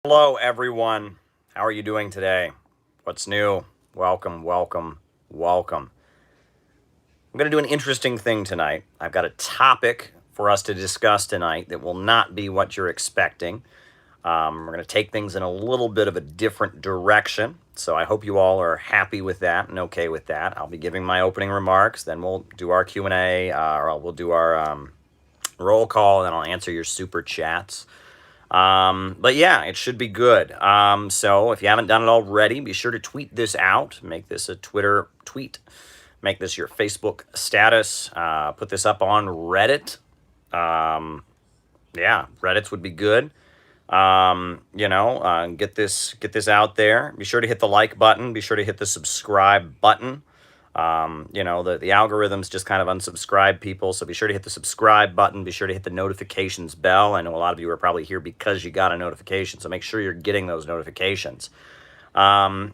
Hello, everyone. How are you doing today? What's new? Welcome, welcome, welcome. I'm going to do an interesting thing tonight. I've got a topic for us to discuss tonight that will not be what you're expecting. We're going to take things in a little bit of a different direction. So I hope you all are happy with that and okay with that. I'll be giving my opening remarks, then we'll do our Q&A, or we'll do our roll call, and then I'll answer your super chats. But yeah, it should be good. So if you haven't done it already, be sure to tweet this out. Make this a Twitter tweet. Make this your Facebook status. Put this up on Reddit. Yeah, Reddit's would be good. Get this out there. Be sure to hit the like button. Be sure to hit the subscribe button. The algorithms just kind of unsubscribe people, so be sure to hit the subscribe button. Be sure to hit the notifications bell. I know a lot of you are probably here because you got a notification, so make sure you're getting those notifications. And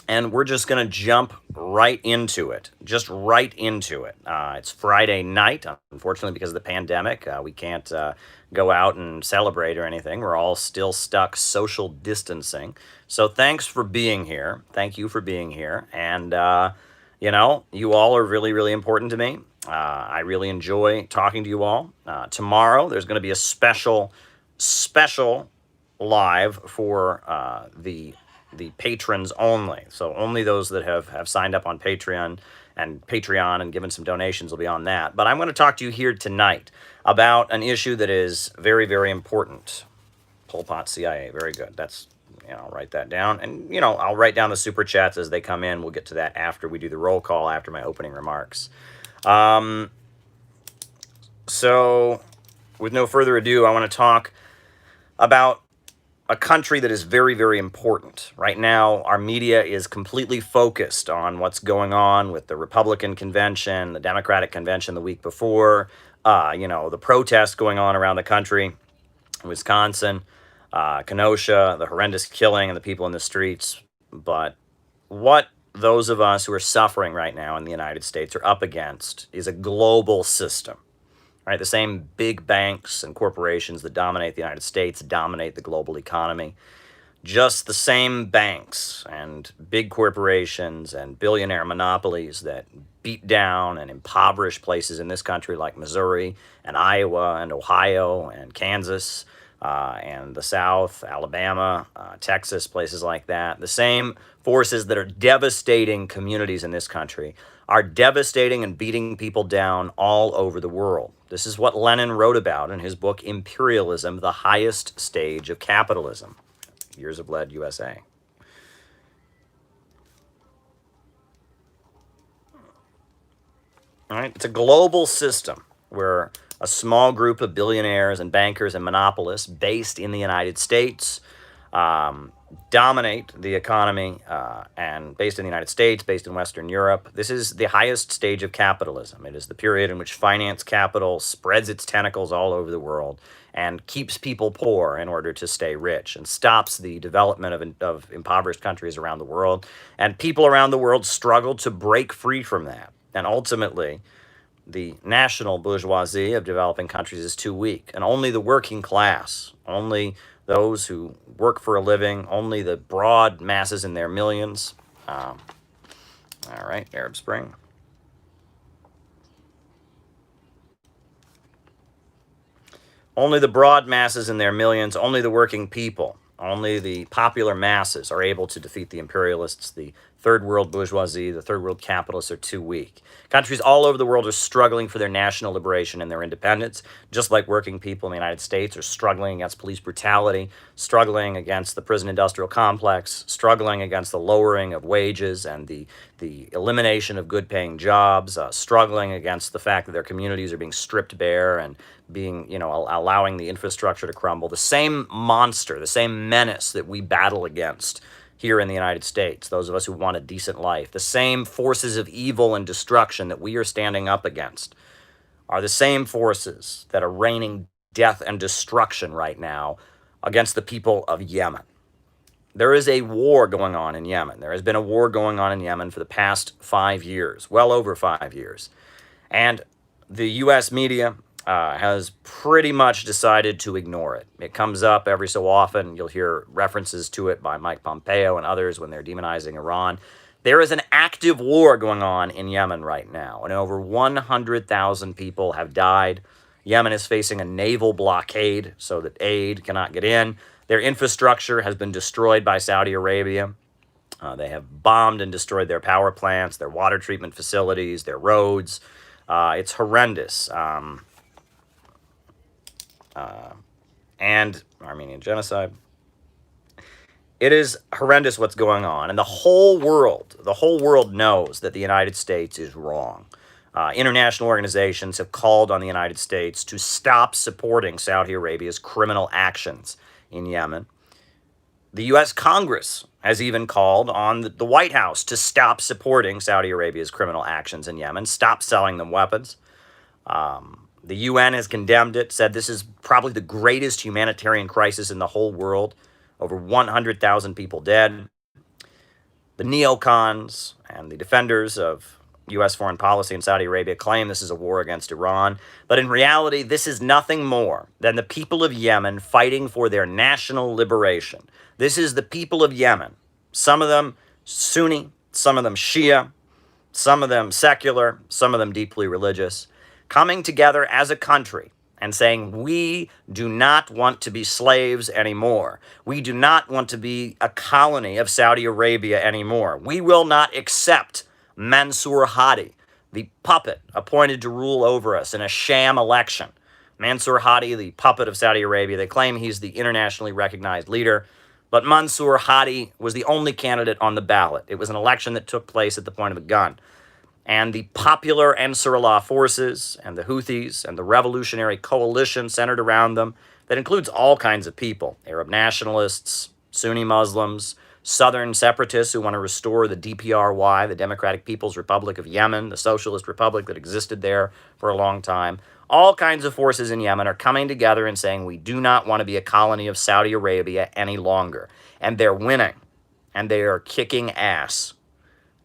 we're just going to jump right into it. Just right into it. It's Friday night. Unfortunately, because of the pandemic, we can't go out and celebrate or anything. We're all still stuck social distancing. So thanks for being here. Thank you for being here. And, you all are really, really important to me. I really enjoy talking to you all. Tomorrow, there's going to be a special live for the patrons only. So only those that have signed up on Patreon and given some donations will be on that. But I'm going to talk to you here tonight about an issue that is very, very important. Pol Pot CIA, very good. I'll write that down. And, I'll write down the super chats as they come in. We'll get to that after we do the roll call, after my opening remarks. So with no further ado, I want to talk about a country that is very, very important. Right now, our media is completely focused on what's going on with the Republican convention, the Democratic convention the week before, the protests going on around the country, Wisconsin, Kenosha, the horrendous killing and the people in the streets. But what those of us who are suffering right now in the United States are up against is a global system. Right, the same big banks and corporations that dominate the United States dominate the global economy. Just the same banks and big corporations and billionaire monopolies that beat down and impoverish places in this country like Missouri and Iowa and Ohio and Kansas and the South, Alabama, Texas, places like that. The same forces that are devastating communities in this country are devastating and beating people down all over the world. This is what Lenin wrote about in his book, Imperialism, the Highest Stage of Capitalism. Years of Lead, USA. All right, it's a global system where a small group of billionaires and bankers and monopolists based in the United States dominate the economy and based in the United States, based in Western Europe. This is the highest stage of capitalism. It is the period in which finance capital spreads its tentacles all over the world and keeps people poor in order to stay rich and stops the development of impoverished countries around the world. And people around the world struggle to break free from that. And ultimately, the national bourgeoisie of developing countries is too weak, and only the working class, only those who work for a living, only the broad masses in their millions. All right, Arab Spring. Only the broad masses in their millions, only the working people, only the popular masses are able to defeat the imperialists. The third world bourgeoisie, the third world capitalists are too weak. Countries all over the world are struggling for their national liberation and their independence, just like working people in the United States are struggling against police brutality, struggling against the prison industrial complex, struggling against the lowering of wages and the elimination of good paying jobs, struggling against the fact that their communities are being stripped bare and being, allowing the infrastructure to crumble. The same monster, the same menace that we battle against here in the United States, those of us who want a decent life, the same forces of evil and destruction that we are standing up against are the same forces that are raining death and destruction right now against the people of Yemen. There is a war going on in Yemen. There has been a war going on in Yemen for the past 5 years, well over 5 years. And the U.S. media has pretty much decided to ignore it. It comes up every so often. You'll hear references to it by Mike Pompeo and others when they're demonizing Iran. There is an active war going on in Yemen right now, and over 100,000 people have died. Yemen is facing a naval blockade so that aid cannot get in. Their infrastructure has been destroyed by Saudi Arabia. They have bombed and destroyed their power plants, their water treatment facilities, their roads. It's horrendous. And Armenian genocide. It is horrendous what's going on. And the whole world knows that the United States is wrong. International organizations have called on the United States to stop supporting Saudi Arabia's criminal actions in Yemen. The U.S. Congress has even called on the White House to stop supporting Saudi Arabia's criminal actions in Yemen, stop selling them weapons. The UN has condemned it, said this is probably the greatest humanitarian crisis in the whole world. Over 100,000 people dead. The neocons and the defenders of U.S. foreign policy in Saudi Arabia claim this is a war against Iran. But in reality, this is nothing more than the people of Yemen fighting for their national liberation. This is the people of Yemen, some of them Sunni, some of them Shia, some of them secular, some of them deeply religious, coming together as a country and saying, we do not want to be slaves anymore. We do not want to be a colony of Saudi Arabia anymore. We will not accept Mansour Hadi, the puppet appointed to rule over us in a sham election. Mansour Hadi, the puppet of Saudi Arabia, they claim he's the internationally recognized leader, but Mansour Hadi was the only candidate on the ballot. It was an election that took place at the point of a gun. And the popular Ansarullah forces and the Houthis and the revolutionary coalition centered around them that includes all kinds of people, Arab nationalists, Sunni Muslims, Southern separatists who want to restore the DPRY, the Democratic People's Republic of Yemen, the socialist republic that existed there for a long time. All kinds of forces in Yemen are coming together and saying we do not want to be a colony of Saudi Arabia any longer. And they're winning, and they are kicking ass.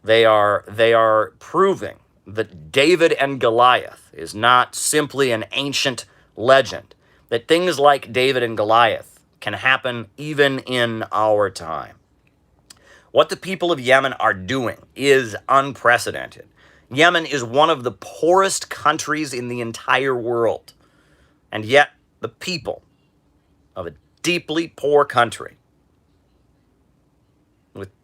They are proving that David and Goliath is not simply an ancient legend, that things like David and Goliath can happen even in our time. What the people of Yemen are doing is unprecedented. Yemen is one of the poorest countries in the entire world, and yet the people of a deeply poor country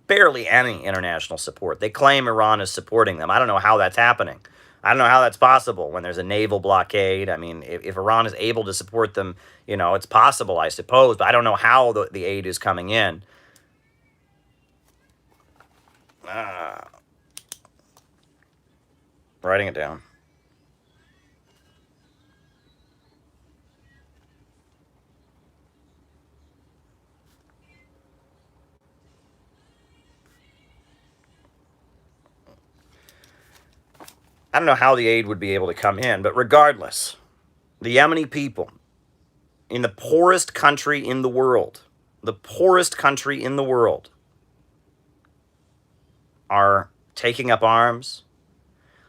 barely any international support. They claim Iran is supporting them. I don't know how that's happening. I don't know how that's possible when there's a naval blockade. I mean, if Iran is able to support them, it's possible, I suppose, but I don't know how the aid is coming in. Writing it down. I don't know how the aid would be able to come in, but regardless, the Yemeni people in the poorest country in the world, are taking up arms,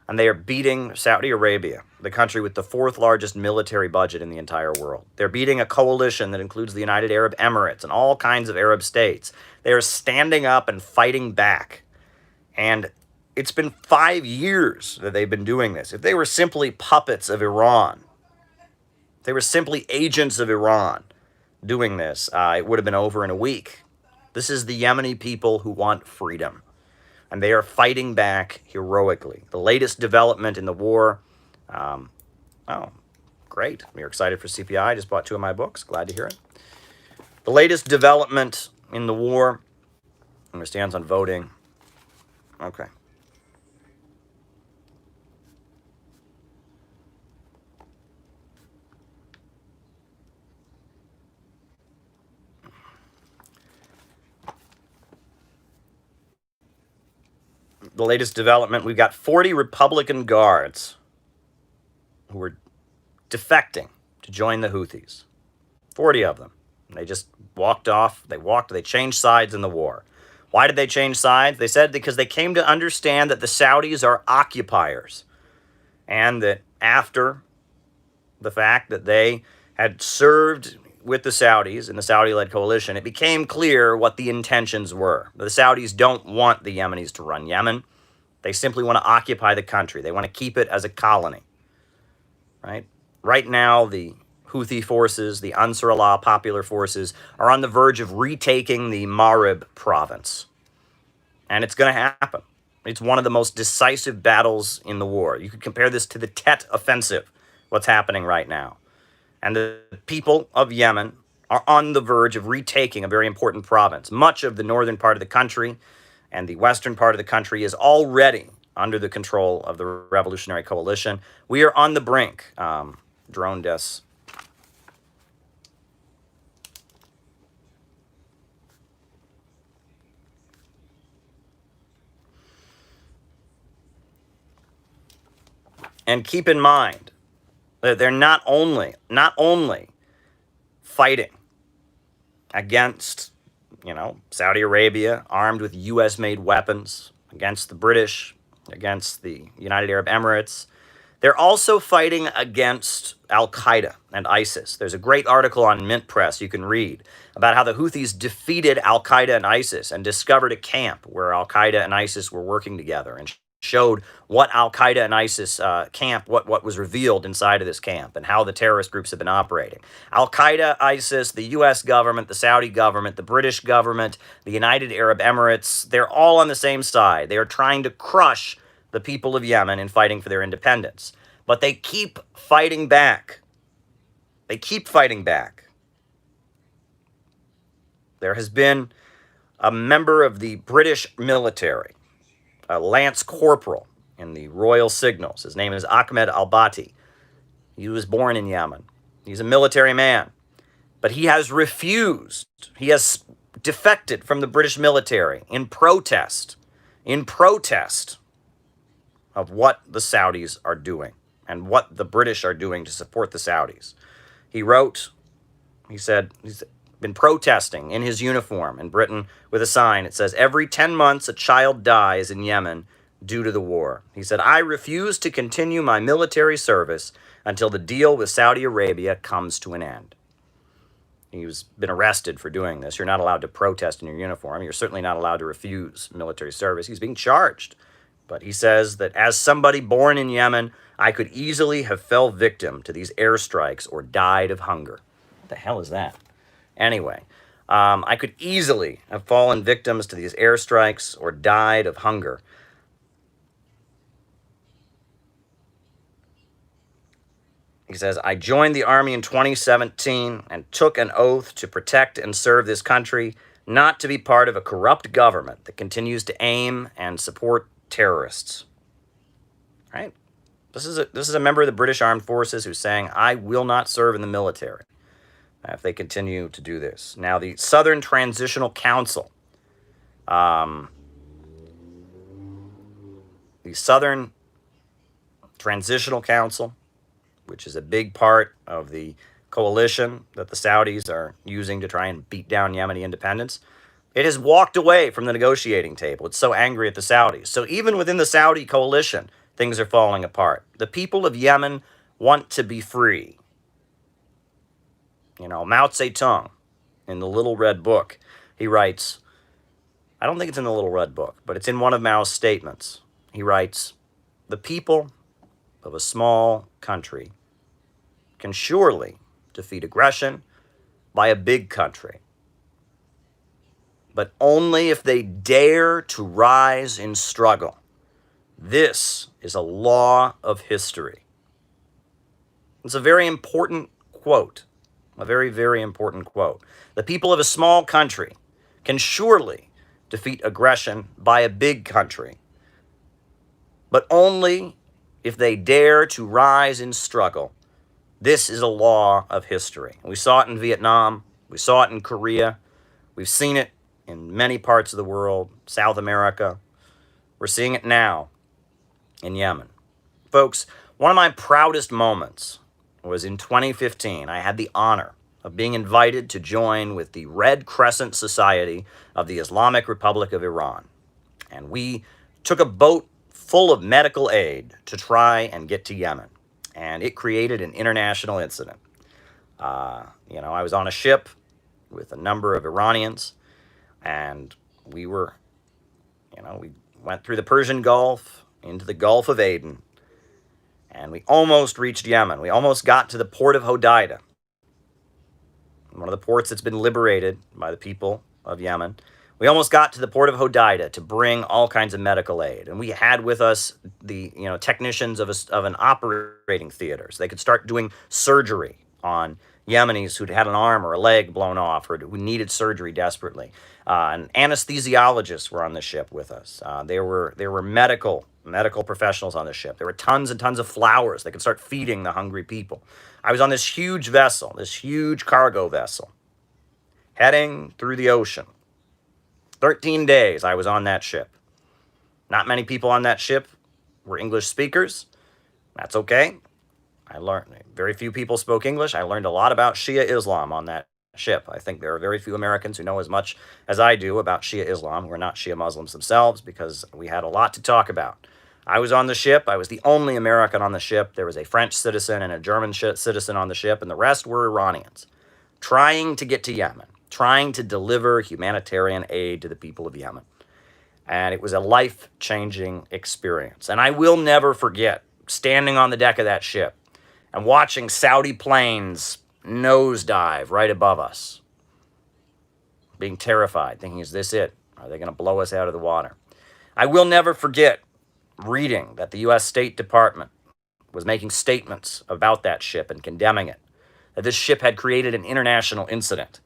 and they are beating Saudi Arabia, the country with the fourth largest military budget in the entire world. They're beating a coalition that includes the United Arab Emirates and all kinds of Arab states. They are standing up and fighting back. And it's been 5 years that they've been doing this. If they were simply puppets of Iran, if they were simply agents of Iran doing this, it would have been over in a week. This is the Yemeni people who want freedom, and they are fighting back heroically. The latest development in the war, oh, great. You're excited for CPI. I just bought 2 of my books. Glad to hear it. The latest development in the war, understands on voting. Okay. The latest development, we've got 40 Republican guards who were defecting to join the Houthis. 40 of them. They just walked off. They changed sides in the war. Why did they change sides? They said because they came to understand that the Saudis are occupiers, and that after the fact that they had served with the Saudis in the Saudi-led coalition, it became clear what the intentions were. The Saudis don't want the Yemenis to run Yemen. They simply want to occupy the country. They want to keep it as a colony, right? Right now, the Houthi forces, the Ansar Allah popular forces, are on the verge of retaking the Marib province. And it's going to happen. It's one of the most decisive battles in the war. You could compare this to the Tet offensive, what's happening right now. And the people of Yemen are on the verge of retaking a very important province. Much of the northern part of the country and the western part of the country is already under the control of the Revolutionary Coalition. We are on the brink. Drone deaths. And keep in mind that they're not only fighting against, Saudi Arabia, armed with U.S.-made weapons, against the British, against the United Arab Emirates. They're also fighting against Al-Qaeda and ISIS. There's a great article on Mint Press you can read about how the Houthis defeated Al-Qaeda and ISIS and discovered a camp where Al-Qaeda and ISIS were working together, and showed what Al-Qaeda and ISIS camp, what was revealed inside of this camp, and how the terrorist groups have been operating. Al-Qaeda, ISIS, the U.S. government, the Saudi government, the British government, the United Arab Emirates, they're all on the same side. They are trying to crush the people of Yemen in fighting for their independence. But they keep fighting back. They keep fighting back. There has been a member of the British military, a lance corporal in the Royal Signals. His name is Ahmed al-Bati. He was born in Yemen. He's a military man. But he has refused. He has defected from the British military in protest of what the Saudis are doing and what the British are doing to support the Saudis. He said, he's been protesting in his uniform in Britain with a sign. It says, "Every 10 months a child dies in Yemen due to the war." He said, "I refuse to continue my military service until the deal with Saudi Arabia comes to an end." He's been arrested for doing this. You're not allowed to protest in your uniform. You're certainly not allowed to refuse military service. He's being charged. But he says that as somebody born in Yemen, I could easily have fell victim to these airstrikes or died of hunger. What the hell is that? Anyway, I could easily have fallen victims to these airstrikes or died of hunger. He says, "I joined the army in 2017 and took an oath to protect and serve this country, not to be part of a corrupt government that continues to aim and support terrorists." Right? This is a member of the British Armed Forces who's saying, "I will not serve in the military if they continue to do this." Now, the Southern Transitional Council, which is a big part of the coalition that the Saudis are using to try and beat down Yemeni independence, it has walked away from the negotiating table. It's so angry at the Saudis. So even within the Saudi coalition, things are falling apart. The people of Yemen want to be free. Mao Zedong, in the Little Red Book, he writes, I don't think it's in the Little Red Book, but it's in one of Mao's statements. He writes, "The people of a small country can surely defeat aggression by a big country, but only if they dare to rise in struggle. This is a law of history." It's a very important quote. A very, very important quote. The people of a small country can surely defeat aggression by a big country, but only if they dare to rise in struggle. This is a law of history. We saw it in Vietnam. We saw it in Korea. We've seen it in many parts of the world, South America. We're seeing it now in Yemen. Folks, one of my proudest moments was in 2015. I had the honor of being invited to join with the Red Crescent Society of the Islamic Republic of Iran. And we took a boat full of medical aid to try and get to Yemen. and it created an international incident. I was on a ship with a number of Iranians, and we went through the Persian Gulf into the Gulf of Aden, and we almost reached Yemen. We almost got to the port of Hodeidah, one of the ports that's been liberated by the people of Yemen. We almost got to the port of Hodeidah to bring all kinds of medical aid. And we had with us the technicians of an operating theater, so they could start doing surgery on Yemenis who'd had an arm or a leg blown off or who needed surgery desperately. And anesthesiologists were on the ship with us. There were medical professionals on the ship. There were tons and tons of flowers. They could start feeding the hungry people. I was on this huge vessel, this huge cargo vessel, heading through the ocean. 13 days I was on that ship. Not many people on that ship were English speakers. That's okay. I learned, very few people spoke English. I learned a lot about Shia Islam on that ship. I think there are very few Americans who know as much as I do about Shia Islam, who are not Shia Muslims themselves, because we had a lot to talk about. I was on the ship. I was the only American on the ship. There was a French citizen and a German citizen on the ship, and the rest were Iranians, trying to get to Yemen, trying to deliver humanitarian aid to the people of Yemen. And it was a life-changing experience. And I will never forget standing on the deck of that ship and watching Saudi planes nosedive right above us, being terrified, thinking, is this it? Are they going to blow us out of the water? I will never forget reading that the U.S. State Department was making statements about that ship and condemning it, that this ship had created an international incident.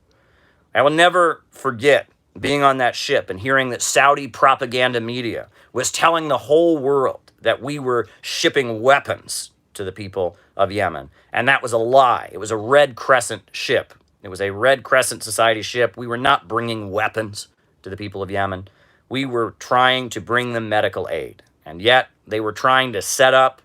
I will never forget being on that ship and hearing that Saudi propaganda media was telling the whole world that we were shipping weapons to the people of Yemen. And that was a lie. It was a Red Crescent ship. It was a Red Crescent Society ship. We were not bringing weapons to the people of Yemen. We were trying to bring them medical aid. And yet they were trying to set up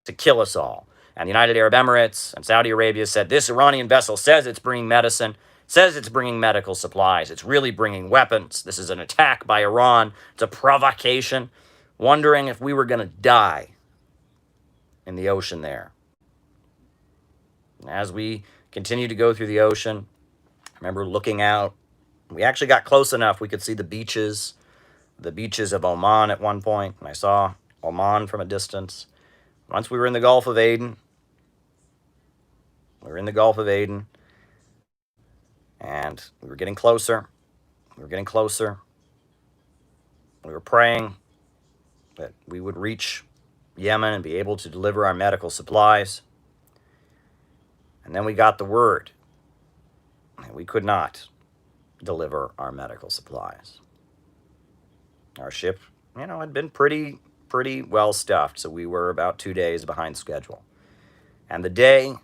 to kill us all. And the United Arab Emirates and Saudi Arabia said, this Iranian vessel says it's bringing medicine, says it's bringing medical supplies. It's really bringing weapons. This is an attack by Iran. It's a provocation, wondering if we were going to die in the ocean there. And as we continued to go through the ocean, I remember looking out. We actually got close enough we could see the beaches of Oman at one point, and I saw Oman from a distance. Once we were in the Gulf of Aden, and we were getting closer. We were praying that we would reach Yemen and be able to deliver our medical supplies. And then we got the word that we could not deliver our medical supplies. Our ship, had been pretty well stuffed, so we were about 2 days behind schedule. And the day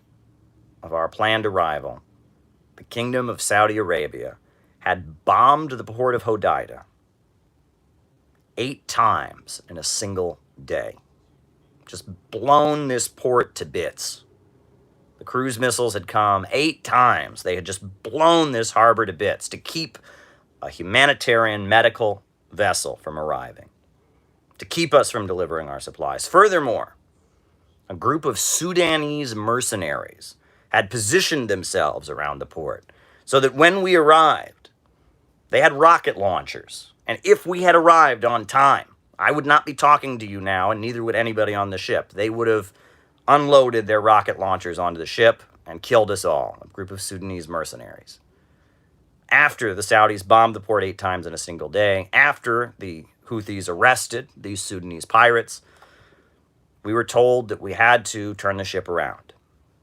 of our planned arrival, the Kingdom of Saudi Arabia had bombed the port of Hodeidah 8 times in a single day. Just blown this port to bits. The cruise missiles had come 8 times. They had just blown this harbor to bits to keep a humanitarian medical vessel from arriving, to keep us from delivering our supplies. Furthermore, a group of Sudanese mercenaries had positioned themselves around the port so that when we arrived, they had rocket launchers. And if we had arrived on time, I would not be talking to you now, and neither would anybody on the ship. They would have unloaded their rocket launchers onto the ship and killed us all, a group of Sudanese mercenaries. After the Saudis bombed the port 8 times in a single day, after the Houthis arrested these Sudanese pirates, we were told that we had to turn the ship around.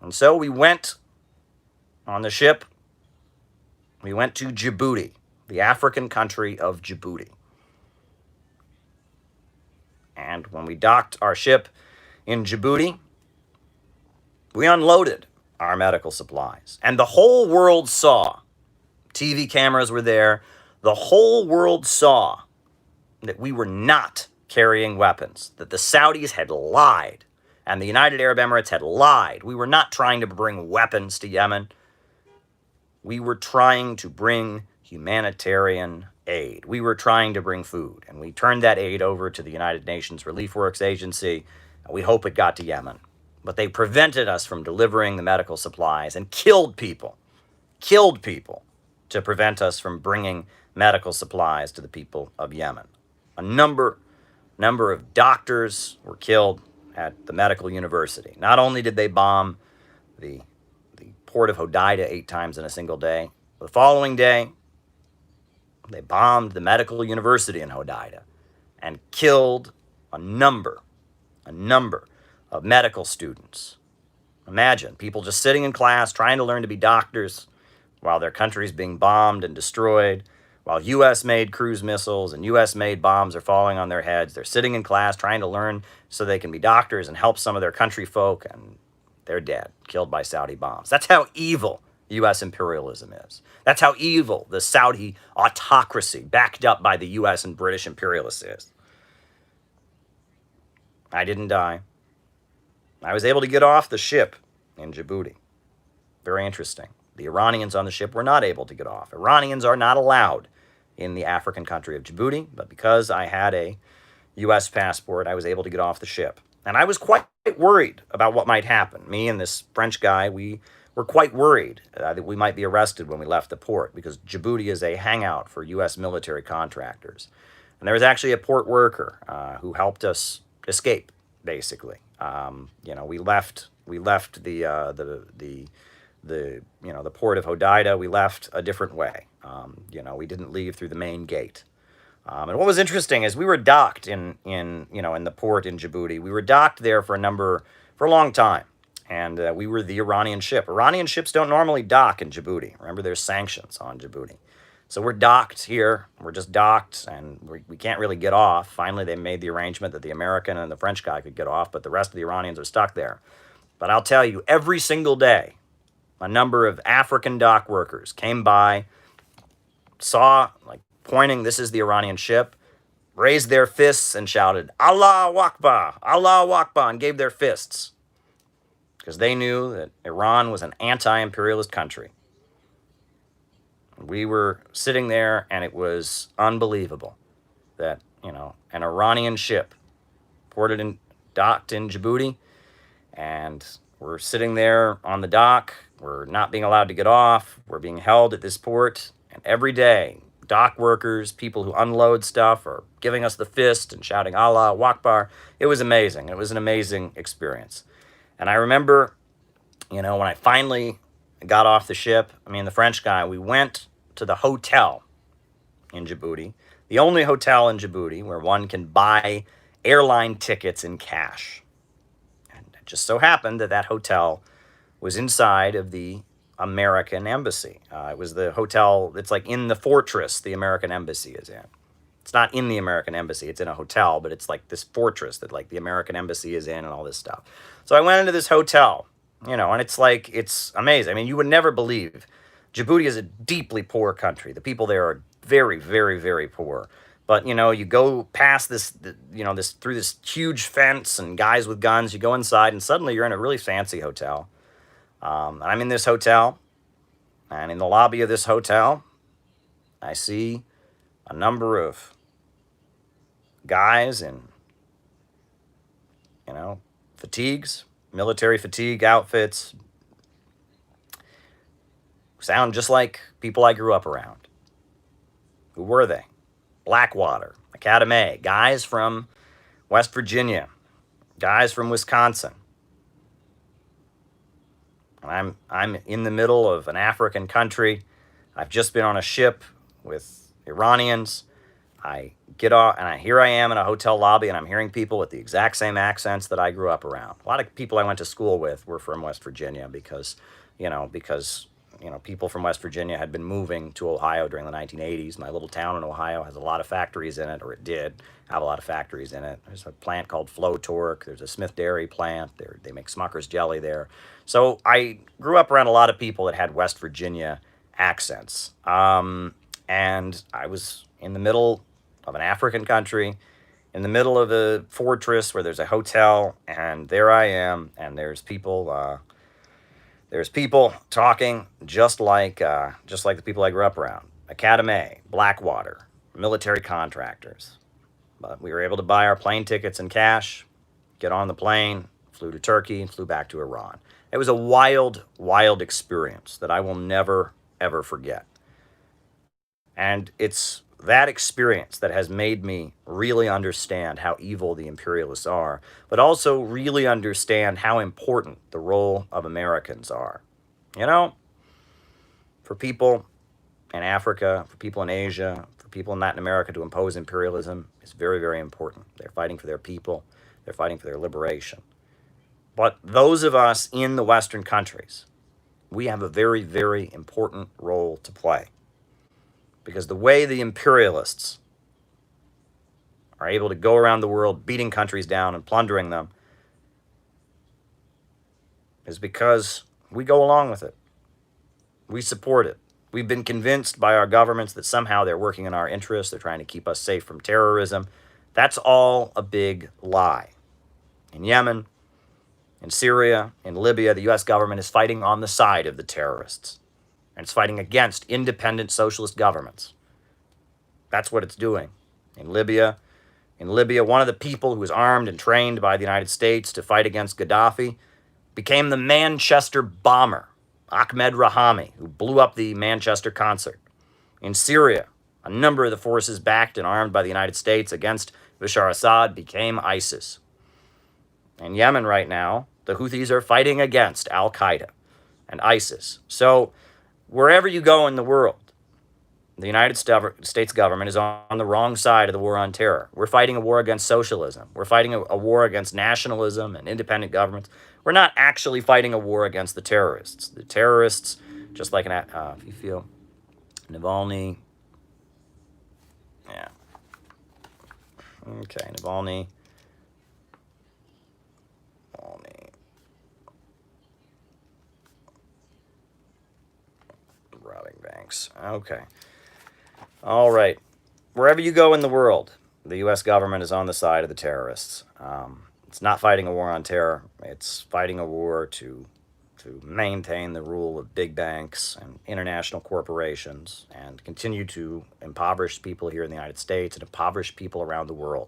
And so we went on the ship. We went to Djibouti, the African country of Djibouti. And when we docked our ship in Djibouti, we unloaded our medical supplies. And the whole world saw, TV cameras were there, the whole world saw that we were not carrying weapons, that the Saudis had lied, and the United Arab Emirates had lied. We were not trying to bring weapons to Yemen. We were trying to bring humanitarian aid. We were trying to bring food, and we turned that aid over to the United Nations Relief Works Agency, and we hope it got to Yemen. but they prevented us from delivering the medical supplies and killed people to prevent us from bringing medical supplies to the people of Yemen. A number of doctors were killed at the medical university. Not only did they bomb the port of Hodeida 8 times in a single day, the following day, they bombed the medical university in Hodeida and killed a number of medical students. Imagine people just sitting in class trying to learn to be doctors while their country's being bombed and destroyed, while U.S.-made cruise missiles and U.S.-made bombs are falling on their heads. They're sitting in class trying to learn so they can be doctors and help some of their country folk, and they're dead, killed by Saudi bombs. That's how evil U.S. imperialism is. That's how evil the Saudi autocracy, backed up by the U.S. and British imperialists, is. I didn't die. I was able to get off the ship in Djibouti. Very interesting. The Iranians on the ship were not able to get off. Iranians are not allowed in the African country of Djibouti, but because I had a U.S. passport, I was able to get off the ship. And I was quite worried about what might happen. Me and this French guy, we were quite worried that we might be arrested when we left the port, because Djibouti is a hangout for U.S. military contractors. And there was actually a port worker who helped us escape, basically. We left the port of Hodeida. We left a different way. We didn't leave through the main gate. And what was interesting is we were docked in the port in Djibouti. We were docked there for a long time. And we were the Iranian ship. Iranian ships don't normally dock in Djibouti. Remember, there's sanctions on Djibouti. So we're docked here. We're just docked, and we can't really get off. Finally, they made the arrangement that the American and the French guy could get off, but the rest of the Iranians are stuck there. But I'll tell you, every single day, a number of African dock workers came by, saw, pointing, this is the Iranian ship, raised their fists and shouted, "Allahu Akbar, Allahu Akbar," and gave their fists, because they knew that Iran was an anti-imperialist country. We were sitting there, and it was unbelievable that, an Iranian ship docked in Djibouti, and we're sitting there on the dock. We're not being allowed to get off. We're being held at this port, and every day, dock workers, people who unload stuff, are giving us the fist and shouting "Allah Akbar." It was amazing. It was an amazing experience. And I remember, when I finally got off the ship, the French guy, we went to the hotel in Djibouti, the only hotel in Djibouti where one can buy airline tickets in cash. And it just so happened that hotel was inside of the American embassy. It was the hotel that's in the fortress the American embassy is in. It's not in the American embassy, it's in a hotel, but it's this fortress that the American embassy is in and all this stuff. So I went into this hotel, and it's amazing. You would never believe. Djibouti is a deeply poor country. The people there are very, very, very poor. But, you go past through this huge fence and guys with guns, you go inside, and suddenly you're in a really fancy hotel. I'm in this hotel, and in the lobby of this hotel, I see a number of guys in, fatigues, military fatigue outfits, sound just like people I grew up around. Who were they? Blackwater, Academy, guys from West Virginia, guys from Wisconsin. And I'm in the middle of an African country. I've just been on a ship with Iranians. I get off, and here I am in a hotel lobby, and I'm hearing people with the exact same accents that I grew up around. A lot of people I went to school with were from West Virginia because people from West Virginia had been moving to Ohio during the 1980s. My little town in Ohio has a lot of factories in it, or it did have a lot of factories in it. There's a plant called Flotork. There's a Smith Dairy plant. They make Smucker's jelly there. So I grew up around a lot of people that had West Virginia accents. And I was in the middle of an African country, in the middle of a fortress where there's a hotel, and there I am, and there's people talking just like the people I grew up around. Academy, Blackwater, military contractors. But we were able to buy our plane tickets in cash, get on the plane, flew to Turkey, and flew back to Iran. It was a wild, wild experience that I will never, ever forget. And it's that experience that has made me really understand how evil the imperialists are, but also really understand how important the role of Americans are. You know, for people in Africa, for people in Asia, for people in Latin America to impose imperialism is very, very important. They're fighting for their people. They're fighting for their liberation. But those of us in the Western countries, we have a very, very important role to play. Because the way the imperialists are able to go around the world beating countries down and plundering them is because we go along with it. We support it. We've been convinced by our governments that somehow they're working in our interests. They're trying to keep us safe from terrorism. That's all a big lie. In Yemen, in Syria, in Libya, the U.S. government is fighting on the side of the terrorists. And it's fighting against independent socialist governments. That's what it's doing. In Libya, one of the people who was armed and trained by the United States to fight against Gaddafi became the Manchester bomber, Ahmed Rahami, who blew up the Manchester concert. In Syria, a number of the forces backed and armed by the United States against Bashar Assad became ISIS. In Yemen right now, the Houthis are fighting against Al-Qaeda and ISIS. So wherever you go in the world, the United States government is on the wrong side of the war on terror. We're fighting a war against socialism. We're fighting a war against nationalism and independent governments. We're not actually fighting a war against the terrorists. The terrorists, just like if you feel Navalny, yeah, okay, Navalny, robbing banks, okay. All right. Wherever you go in the world, the U.S. government is on the side of the terrorists. It's not fighting a war on terror. It's fighting a war to maintain the rule of big banks and international corporations and continue to impoverish people here in the United States and impoverish people around the world.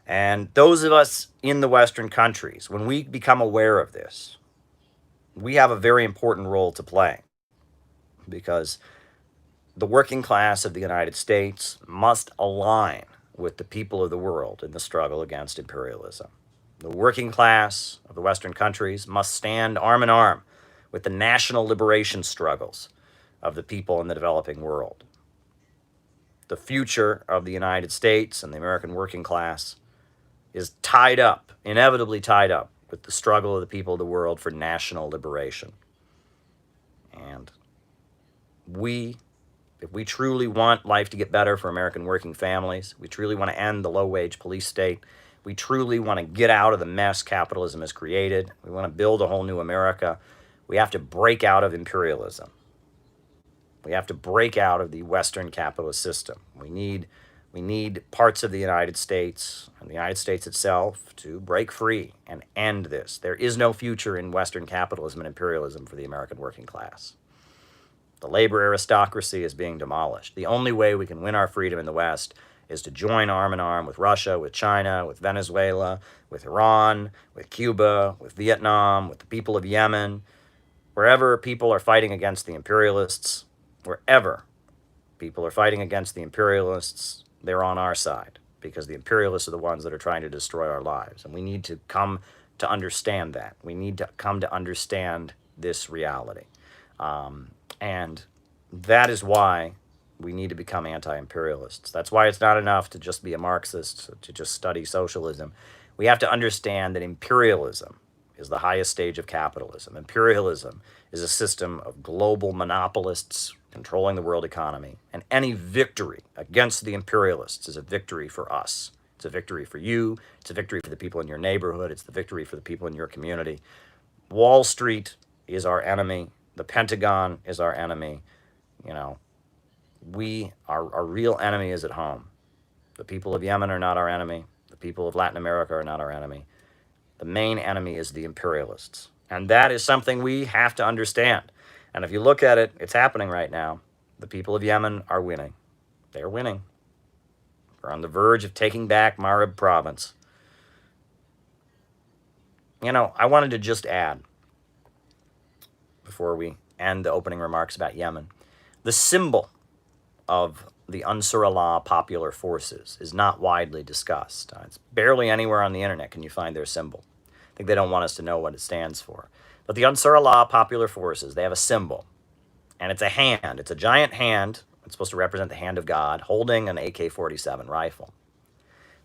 And those of us in the Western countries, when we become aware of this, we have a very important role to play because the working class of the United States must align with the people of the world in the struggle against imperialism. The working class of the Western countries must stand arm in arm with the national liberation struggles of the people in the developing world. The future of the United States and the American working class is tied up, inevitably tied up, with the struggle of the people of the world for national liberation. And if we truly want life to get better for American working families, we truly want to end the low-wage police state, we truly want to get out of the mess capitalism has created, we want to build a whole new America, we have to break out of imperialism. We have to break out of the Western capitalist system. We need parts of the United States and the United States itself to break free and end this. There is no future in Western capitalism and imperialism for the American working class. The labor aristocracy is being demolished. The only way we can win our freedom in the West is to join arm in arm with Russia, with China, with Venezuela, with Iran, with Cuba, with Vietnam, with the people of Yemen. Wherever people are fighting against the imperialists, wherever people are fighting against the imperialists, they're on our side because the imperialists are the ones that are trying to destroy our lives. And we need to come to understand that. We need to come to understand this reality. And that is why we need to become anti-imperialists. That's why it's not enough to just be a Marxist, to just study socialism. We have to understand that imperialism is the highest stage of capitalism. Imperialism is a system of global monopolists controlling the world economy. And any victory against the imperialists is a victory for us. It's a victory for you. It's a victory for the people in your neighborhood. It's the victory for the people in your community. Wall Street is our enemy. The Pentagon is our enemy. You know, our real enemy is at home. The people of Yemen are not our enemy. The people of Latin America are not our enemy. The main enemy is the imperialists. And that is something we have to understand. And if you look at it, it's happening right now. The people of Yemen are winning. They're winning. We're on the verge of taking back Marib province. I wanted to just add, before we end the opening remarks about Yemen, the symbol of the Ansar Allah Popular Forces is not widely discussed. It's barely anywhere on the internet can you find their symbol. I think they don't want us to know what it stands for. But the Ansar Allah Popular Forces, they have a symbol, and it's a hand. It's a giant hand. It's supposed to represent the hand of God, holding an AK-47 rifle.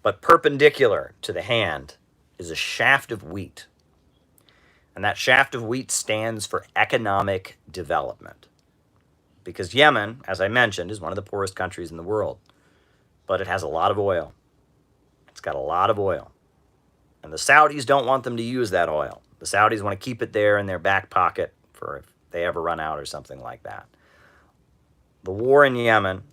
But perpendicular to the hand is a shaft of wheat. And that shaft of wheat stands for economic development. Because Yemen, as I mentioned, is one of the poorest countries in the world. But it has a lot of oil. It's got a lot of oil. And the Saudis don't want them to use that oil. The Saudis want to keep it there in their back pocket for if they ever run out or something like that. The war in Yemen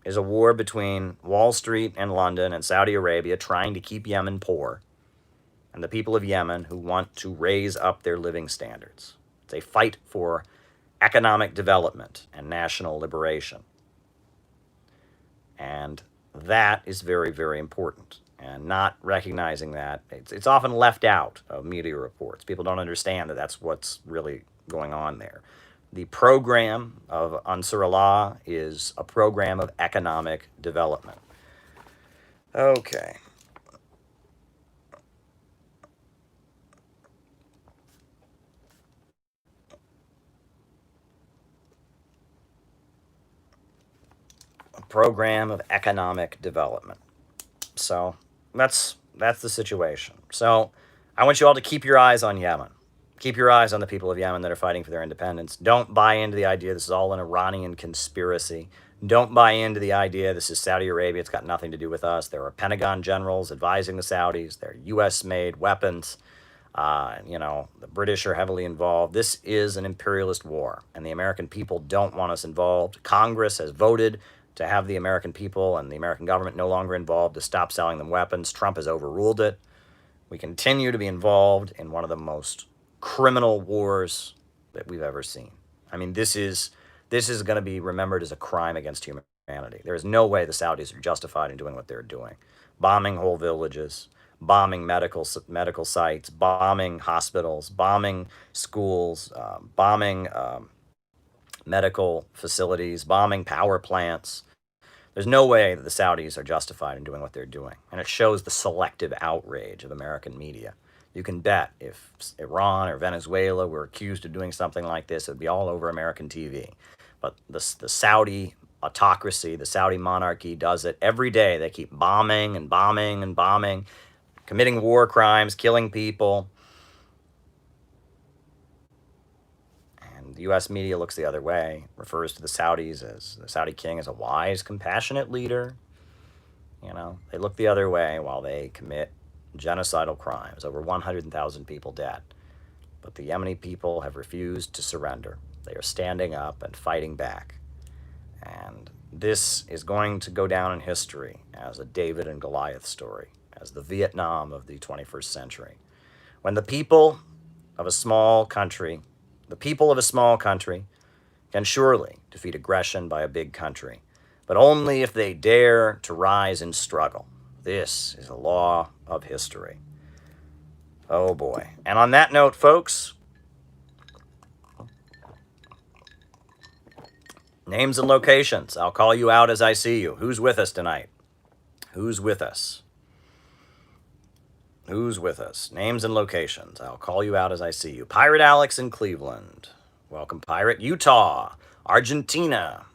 is a war between Wall Street and London and Saudi Arabia trying to keep Yemen poor, and the people of Yemen who want to raise up their living standards. It's a fight for economic development and national liberation. And that is very, very important. And not recognizing that, it's often left out of media reports. People don't understand that that's what's really going on there. The program of Ansar Allah is a program of economic development. Okay. A program of economic development. So that's the situation. So I want you all to keep your eyes on Yemen. Keep your eyes on the people of Yemen that are fighting for their independence. Don't buy into the idea this is all an Iranian conspiracy. Don't buy into the idea this is Saudi Arabia. It's got nothing to do with us. There are Pentagon generals advising the Saudis. They're U.S.-made weapons. The British are heavily involved. This is an imperialist war, and the American people don't want us involved. Congress has voted to have the American people and the American government no longer involved, to stop selling them weapons. Trump has overruled it. We continue to be involved in one of the most criminal wars that we've ever seen. I mean, this is going to be remembered as a crime against humanity. There is no way the Saudis are justified in doing what they're doing. Bombing whole villages, bombing medical sites, bombing hospitals, bombing schools, bombing medical facilities, bombing power plants. There's no way that the Saudis are justified in doing what they're doing. And it shows the selective outrage of American media. You can bet if Iran or Venezuela were accused of doing something like this, it would be all over American TV. But the Saudi autocracy, the Saudi monarchy does it every day. They keep bombing and bombing and bombing, committing war crimes, killing people. The U.S. media looks the other way, refers to the Saudis as the Saudi king as a wise, compassionate leader. They look the other way while they commit genocidal crimes. Over 100,000 people dead. But the Yemeni people have refused to surrender. They are standing up and fighting back. And this is going to go down in history as a David and Goliath story, as the Vietnam of the 21st century. When the people of a small country can surely defeat aggression by a big country, but only if they dare to rise and struggle. This is a law of history. Oh boy. And on that note, folks, names and locations. I'll call you out as I see you. Who's with us tonight? Who's with us? Who's with us? Names and locations. I'll call you out as I see you. Pirate Alex in Cleveland. Welcome, Pirate. Utah. Argentina.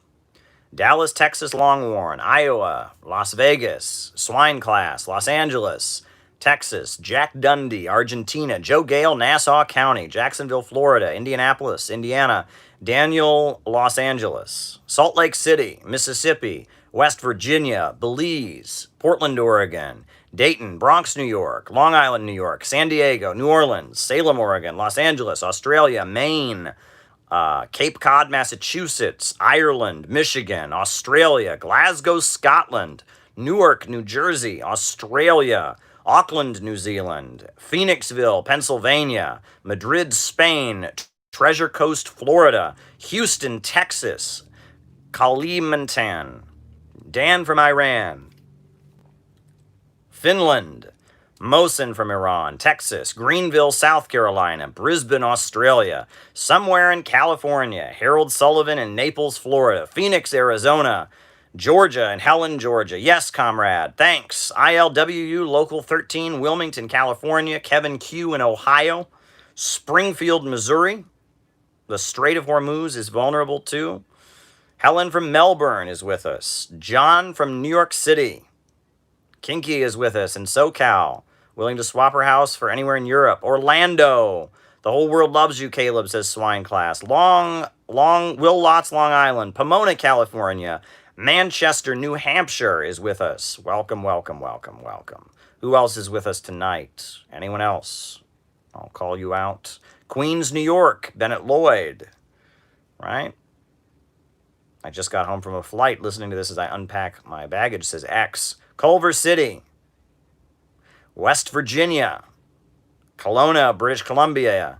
Dallas, Texas, Longwarn. Iowa. Las Vegas. Swine Class. Los Angeles. Texas. Jack Dundee. Argentina. Joe Gale, Nassau County. Jacksonville, Florida. Indianapolis, Indiana. Daniel, Los Angeles. Salt Lake City. Mississippi. West Virginia. Belize. Portland, Oregon. Dayton, Bronx, New York, Long Island, New York, San Diego, New Orleans, Salem, Oregon, Los Angeles, Australia, Maine, Cape Cod, Massachusetts, Ireland, Michigan, Australia, Glasgow, Scotland, Newark, New Jersey, Australia, Auckland, New Zealand, Phoenixville, Pennsylvania, Madrid, Spain, Treasure Coast, Florida, Houston, Texas, Kalimantan, Dan from Iran, Finland, Mohsen from Iran, Texas, Greenville, South Carolina, Brisbane, Australia, somewhere in California, Harold Sullivan in Naples, Florida, Phoenix, Arizona, Georgia and Helen, Georgia. Yes, comrade. Thanks. ILWU Local 13, Wilmington, California, Kevin Q in Ohio, Springfield, Missouri. The Strait of Hormuz is vulnerable too. Helen from Melbourne is with us. John from New York City. Kinky is with us in SoCal, willing to swap her house for anywhere in Europe. Orlando. The whole world loves you, Caleb, says Swine Class. Will Lots, Long Island. Pomona, California. Manchester, New Hampshire is with us. Welcome, welcome, welcome, welcome. Who else is with us tonight? Anyone else? I'll call you out. Queens, New York. Bennett Lloyd. Right? I just got home from a flight listening to this as I unpack my baggage, says X. Culver City, West Virginia, Kelowna, British Columbia.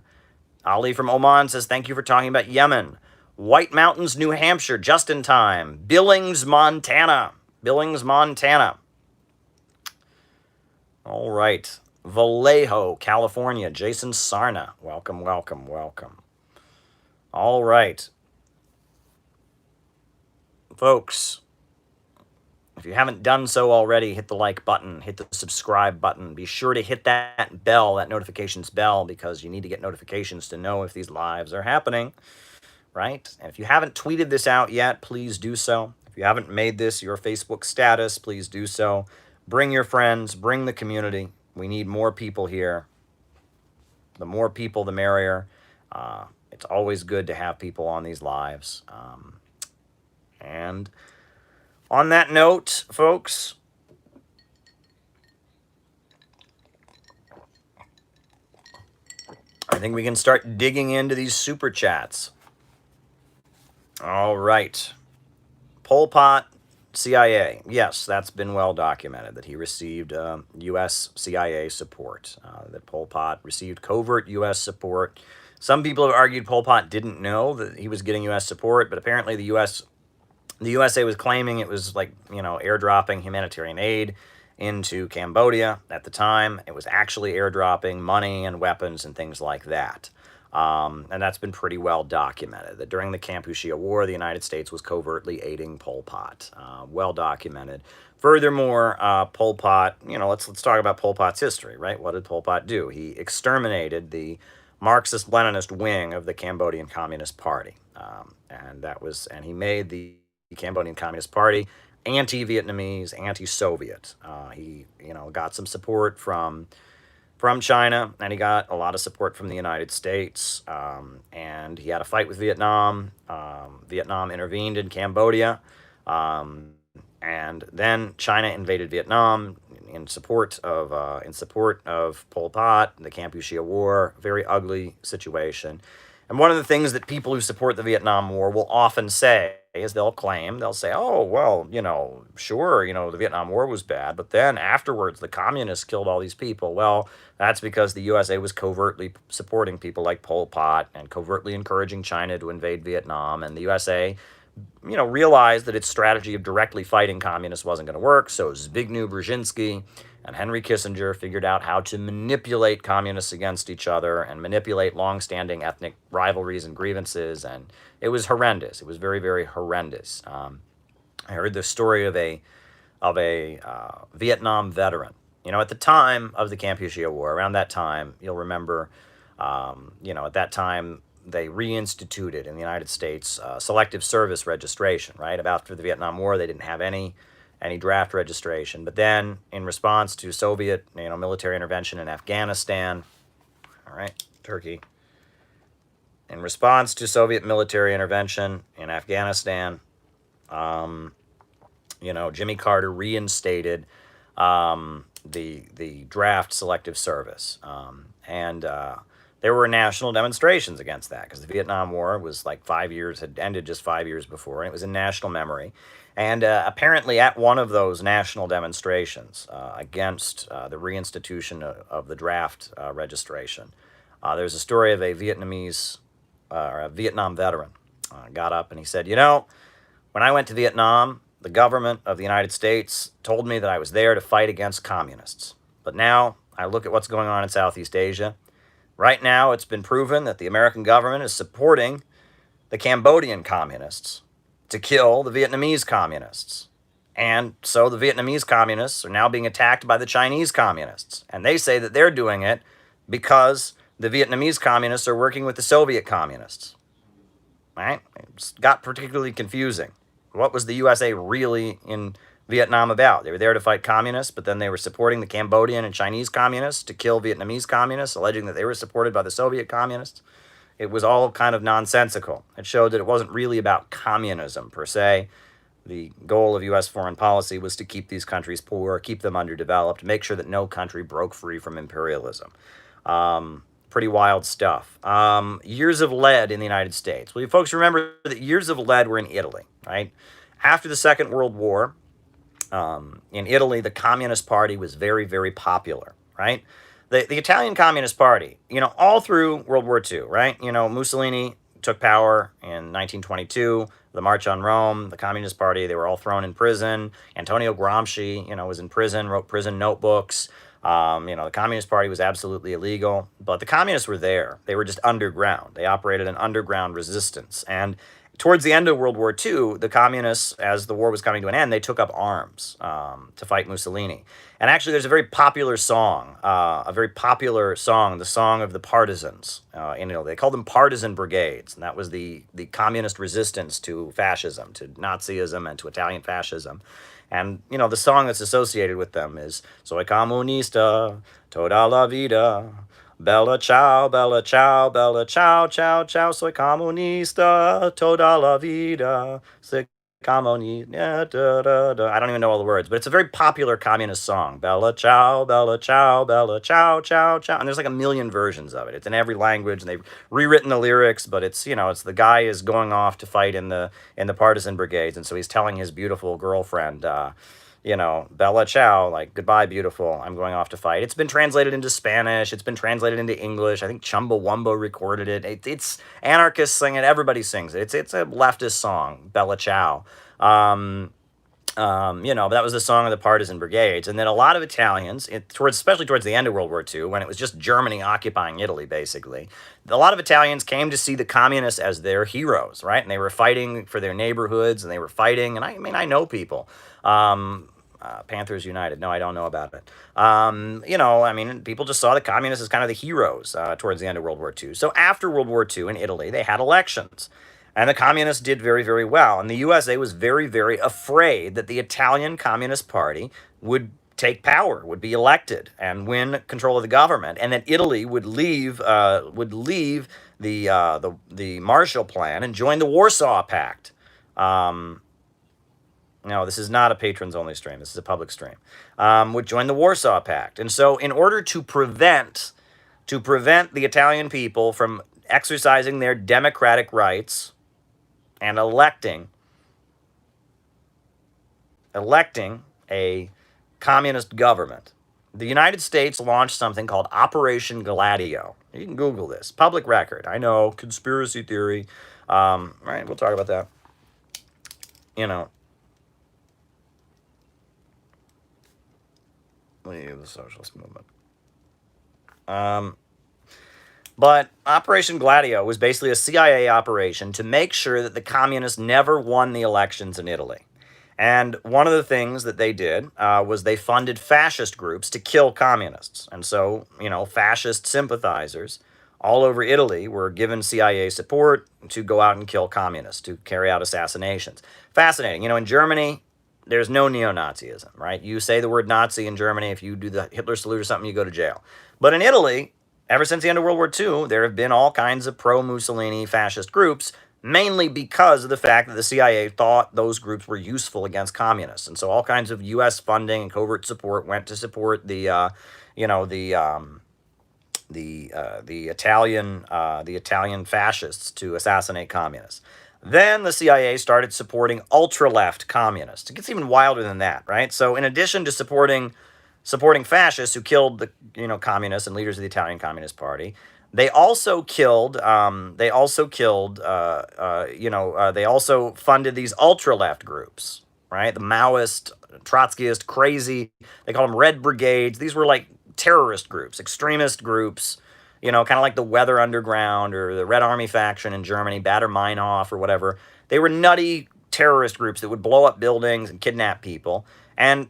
Ali from Oman says, thank you for talking about Yemen. White Mountains, New Hampshire, just in time. Billings, Montana. Billings, Montana. All right. Vallejo, California. Jason Sarna. Welcome, welcome, welcome. All right. Folks, if you haven't done so already, hit the like button, hit the subscribe button. Be sure to hit that bell, that notifications bell, because you need to get notifications to know if these lives are happening, right? And if you haven't tweeted this out yet, please do so. If you haven't made this your Facebook status, please do so. Bring your friends, bring the community. We need more people here. The more people, the merrier. It's always good to have people on these lives. And on that note, folks, I think we can start digging into these super chats. All right. Pol Pot, CIA. Yes, that's been well documented that he received U.S. CIA support, that Pol Pot received covert U.S. support. Some people have argued Pol Pot didn't know that he was getting U.S. support, but apparently the USA was claiming it was like, airdropping humanitarian aid into Cambodia at the time. It was actually airdropping money and weapons and things like that. And that's been pretty well documented, that during the Kampuchea War, the United States was covertly aiding Pol Pot. Well documented. Furthermore, Pol Pot, let's talk about Pol Pot's history, right? What did Pol Pot do? He exterminated the Marxist-Leninist wing of the Cambodian Communist Party. And he made the Cambodian Communist Party anti-Vietnamese, anti-Soviet. He, got some support from China, and he got a lot of support from the United States. And he had a fight with Vietnam. Vietnam intervened in Cambodia, and then China invaded Vietnam in support of Pol Pot, the Kampuchea War. Very ugly situation. And one of the things that people who support the Vietnam War will often say is they'll say, oh, well, sure, the Vietnam War was bad, but then afterwards the communists killed all these people. Well, that's because the USA was covertly supporting people like Pol Pot and covertly encouraging China to invade Vietnam, and the USA, realized that its strategy of directly fighting communists wasn't going to work, so Zbigniew Brzezinski and Henry Kissinger figured out how to manipulate communists against each other and manipulate long-standing ethnic rivalries and grievances, and it was horrendous. It was very, very horrendous. I heard the story of a Vietnam veteran. At the time of the Kampuchea War, around that time, you'll remember, at that time, they reinstituted in the United States selective service registration, right? After the Vietnam War, they didn't have any draft registration. But then, in response to Soviet, military intervention in Afghanistan, all right, Turkey. In response to Soviet military intervention in Afghanistan, Jimmy Carter reinstated the draft selective service, and there were national demonstrations against that because the Vietnam War was like had ended just 5 years before, and it was in national memory. And apparently at one of those national demonstrations against the reinstitution of the draft registration, there's a story of a Vietnam veteran got up and he said, when I went to Vietnam, the government of the United States told me that I was there to fight against communists. But now I look at what's going on in Southeast Asia. Right now, it's been proven that the American government is supporting the Cambodian communists to kill the Vietnamese communists. And so the Vietnamese communists are now being attacked by the Chinese communists. And they say that they're doing it because the Vietnamese communists are working with the Soviet communists. Right? It got particularly confusing. What was the USA really in Vietnam about? They were there to fight communists, but then they were supporting the Cambodian and Chinese communists to kill Vietnamese communists, alleging that they were supported by the Soviet communists. It was all kind of nonsensical. It showed that it wasn't really about communism per se. The goal of U.S. foreign policy was to keep these countries poor, keep them underdeveloped, make sure that no country broke free from imperialism. Pretty wild stuff. Years of lead in the United States. Well, you folks remember that years of lead were in Italy, right? After the Second World War, in Italy, the Communist Party was very, very popular, right? The Italian Communist Party, all through World War II, right? Mussolini took power in 1922, the March on Rome, the Communist Party, they were all thrown in prison. Antonio Gramsci, was in prison, wrote prison notebooks. The Communist Party was absolutely illegal, but the communists were there. They were just underground. They operated an underground resistance. And towards the end of World War II, the communists, as the war was coming to an end, they took up arms to fight Mussolini. And actually, there's a very popular song, the Song of the Partisans in Italy. They called them partisan brigades, and that was the communist resistance to fascism, to Nazism, and to Italian fascism. And, the song that's associated with them is Soy comunista toda la vida, bella ciao, bella ciao, bella ciao, ciao, ciao, soy comunista toda la vida, soy comunista, da, da, da. I don't even know all the words, but it's a very popular communist song. Bella ciao, bella ciao, bella ciao, ciao, ciao. And there's like a million versions of it. It's in every language, and they've rewritten the lyrics, but it's the guy is going off to fight in the partisan brigades, and so he's telling his beautiful girlfriend, Bella ciao, like, goodbye, beautiful, I'm going off to fight. It's been translated into Spanish. It's been translated into English. I think Chumbawamba recorded it. It's anarchists sing it. Everybody sings it. It's a leftist song, Bella ciao. But that was the song of the partisan brigades. And then a lot of Italians, especially towards the end of World War II, when it was just Germany occupying Italy, basically, a lot of Italians came to see the communists as their heroes, right? And they were fighting for their neighborhoods, and they were fighting, and I know people. Panthers United. No, I don't know about it. People just saw the communists as kind of the heroes towards the end of World War II. So after World War II in Italy, they had elections. And the communists did very, very well. And the USA was very, very afraid that the Italian Communist Party would take power, would be elected, and win control of the government, and that Italy would leave the Marshall Plan and join the Warsaw Pact. No, this is not a patrons-only stream. This is a public stream. Would join the Warsaw Pact. And so in order to prevent the Italian people from exercising their democratic rights and electing a communist government, the United States launched something called Operation Gladio. You can Google this. Public record. I know, conspiracy theory. All right, we'll talk about that. The socialist movement. But Operation Gladio was basically a CIA operation to make sure that the communists never won the elections in Italy. And one of the things that they did was they funded fascist groups to kill communists. And so, fascist sympathizers all over Italy were given CIA support to go out and kill communists, to carry out assassinations. Fascinating. In Germany, there's no neo-Nazism, right? You say the word Nazi in Germany, if you do the Hitler salute or something, you go to jail. But in Italy, ever since the end of World War II, there have been all kinds of pro-Mussolini fascist groups, mainly because of the fact that the CIA thought those groups were useful against communists. And so all kinds of U.S. funding and covert support went to support the Italian fascists to assassinate communists. Then the CIA started supporting ultra-left communists. It gets even wilder than that, right? So in addition to supporting fascists who killed the communists and leaders of the Italian Communist Party, they also funded these ultra-left groups, right? The Maoist, Trotskyist, crazy. They call them Red Brigades. These were like terrorist groups, extremist groups, kind of like the Weather Underground or the Red Army faction in Germany, Baader Meinhof or whatever. They were nutty terrorist groups that would blow up buildings and kidnap people. And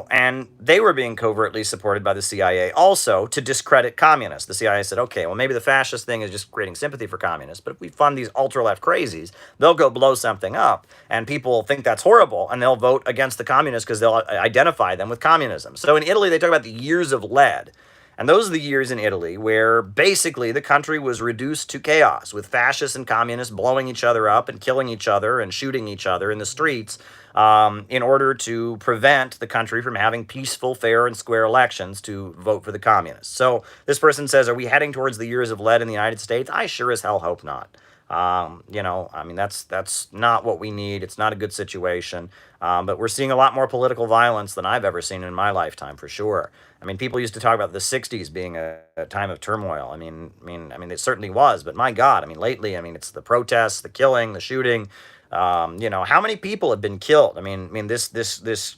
and they were being covertly supported by the CIA also to discredit communists. The CIA said, okay, well, maybe the fascist thing is just creating sympathy for communists, but if we fund these ultra-left crazies, they'll go blow something up, and people think that's horrible, and they'll vote against the communists because they'll identify them with communism. So in Italy, they talk about the years of lead. And those are the years in Italy where basically the country was reduced to chaos, with fascists and communists blowing each other up and killing each other and shooting each other in the streets in order to prevent the country from having peaceful, fair, and square elections to vote for the communists. So this person says, are we heading towards the years of lead in the United States? I sure as hell hope not. That's not what we need. It's not a good situation. But we're seeing a lot more political violence than I've ever seen in my lifetime, for sure. I mean, people used to talk about the 60s being a time of turmoil. I mean, it certainly was, but my God, lately, it's the protests, the killing, the shooting. How many people have been killed? This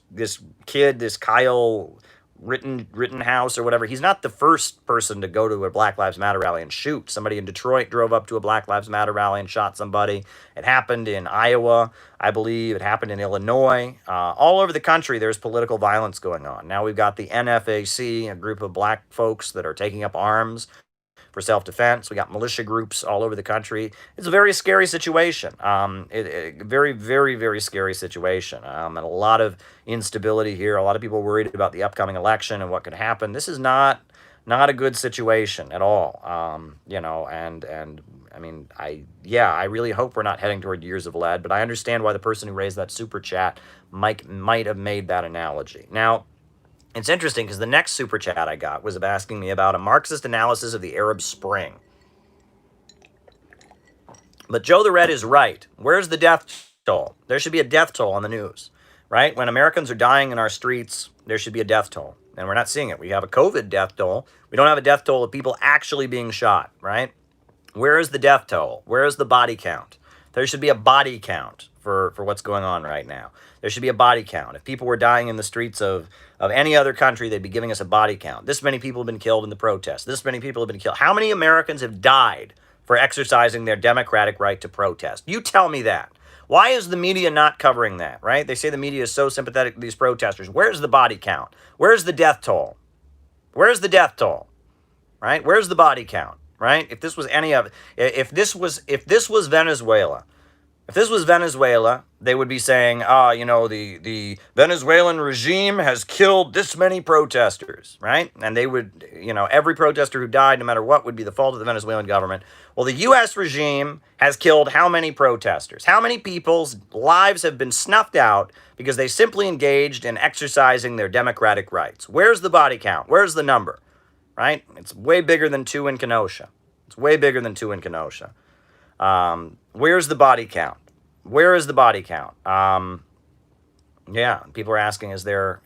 kid, this Kyle Rittenhouse or whatever, he's not the first person to go to a Black Lives Matter rally and shoot. Somebody in Detroit drove up to a Black Lives Matter rally and shot somebody. It happened in Iowa, I believe. It happened in Illinois. All over the country, there's political violence going on. Now we've got the NFAC, a group of black folks that are taking up arms for self-defense. We got militia groups all over the country. It's a very scary situation. Very, very, very scary situation. And a lot of instability here. A lot of people worried about the upcoming election and what could happen. This is not a good situation at all. I really hope we're not heading toward years of lead, but I understand why the person who raised that super chat might have made that analogy. Now, it's interesting because the next super chat I got was asking me about a Marxist analysis of the Arab Spring. But Joe the Red is right. Where's the death toll? There should be a death toll on the news, right? When Americans are dying in our streets, there should be a death toll. And we're not seeing it. We have a COVID death toll. We don't have a death toll of people actually being shot, right? Where is the death toll? Where is the body count? There should be a body count for what's going on right now. There should be a body count. If people were dying in the streets of any other country, they'd be giving us a body count. This many people have been killed in the protests. This many people have been killed. How many Americans have died for exercising their democratic right to protest? You tell me that. Why is the media not covering that, right? They say the media is so sympathetic to these protesters. Where's the body count? Where's the death toll? Where's the death toll? Right? Where's the body count? Right? If this was any of it, if this was Venezuela, they would be saying, the Venezuelan regime has killed this many protesters, right? And they would, every protester who died, no matter what, would be the fault of the Venezuelan government. Well, the U.S. regime has killed how many protesters? How many people's lives have been snuffed out because they simply engaged in exercising their democratic rights? Where's the body count? Where's the number? Right? It's way bigger than 2 in Kenosha. Where's the body count? Where is the body count? People are asking, is there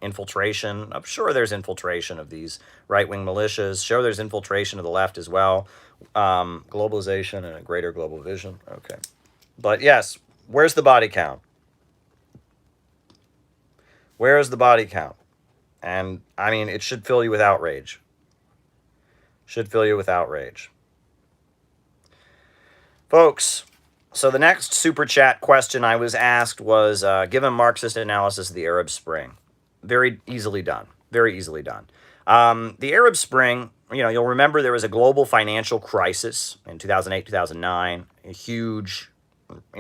infiltration? I'm sure there's infiltration of these right-wing militias. Sure, there's infiltration of the left as well. Globalization and a greater global vision. Okay. But yes, where's the body count? Where is the body count? And, it should fill you with outrage. Folks, so the next super chat question I was asked was, give a Marxist analysis of the Arab Spring. Very easily done. The Arab Spring, you'll remember there was a global financial crisis in 2008, 2009, a huge,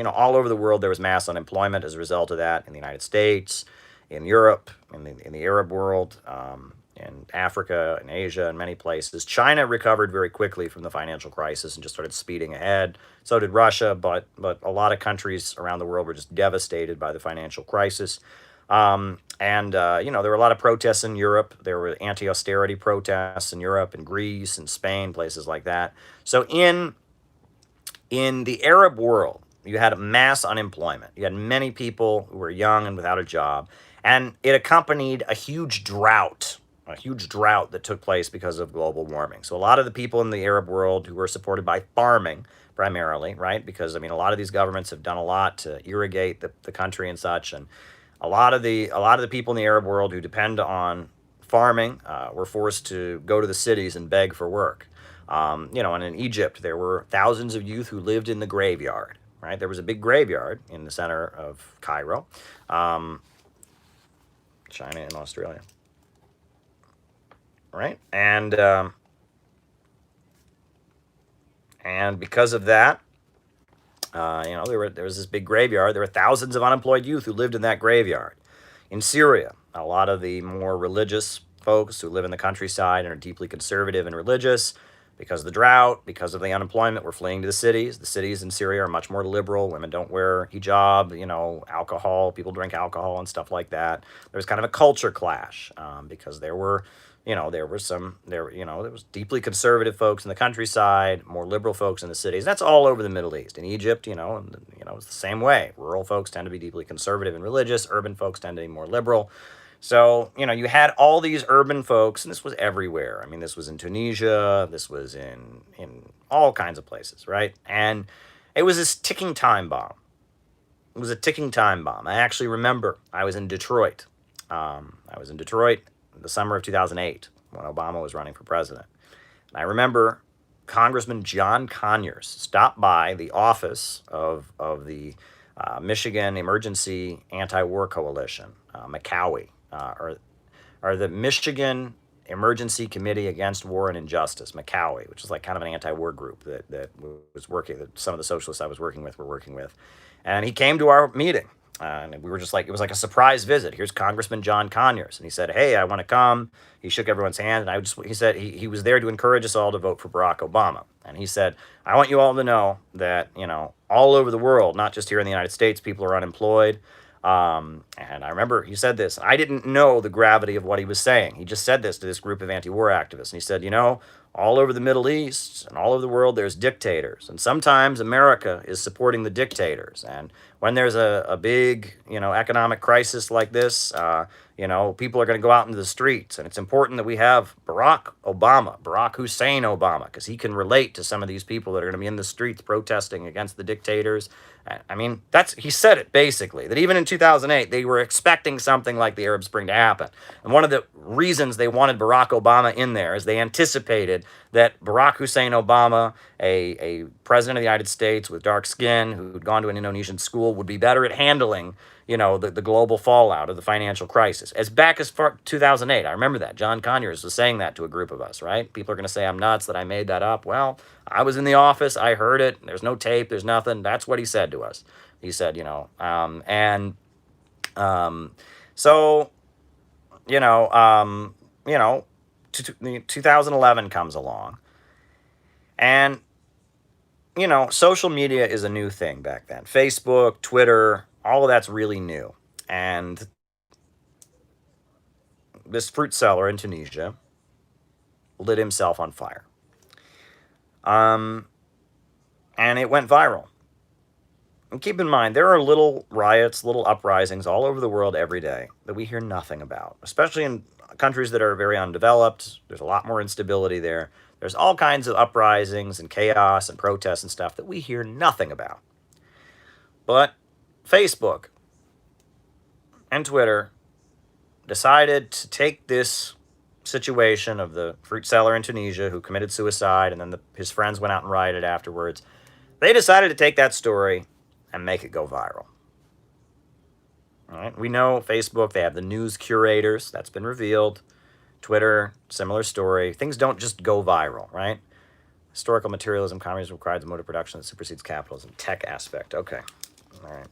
all over the world there was mass unemployment as a result of that in the United States, in Europe, in the Arab world, in Africa, in Asia, in many places. China recovered very quickly from the financial crisis and just started speeding ahead. So did Russia, but a lot of countries around the world were just devastated by the financial crisis. There were a lot of protests in Europe. There were anti-austerity protests in Europe and Greece and Spain, places like that. So in the Arab world, you had mass unemployment. You had many people who were young and without a job. And it accompanied a huge drought that took place because of global warming. So a lot of the people in the Arab world who were supported by farming primarily, right? Because, a lot of these governments have done a lot to irrigate the country and such. And a lot of the people in the Arab world who depend on farming were forced to go to the cities and beg for work. And in Egypt, there were thousands of youth who lived in the graveyard, right? There was a big graveyard in the center of Cairo, China and Australia, right? And because of that, there was this big graveyard. There were thousands of unemployed youth who lived in that graveyard. In Syria, a lot of the more religious folks who live in the countryside and are deeply conservative and religious, because of the drought, because of the unemployment, were fleeing to the cities. The cities in Syria are much more liberal. Women don't wear hijab, alcohol. People drink alcohol and stuff like that. There was kind of a culture clash because there was deeply conservative folks in the countryside, more liberal folks in the cities. That's all over the Middle East. In Egypt, it's the same way. Rural folks tend to be deeply conservative and religious. Urban folks tend to be more liberal. So, you had all these urban folks, and this was everywhere. I mean, this was in Tunisia, this was in all kinds of places, right? And it was this ticking time bomb. It was a ticking time bomb. I actually remember I was in Detroit. The summer of 2008 when Obama was running for president. And I remember Congressman John Conyers stopped by the office of the Michigan Emergency Anti-War Coalition, McCowie, or the Michigan Emergency Committee Against War and Injustice, McCowie, which is like kind of an anti-war group that was working, that some of the socialists I was working with were working with. And he came to our meeting. And we were just like, it was like a surprise visit. Here's Congressman John Conyers. And he said, hey, I want to come. He shook everyone's hand. And he said he was there to encourage us all to vote for Barack Obama. And he said, I want you all to know that, all over the world, not just here in the United States, people are unemployed. And I remember he said this. I didn't know the gravity of what he was saying. He just said this to this group of anti-war activists. And he said, all over the Middle East and all over the world, there's dictators. And sometimes America is supporting the dictators. And when there's a big, economic crisis like this, people are going to go out into the streets. And it's important that we have Barack Hussein Obama, because he can relate to some of these people that are going to be in the streets protesting against the dictators. I mean, he said it basically, that even in 2008, they were expecting something like the Arab Spring to happen. And one of the reasons they wanted Barack Obama in there is they anticipated that Barack Hussein Obama, a president of the United States with dark skin who'd gone to an Indonesian school, would be better at handling, the global fallout of the financial crisis. As back as far 2008, I remember that. John Conyers was saying that to a group of us, right? People are going to say I'm nuts, that I made that up. Well, I was in the office. I heard it. There's no tape. There's nothing. That's what he said to us. He said, 2011 comes along, and social media is a new thing back then. Facebook, Twitter, all of that's really new. And this fruit seller in Tunisia lit himself on fire. And it went viral. And keep in mind, there are little riots, little uprisings all over the world every day that we hear nothing about, especially in countries that are very undeveloped. There's a lot more instability there. There's all kinds of uprisings and chaos and protests and stuff that we hear nothing about. But Facebook and Twitter decided to take this situation of the fruit seller in Tunisia who committed suicide, and then his friends went out and rioted afterwards. They decided to take that story and make it go viral. All right. We know Facebook, they have the news curators. That's been revealed. Twitter, similar story. Things don't just go viral, right? Historical materialism, communism requires a mode of production that supersedes capitalism. Tech aspect. Okay. All right.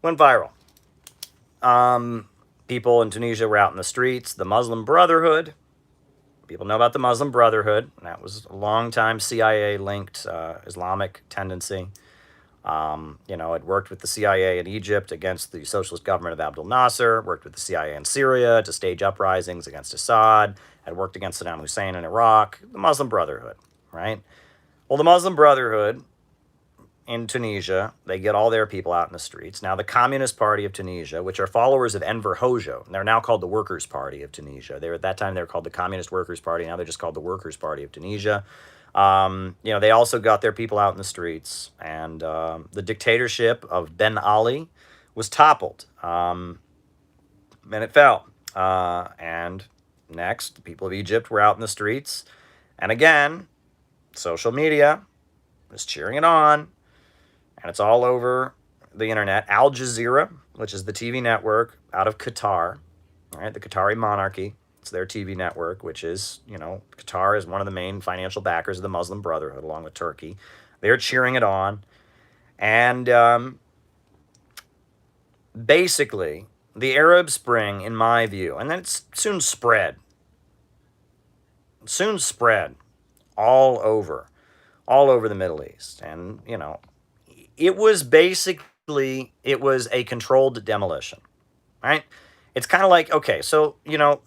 Went viral. People in Tunisia were out in the streets. The Muslim Brotherhood. People know about the Muslim Brotherhood. That was a long-time CIA-linked Islamic tendency. It worked with the CIA in Egypt against the socialist government of Abdel Nasser, worked with the CIA in Syria to stage uprisings against Assad, had worked against Saddam Hussein in Iraq. The Muslim Brotherhood, right? Well, the Muslim Brotherhood in Tunisia, they get all their people out in the streets. Now, the Communist Party of Tunisia, which are followers of Enver Hoxha, they're now called the Workers' Party of Tunisia. At that time, they were called the Communist Workers' Party. Now they're just called the Workers' Party of Tunisia. They also got their people out in the streets, and the dictatorship of Ben Ali was toppled, and it fell. And next, the people of Egypt were out in the streets, and again, social media is cheering it on, and it's all over the internet. Al Jazeera, which is the TV network out of Qatar, right, the Qatari monarchy, it's their TV network, which is, Qatar is one of the main financial backers of the Muslim Brotherhood, along with Turkey. They're cheering it on. And basically, the Arab Spring, in my view, and then it's soon spread all over the Middle East. And, it was a controlled demolition, right? It's kind of like, okay, so,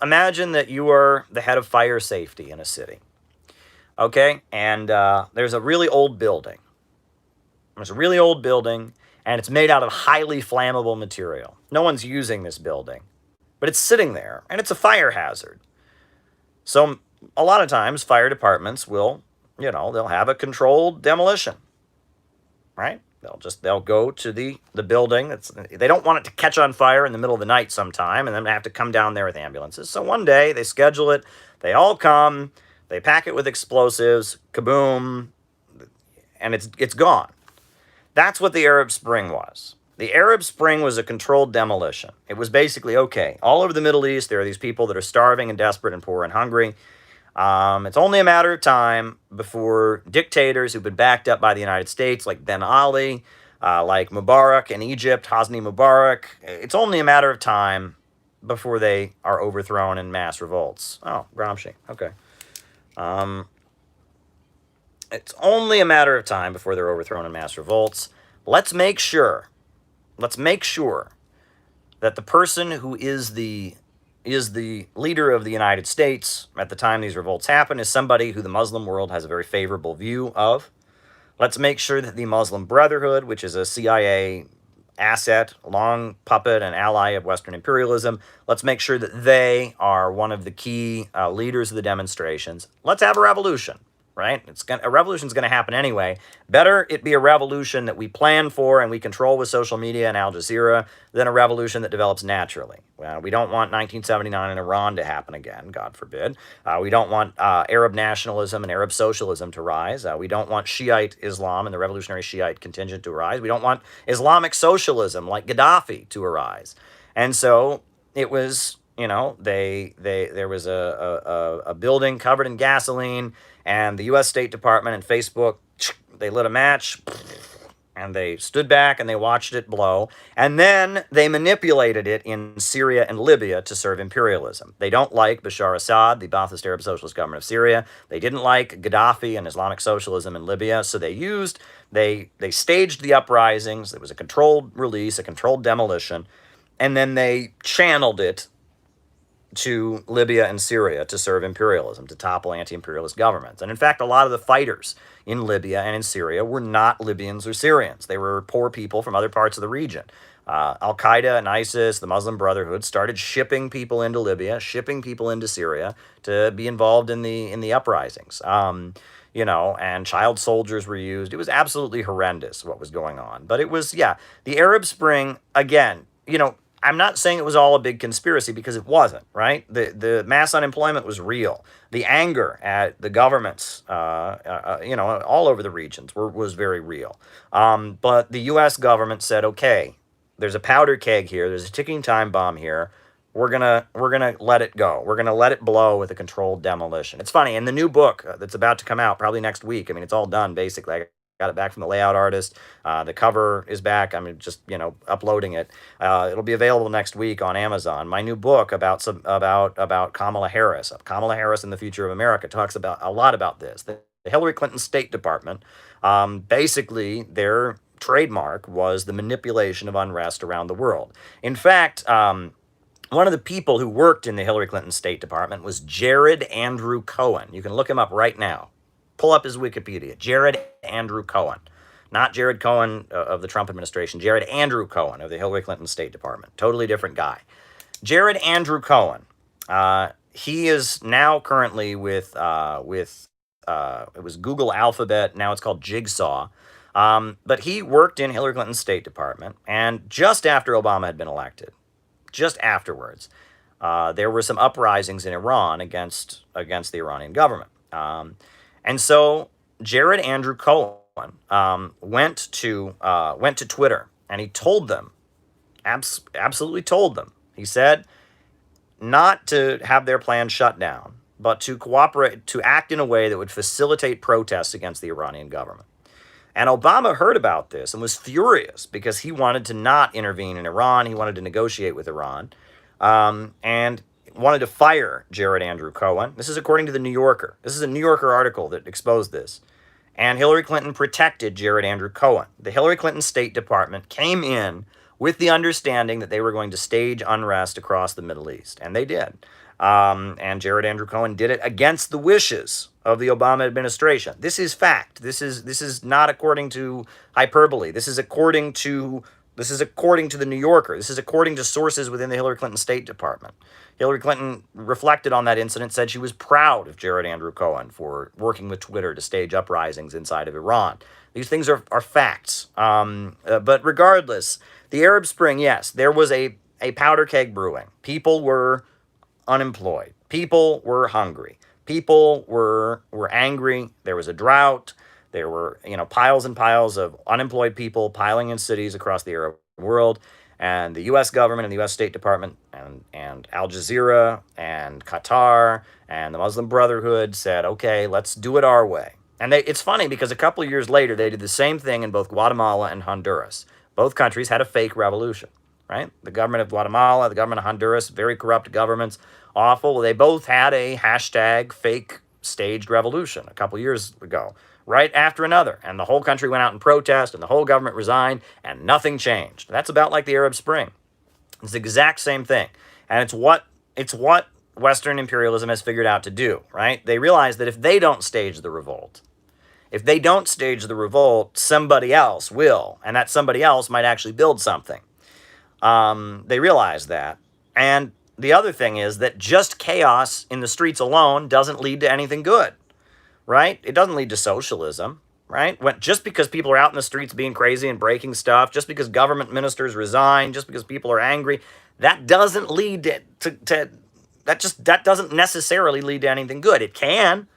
imagine that you are the head of fire safety in a city, okay? And there's a really old building. And it's made out of highly flammable material. No one's using this building, but it's sitting there, and it's a fire hazard. So a lot of times, fire departments will, they'll have a controlled demolition, right? They'll go to the building. They don't want it to catch on fire in the middle of the night sometime and then have to come down there with ambulances. So one day they schedule it. They all come. They pack it with explosives. Kaboom. And it's gone. That's what the Arab Spring was. The Arab Spring was a controlled demolition. It was basically, okay, all over the Middle East, there are these people that are starving and desperate and poor and hungry. It's only a matter of time before dictators who've been backed up by the United States, like Ben Ali, like Mubarak in Egypt, Hosni Mubarak, it's only a matter of time before they are overthrown in mass revolts. Oh, Gramsci, okay. It's only a matter of time before they're overthrown in mass revolts. Let's make sure that the person who is the leader of the United States at the time these revolts happen is somebody who the Muslim world has a very favorable view of. Let's make sure that the Muslim Brotherhood, which is a CIA asset, long puppet and ally of Western imperialism, let's make sure that they are one of the key leaders of the demonstrations. Let's have a revolution. Right? A revolution's going to happen anyway. Better it be a revolution that we plan for and we control with social media and Al Jazeera than a revolution that develops naturally. We don't want 1979 in Iran to happen again, God forbid. We don't want Arab nationalism and Arab socialism to rise. We don't want Shiite Islam and the revolutionary Shiite contingent to arise. We don't want Islamic socialism like Gaddafi to arise. And so it was, there was a building covered in gasoline, and the U.S. State Department and Facebook, they lit a match, and they stood back and they watched it blow. And then they manipulated it in Syria and Libya to serve imperialism. They don't like Bashar Assad, the Ba'athist Arab Socialist government of Syria. They didn't like Gaddafi and Islamic socialism in Libya. So they staged the uprisings. There was a controlled release, a controlled demolition. And then they channeled it to Libya and Syria to serve imperialism, to topple anti-imperialist governments. And in fact, a lot of the fighters in Libya and in Syria were not Libyans or Syrians. They were poor people from other parts of the region. Al-Qaeda and ISIS, the Muslim Brotherhood, started shipping people into Libya, shipping people into Syria to be involved in the uprisings. And child soldiers were used. It was absolutely horrendous what was going on. But it was, the Arab Spring, again, I'm not saying it was all a big conspiracy, because it wasn't, right? The mass unemployment was real. The anger at the governments, all over the regions was very real. But the U.S. government said, okay, there's a powder keg here. There's a ticking time bomb here. We're gonna let it go. We're gonna let it blow with a controlled demolition. It's funny, in the new book that's about to come out probably next week. I mean, it's all done basically. I got it back from the layout artist. The cover is back. I'm just uploading it. It'll be available next week on Amazon. My new book about Kamala Harris. Kamala Harris and the Future of America talks about a lot about this. The Hillary Clinton State Department, basically their trademark was the manipulation of unrest around the world. In fact, one of the people who worked in the Hillary Clinton State Department was Jared Andrew Cohen. You can look him up right now. Pull up his Wikipedia. Jared Andrew Cohen. Not Jared Cohen of the Trump administration, Jared Andrew Cohen of the Hillary Clinton State Department. Totally different guy. Jared Andrew Cohen, he is now currently with it was Google Alphabet, now it's called Jigsaw. But he worked in Hillary Clinton's State Department, and just after Obama had been elected, just afterwards, there were some uprisings in Iran against the Iranian government. And so Jared Andrew Cohen went to Twitter, and he told them, absolutely told them, he said, not to have their plan shut down, but to cooperate, to act in a way that would facilitate protests against the Iranian government. And Obama heard about this and was furious because he wanted to not intervene in Iran. He wanted to negotiate with Iran, and wanted to fire Jared Andrew Cohen. This is according to the New Yorker. This is a New Yorker article that exposed this. And Hillary Clinton protected Jared Andrew Cohen. The Hillary Clinton State Department came in with the understanding that they were going to stage unrest across the Middle East. And they did. And Jared Andrew Cohen did it against the wishes of the Obama administration. This is fact. This is not according to hyperbole. This is according to the New Yorker. This is according to sources within the Hillary Clinton State Department. Hillary Clinton reflected on that incident, said she was proud of Jared Andrew Cohen for working with Twitter to stage uprisings inside of Iran. These things are facts. But regardless, the Arab Spring, yes, there was a powder keg brewing. People were unemployed. People were hungry. People were angry. There was a drought. There were, piles and piles of unemployed people piling in cities across the Arab world. And the U.S. government and the U.S. State Department and Al Jazeera and Qatar and the Muslim Brotherhood said, okay, let's do it our way. And it's funny because a couple of years later, they did the same thing in both Guatemala and Honduras. Both countries had a fake revolution, right? The government of Guatemala, the government of Honduras, very corrupt governments, awful. Well, they both had a hashtag fake staged revolution a couple years ago, right after another. And the whole country went out in protest, and the whole government resigned, and nothing changed. That's about like the Arab Spring. It's the exact same thing. And it's what Western imperialism has figured out to do, right? They realize that if they don't stage the revolt, somebody else will, and that somebody else might actually build something. They realize that. And the other thing is that just chaos in the streets alone doesn't lead to anything good, right? It doesn't lead to socialism, right? Just because people are out in the streets being crazy and breaking stuff, just because government ministers resign, just because people are angry, that doesn't lead that doesn't necessarily lead to anything good. It can.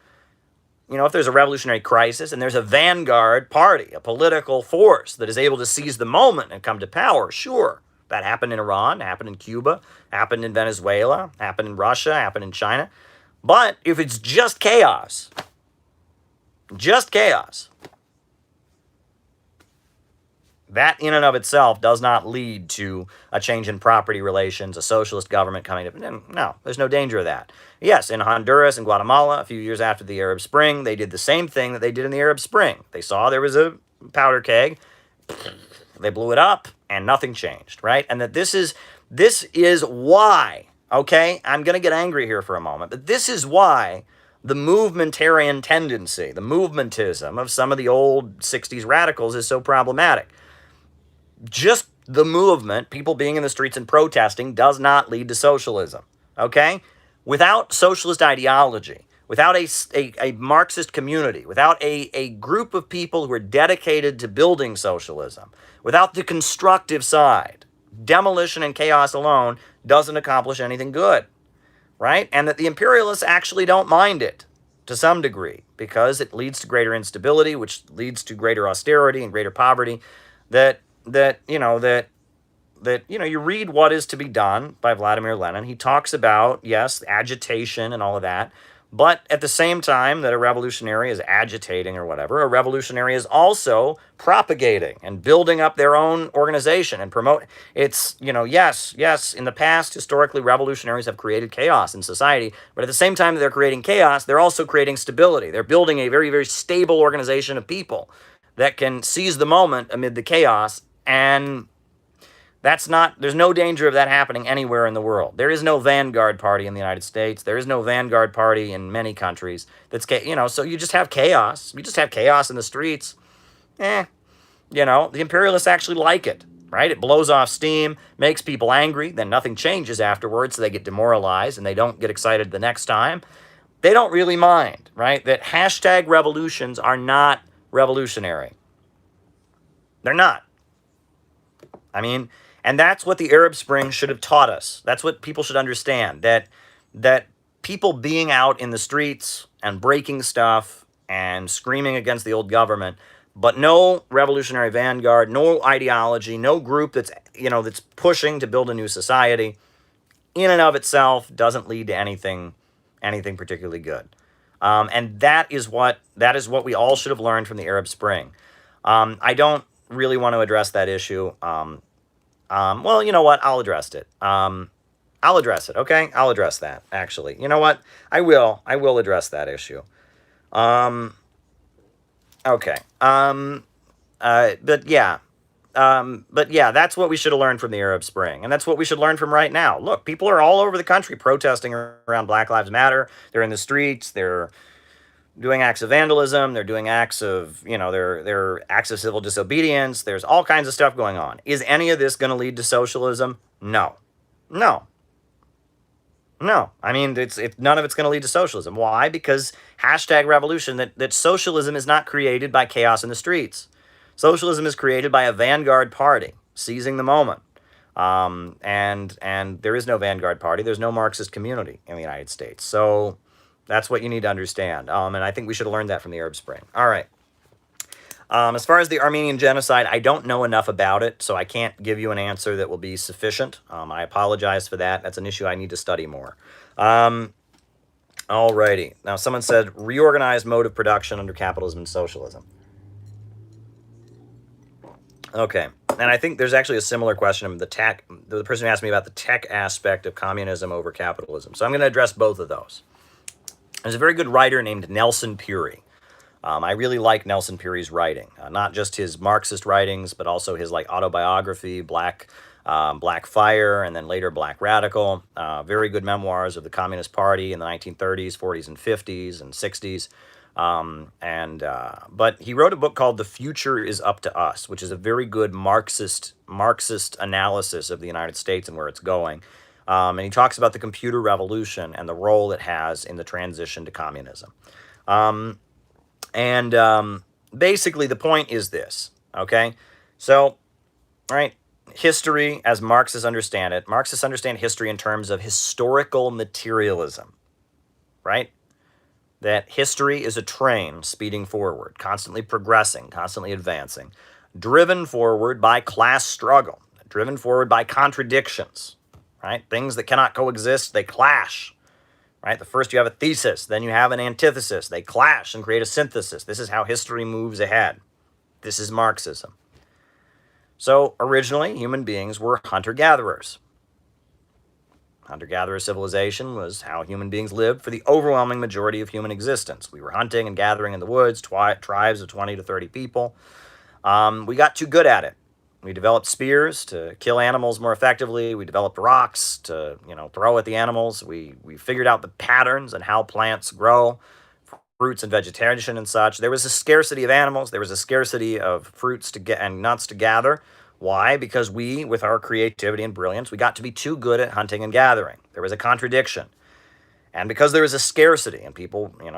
If there's a revolutionary crisis and there's a vanguard party, a political force that is able to seize the moment and come to power, sure. That happened in Iran, happened in Cuba, happened in Venezuela, happened in Russia, happened in China. But if it's just chaos, that in and of itself does not lead to a change in property relations, a socialist government coming up. No, there's no danger of that. Yes, in Honduras and Guatemala, a few years after the Arab Spring, they did the same thing that they did in the Arab Spring. They saw there was a powder keg, they blew it up, and nothing changed, right? And that this is why, okay? I'm going to get angry here for a moment, but this is why the movementarian tendency, the movementism of some of the old 60s radicals is so problematic. Just the movement, people being in the streets and protesting, does not lead to socialism, okay? Without socialist ideology, without a Marxist community, without a group of people who are dedicated to building socialism, without the constructive side, demolition and chaos alone doesn't accomplish anything good, right? And that the imperialists actually don't mind it to some degree because it leads to greater instability, which leads to greater austerity and greater poverty. You read What Is to Be Done by Vladimir Lenin. He talks about, yes, agitation and all of that. But at the same time that a revolutionary is agitating or whatever, a revolutionary is also propagating and building up their own organization and promote. It's, yes, in the past, historically, revolutionaries have created chaos in society. But at the same time that they're creating chaos, they're also creating stability. They're building a very, very stable organization of people that can seize the moment amid the chaos. And there's no danger of that happening anywhere in the world. There is no vanguard party in the United States. There is no vanguard party in many countries. So you just have chaos. You just have chaos in the streets. The imperialists actually like it, right? It blows off steam, makes people angry, then nothing changes afterwards, so they get demoralized and they don't get excited the next time. They don't really mind, right? That hashtag revolutions are not revolutionary. They're not. I mean, and that's what the Arab Spring should have taught us. That's what people should understand, that people being out in the streets and breaking stuff and screaming against the old government, but no revolutionary vanguard, no ideology, no group that's pushing to build a new society, in and of itself doesn't lead to anything particularly good. And that is what we all should have learned from the Arab Spring. I don't really want to address that issue. Well, you know what? I'll address it. I'll address it, okay? I'll address that, actually. You know what? I will address that issue. Okay. But yeah, that's what we should have learned from the Arab Spring, and that's what we should learn from right now. Look, people are all over the country protesting around Black Lives Matter. They're in the streets. They're doing acts of vandalism. They're doing acts of, they're acts of civil disobedience. There's all kinds of stuff going on. Is any of this going to lead to socialism? No. I mean, none of it's going to lead to socialism. Why? Because hashtag revolution, that socialism is not created by chaos in the streets. Socialism is created by a vanguard party seizing the moment. And there is no vanguard party. There's no Marxist community in the United States. So that's what you need to understand. And I think we should have learned that from the Arab Spring. All right. As far as the Armenian genocide, I don't know enough about it, so I can't give you an answer that will be sufficient. I apologize for that. That's an issue I need to study more. Alrighty. Now, someone said, reorganized mode of production under capitalism and socialism. Okay. And I think there's actually a similar question of the person who asked me about the tech aspect of communism over capitalism. So I'm going to address both of those. There's a very good writer named Nelson Puri. I really like Nelson Puri's writing, not just his Marxist writings, but also his autobiography, Black Fire, and then later Black Radical. Very good memoirs of the Communist Party in the 1930s, 40s, and 50s, and 60s. But he wrote a book called The Future is Up to Us, which is a very good Marxist analysis of the United States and where it's going. And he talks about the computer revolution and the role it has in the transition to communism. Basically the point is this, okay? So, right, history, as Marxists understand it, Marxists understand history in terms of historical materialism, right? That history is a train speeding forward, constantly progressing, constantly advancing, driven forward by class struggle, driven forward by contradictions, right? Things that cannot coexist, they clash. Right? The first you have a thesis, then you have an antithesis. They clash and create a synthesis. This is how history moves ahead. This is Marxism. So originally, human beings were hunter-gatherers. Hunter-gatherer civilization was how human beings lived for the overwhelming majority of human existence. We were hunting and gathering in the woods, tribes of 20 to 30 people. We got too good at it. We developed spears to kill animals more effectively. We developed rocks to, throw at the animals. We figured out the patterns and how plants grow, fruits and vegetation and such. There was a scarcity of animals. There was a scarcity of fruits and nuts to gather. Why? Because we, with our creativity and brilliance, we got to be too good at hunting and gathering. There was a contradiction. And because there was a scarcity and people in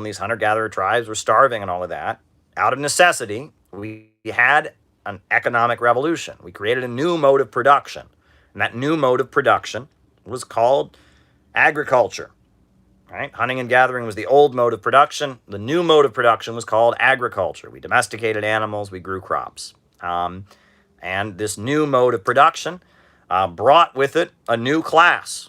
these hunter-gatherer tribes were starving and all of that, out of necessity, we had an economic revolution. We created a new mode of production. And that new mode of production was called agriculture. Right? Hunting and gathering was the old mode of production. The new mode of production was called agriculture. We domesticated animals, we grew crops. And this new mode of production brought with it a new class.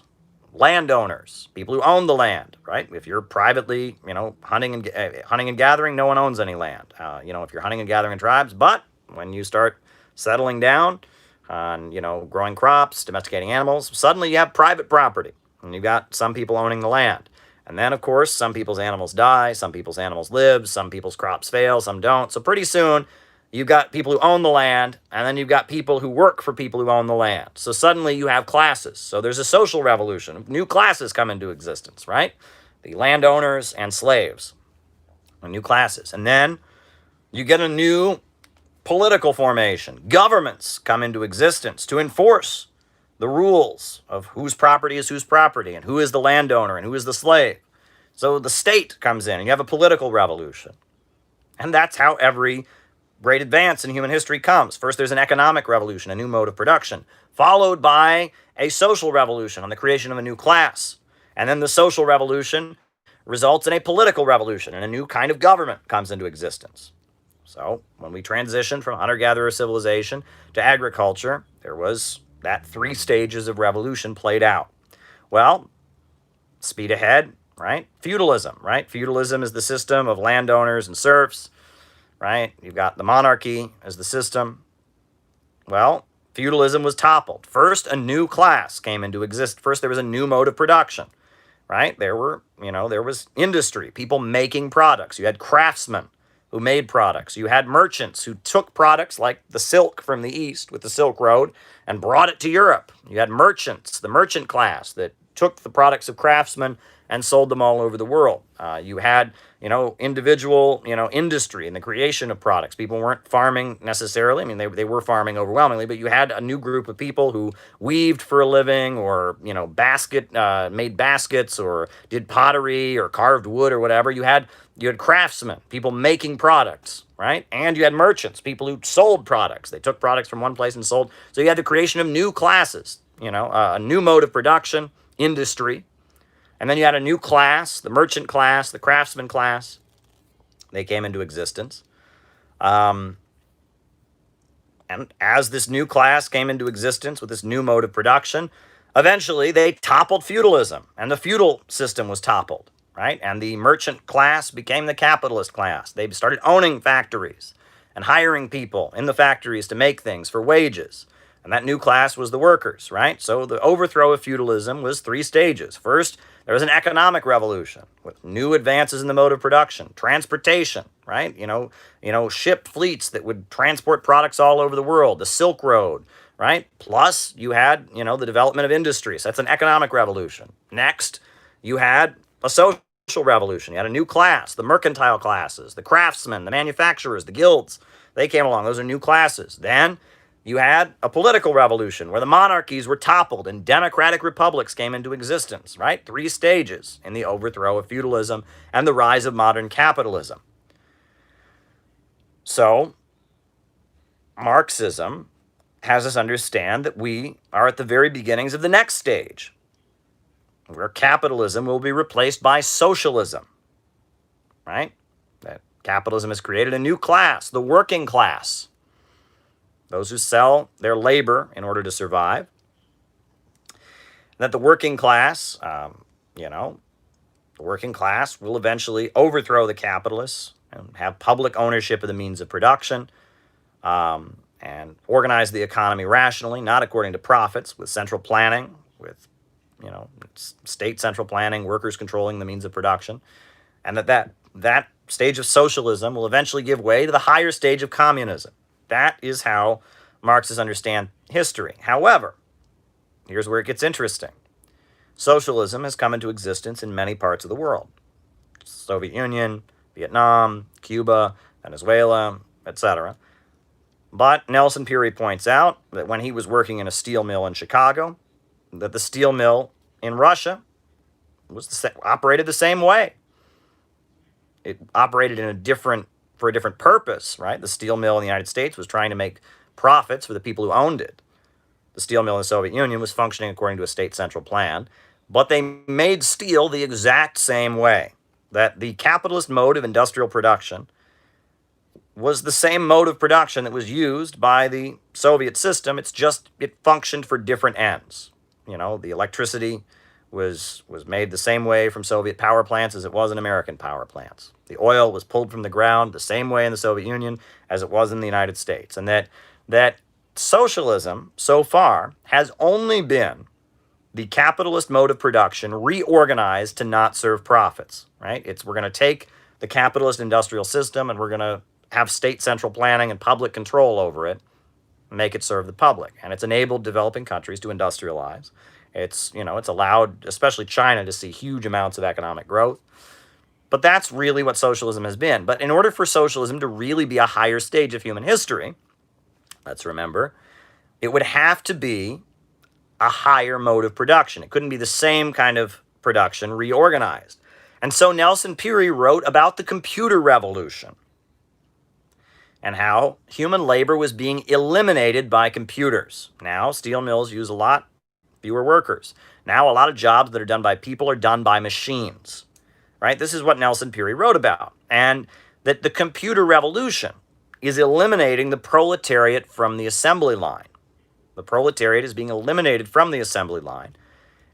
Landowners, people who own the land, right? If you're privately, hunting and gathering, no one owns any land. If you're hunting and gathering in tribes, but when you start settling down on, growing crops, domesticating animals, suddenly you have private property, and you've got some people owning the land. And then, of course, some people's animals die, some people's animals live, some people's crops fail, some don't. So pretty soon, you've got people who own the land, and then you've got people who work for people who own the land. So suddenly you have classes. So there's a social revolution. New classes come into existence, right? The landowners and slaves, new classes. And then you get a new political formation. Governments come into existence to enforce the rules of whose property is whose property and who is the landowner and who is the slave. So the state comes in and you have a political revolution. And that's how every great advance in human history comes. First, there's an economic revolution, a new mode of production, followed by a social revolution on the creation of a new class. And then the social revolution results in a political revolution, and a new kind of government comes into existence. So when we transitioned from hunter-gatherer civilization to agriculture, there was that 3 stages of revolution played out. Well, speed ahead, right? Feudalism, right? Feudalism is the system of landowners and serfs, right? You've got the monarchy as the system. Well, feudalism was toppled. First, a new class came into existence. First, there was a new mode of production, right? There was industry, people making products. You had craftsmen who made products. You had merchants who took products like the silk from the East with the Silk Road and brought it to Europe. You had merchants, the merchant class that took the products of craftsmen and sold them all over the world. You had, individual, industry and the creation of products. People weren't farming necessarily. I mean, they were farming overwhelmingly, but you had a new group of people who weaved for a living or, made baskets or did pottery or carved wood or whatever. You had craftsmen, people making products, right? And you had merchants, people who sold products. They took products from one place and sold. So you had the creation of new classes, a new mode of production, industry. And then you had a new class, the merchant class, the craftsman class. They came into existence. And as this new class came into existence with this new mode of production, eventually they toppled feudalism, and the feudal system was toppled, right? And the merchant class became the capitalist class. They started owning factories and hiring people in the factories to make things for wages. And that new class was the workers, right? So the overthrow of feudalism was 3 stages. First, there was an economic revolution with new advances in the mode of production, transportation, right? Ship fleets that would transport products all over the world, the Silk Road, right? Plus, you had, the development of industries. That's an economic revolution. Next, you had a social revolution. You had a new class, the mercantile classes, the craftsmen, the manufacturers, the guilds. They came along. Those are new classes. Then you had a political revolution where the monarchies were toppled and democratic republics came into existence, right? 3 stages in the overthrow of feudalism and the rise of modern capitalism. So, Marxism has us understand that we are at the very beginnings of the next stage, where capitalism will be replaced by socialism, right? That capitalism has created a new class, the working class. Those who sell their labor in order to survive. That the working class, the working class will eventually overthrow the capitalists and have public ownership of the means of production and organize the economy rationally, not according to profits, with central planning, with, state central planning, workers controlling the means of production. And that stage of socialism will eventually give way to the higher stage of communism. That is how Marxists understand history. However, here's where it gets interesting. Socialism has come into existence in many parts of the world. Soviet Union, Vietnam, Cuba, Venezuela, etc. But Nelson Peary points out that when he was working in a steel mill in Chicago, that the steel mill in Russia operated the same way. It operated for a different purpose, right? The steel mill in the United States was trying to make profits for the people who owned it. The steel mill in the Soviet Union was functioning according to a state central plan, but they made steel the exact same way. That the capitalist mode of industrial production was the same mode of production that was used by the Soviet system. It's just, it functioned for different ends. The electricity was made the same way from Soviet power plants as it was in American power plants. The oil was pulled from the ground the same way in the Soviet Union as it was in the United States. And that socialism, so far, has only been the capitalist mode of production reorganized to not serve profits, right? We're going to take the capitalist industrial system and we're going to have state central planning and public control over it, and make it serve the public. And it's enabled developing countries to industrialize. It's allowed, especially China, to see huge amounts of economic growth. But that's really what socialism has been. But in order for socialism to really be a higher stage of human history, let's remember, it would have to be a higher mode of production. It couldn't be the same kind of production reorganized. And so Nelson Peary wrote about the computer revolution and how human labor was being eliminated by computers. Now, steel mills use a lot fewer workers. Now, a lot of jobs that are done by people are done by machines, right? This is what Nelson Peary wrote about. And that the computer revolution is eliminating the proletariat from the assembly line. The proletariat is being eliminated from the assembly line.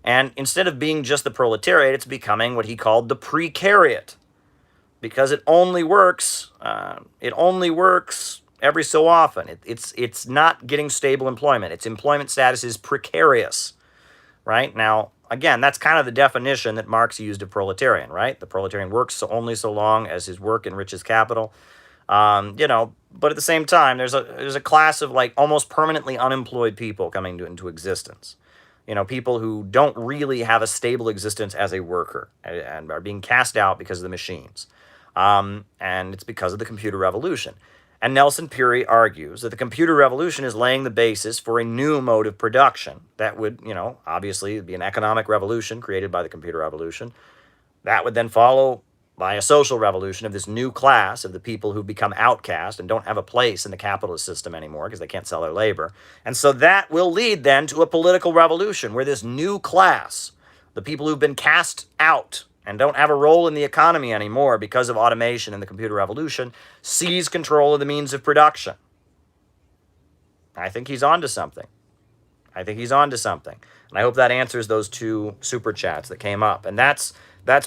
And instead of being just the proletariat, it's becoming what he called the precariat. Because it only works every so often. It's not getting stable employment. Its employment status is precarious, right? Now, again, that's kind of the definition that Marx used of proletarian, right? The proletarian works only so long as his work enriches capital. But at the same time, there's a class of like almost permanently unemployed people coming into existence. People who don't really have a stable existence as a worker and are being cast out because of the machines. And it's because of the computer revolution. And Nelson Peary argues that the computer revolution is laying the basis for a new mode of production that would, obviously be an economic revolution created by the computer revolution. That would then follow by a social revolution of this new class of the people who become outcast and don't have a place in the capitalist system anymore because they can't sell their labor. And so that will lead then to a political revolution where this new class, the people who've been cast out and don't have a role in the economy anymore because of automation and the computer revolution, seize control of the means of production. I think he's onto something. And I hope that answers those two super chats that came up. And that's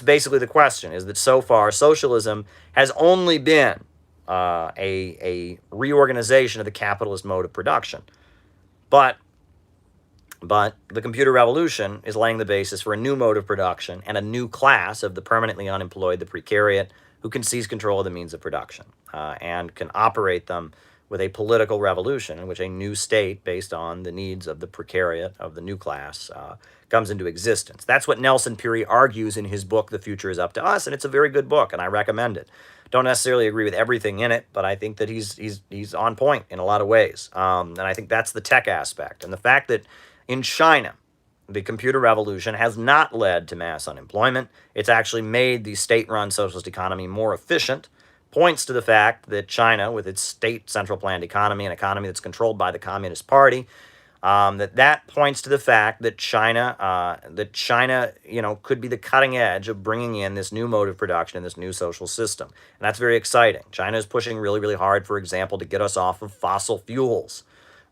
basically the question, is that so far socialism has only been a reorganization of the capitalist mode of production. But the computer revolution is laying the basis for a new mode of production and a new class of the permanently unemployed, the precariat, who can seize control of the means of production and can operate them with a political revolution in which a new state based on the needs of the precariat, of the new class, comes into existence. That's what Nelson Peary argues in his book, The Future is Up to Us, and it's a very good book, and I recommend it. Don't necessarily agree with everything in it, but I think that he's on point in a lot of ways. And I think that's the tech aspect. And the fact that in China, the computer revolution has not led to mass unemployment. It's actually made the state-run socialist economy more efficient, points to the fact that China, with its state central planned economy, an economy that's controlled by the Communist Party, that points to the fact that China, could be the cutting edge of bringing in this new mode of production and this new social system. And that's very exciting. China is pushing really, really hard, for example, to get us off of fossil fuels,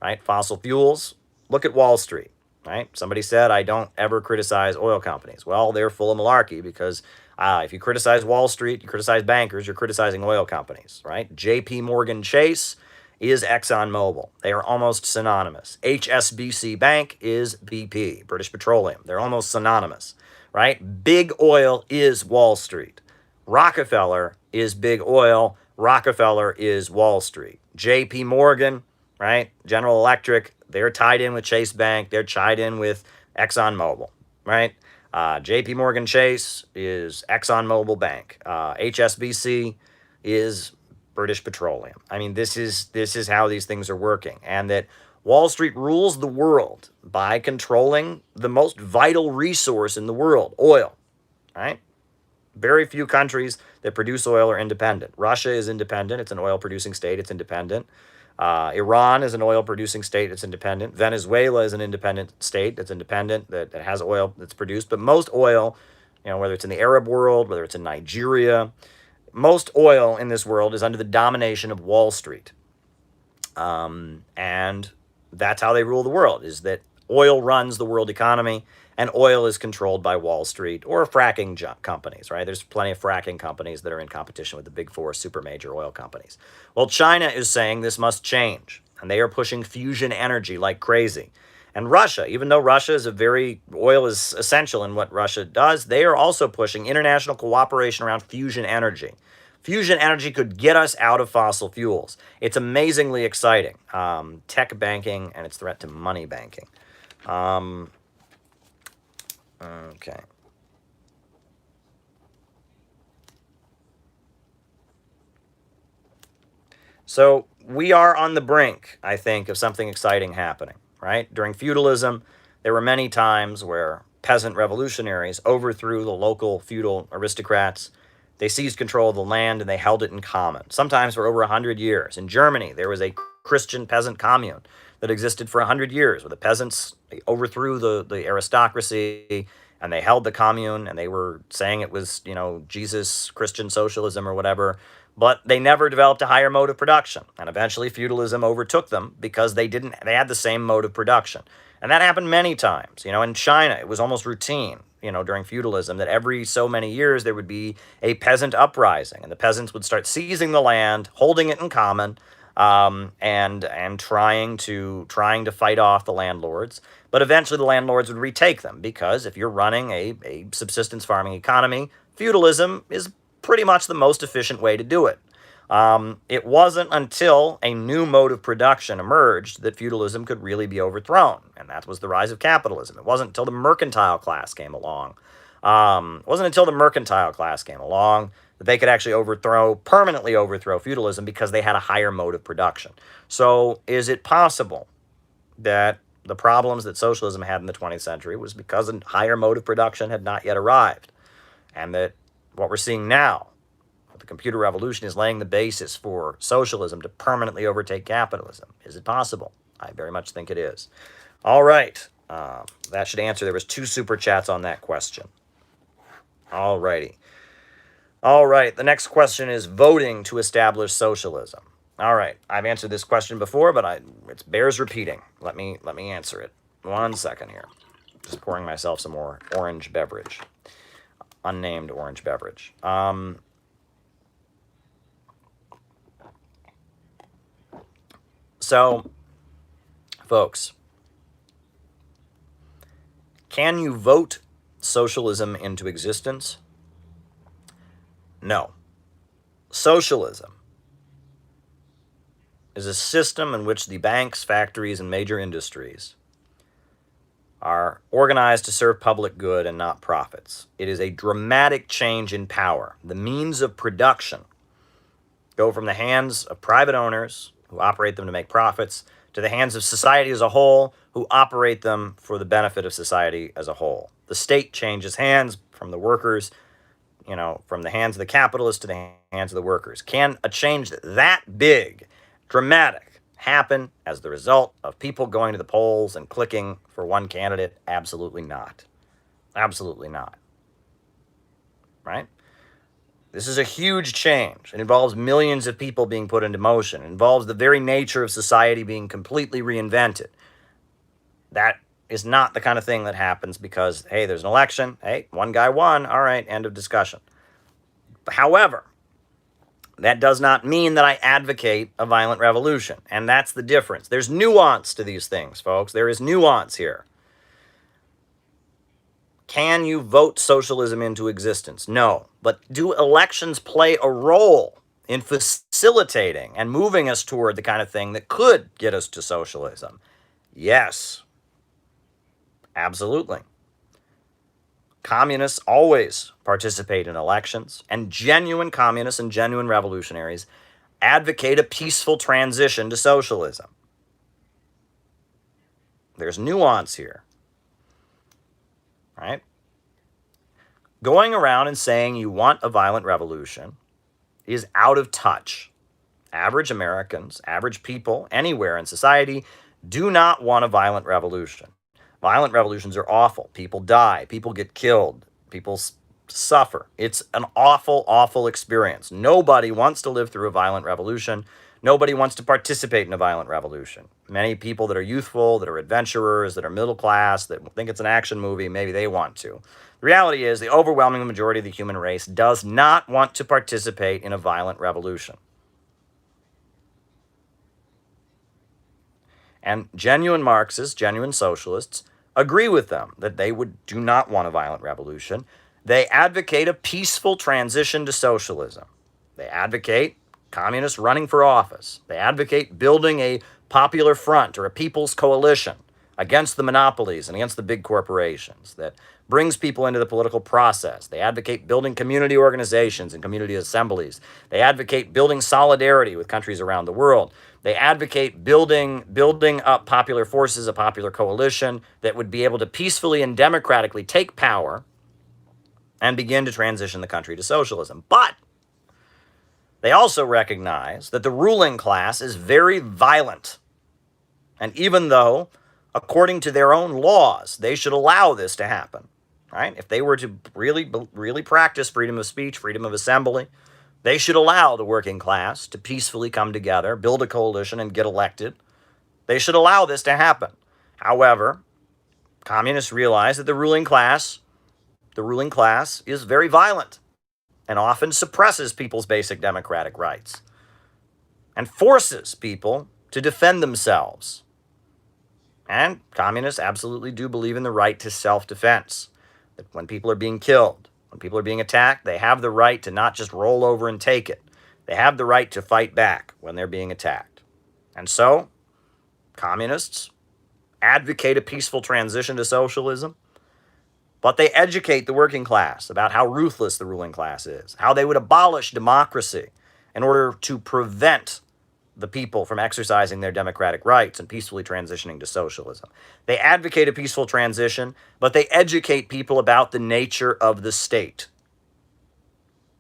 right? Fossil fuels, look at Wall Street, right? Somebody said, I don't ever criticize oil companies. Well, they're full of malarkey because if you criticize Wall Street, you criticize bankers, you're criticizing oil companies, right? J.P. Morgan Chase is ExxonMobil. They are almost synonymous. HSBC Bank is BP, British Petroleum. They're almost synonymous, right? Big oil is Wall Street. Rockefeller is big oil. Rockefeller is Wall Street. J.P. Morgan, right? General Electric, they're tied in with Chase Bank. They're tied in with ExxonMobil, right? J.P. Morgan Chase is ExxonMobil Bank. HSBC is British Petroleum. I mean, this is how these things are working. And that Wall Street rules the world by controlling the most vital resource in the world, oil, right? Very few countries that produce oil are independent. Russia is independent. It's an oil-producing state. It's independent. Iran is an oil-producing state that's independent. Venezuela is an independent state that's independent, that has oil that's produced. But most oil, whether it's in the Arab world, whether it's in Nigeria, most oil in this world is under the domination of Wall Street. And that's how they rule the world, is that oil runs the world economy, and oil is controlled by Wall Street or fracking companies, right? There's plenty of fracking companies that are in competition with the big four super major oil companies. Well, China is saying this must change, and they are pushing fusion energy like crazy. And Russia, even though Russia is oil is essential in what Russia does, they are also pushing international cooperation around fusion energy. Fusion energy could get us out of fossil fuels. It's amazingly exciting. Tech banking and its threat to money banking. Okay. So we are on the brink, I think, of something exciting happening, right? During feudalism, there were many times where peasant revolutionaries overthrew the local feudal aristocrats. They seized control of the land and they held it in common, sometimes for over 100 years. In Germany, there was a Christian peasant commune that existed for 100 years, where the peasants overthrew the aristocracy and they held the commune, and they were saying it was, Jesus, Christian socialism or whatever, but they never developed a higher mode of production. And eventually feudalism overtook them because they had the same mode of production. And that happened many times. In China, it was almost routine, during feudalism, that every so many years there would be a peasant uprising, and the peasants would start seizing the land, holding it in common, and trying to fight off the landlords. But eventually the landlords would retake them, because if you're running a subsistence farming economy, feudalism is pretty much the most efficient way to do it. It wasn't until a new mode of production emerged that feudalism could really be overthrown, and that was the rise of capitalism. It wasn't until the mercantile class came along. That they could actually permanently overthrow feudalism, because they had a higher mode of production. So is it possible that the problems that socialism had in the 20th century was because a higher mode of production had not yet arrived, and that what we're seeing now, the computer revolution, is laying the basis for socialism to permanently overtake capitalism? Is it possible? I very much think it is. All right. That should answer. There was 2 super chats on that question. All righty. All right. The next question is voting to establish socialism. All right. I've answered this question before, but it bears repeating. Let me answer it. 1 second here. Just pouring myself some more orange beverage. Unnamed orange beverage. So, folks, can you vote socialism into existence? No. Socialism is a system in which the banks, factories, and major industries are organized to serve public good and not profits. It is a dramatic change in power. The means of production go from the hands of private owners, who operate them to make profits, to the hands of society as a whole, who operate them for the benefit of society as a whole. The state changes hands from the workers, from the hands of the capitalists to the hands of the workers. Can a change that big, dramatic, happen as the result of people going to the polls and clicking for one candidate? Absolutely not. Absolutely not. Right? This is a huge change. It involves millions of people being put into motion. It involves the very nature of society being completely reinvented. That is not the kind of thing that happens because, hey, there's an election. Hey, one guy won. All right, end of discussion. However, that does not mean that I advocate a violent revolution. And that's the difference. There's nuance to these things, folks. There is nuance here. Can you vote socialism into existence? No. But do elections play a role in facilitating and moving us toward the kind of thing that could get us to socialism? Yes. Absolutely. Communists always participate in elections, and genuine communists and genuine revolutionaries advocate a peaceful transition to socialism. There's nuance here. Right? Going around and saying you want a violent revolution is out of touch. Average Americans, average people, anywhere in society, do not want a violent revolution. Violent revolutions are awful. People die. People get killed. People suffer. It's an awful, awful experience. Nobody wants to live through a violent revolution. Nobody wants to participate in a violent revolution. Many people that are youthful, that are adventurers, that are middle class, that think it's an action movie, maybe they want to. The reality is the overwhelming majority of the human race does not want to participate in a violent revolution. And genuine Marxists, genuine socialists, agree with them that they do not want a violent revolution. They advocate a peaceful transition to socialism. They advocate communists running for office. They advocate building a popular front or a people's coalition against the monopolies and against the big corporations, that brings people into the political process. They advocate building community organizations and community assemblies. They advocate building solidarity with countries around the world. They advocate building up popular forces, a popular coalition that would be able to peacefully and democratically take power and begin to transition the country to socialism. But they also recognize that the ruling class is very violent. And even though, according to their own laws, they should allow this to happen, right? If they were to really practice freedom of speech, freedom of assembly, they should allow the working class to peacefully come together, build a coalition, and get elected. They should allow this to happen. However, communists realize that the ruling class is very violent and often suppresses people's basic democratic rights and forces people to defend themselves. And communists absolutely do believe in the right to self-defense, that when people are being killed, when people are being attacked, they have the right to not just roll over and take it. They have the right to fight back when they're being attacked. And so, communists advocate a peaceful transition to socialism, but they educate the working class about how ruthless the ruling class is, how they would abolish democracy in order to prevent the people from exercising their democratic rights and peacefully transitioning to socialism. They advocate a peaceful transition, but they educate people about the nature of the state.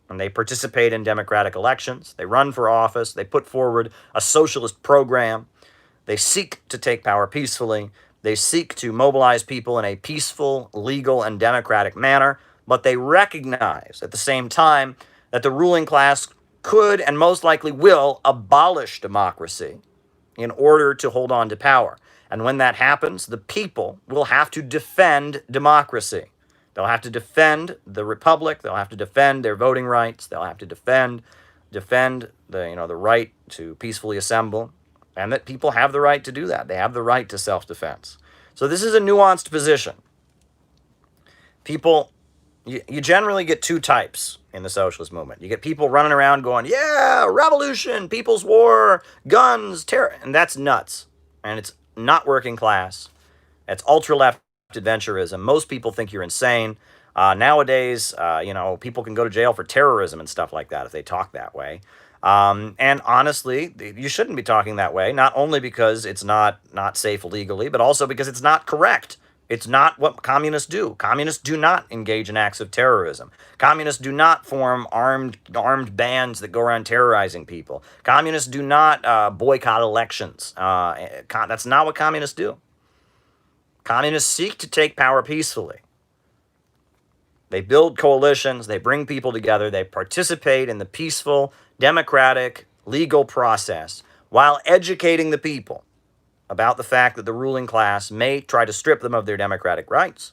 And they participate in democratic elections, they run for office, they put forward a socialist program, they seek to take power peacefully, they seek to mobilize people in a peaceful, legal, and democratic manner, but they recognize at the same time that the ruling class could and most likely will abolish democracy in order to hold on to power. And when that happens, the people will have to defend democracy. They'll have to defend the republic. They'll have to defend their voting rights. They'll have to defend the right to peacefully assemble, and that people have the right to do that. They have the right to self-defense. So this is a nuanced position. You generally get two types in the socialist movement. You get people running around going, yeah, revolution, people's war, guns, terror, and that's nuts. And it's not working class. It's ultra-left adventurism. Most people think you're insane. Nowadays, people can go to jail for terrorism and stuff like that if they talk that way. And honestly, you shouldn't be talking that way, not only because it's not safe legally, but also because it's not correct. It's not what communists do. Communists do not engage in acts of terrorism. Communists do not form armed bands that go around terrorizing people. Communists do not boycott elections. That's not what communists do. Communists seek to take power peacefully. They build coalitions, they bring people together, they participate in the peaceful, democratic, legal process while educating the people about the fact that the ruling class may try to strip them of their democratic rights,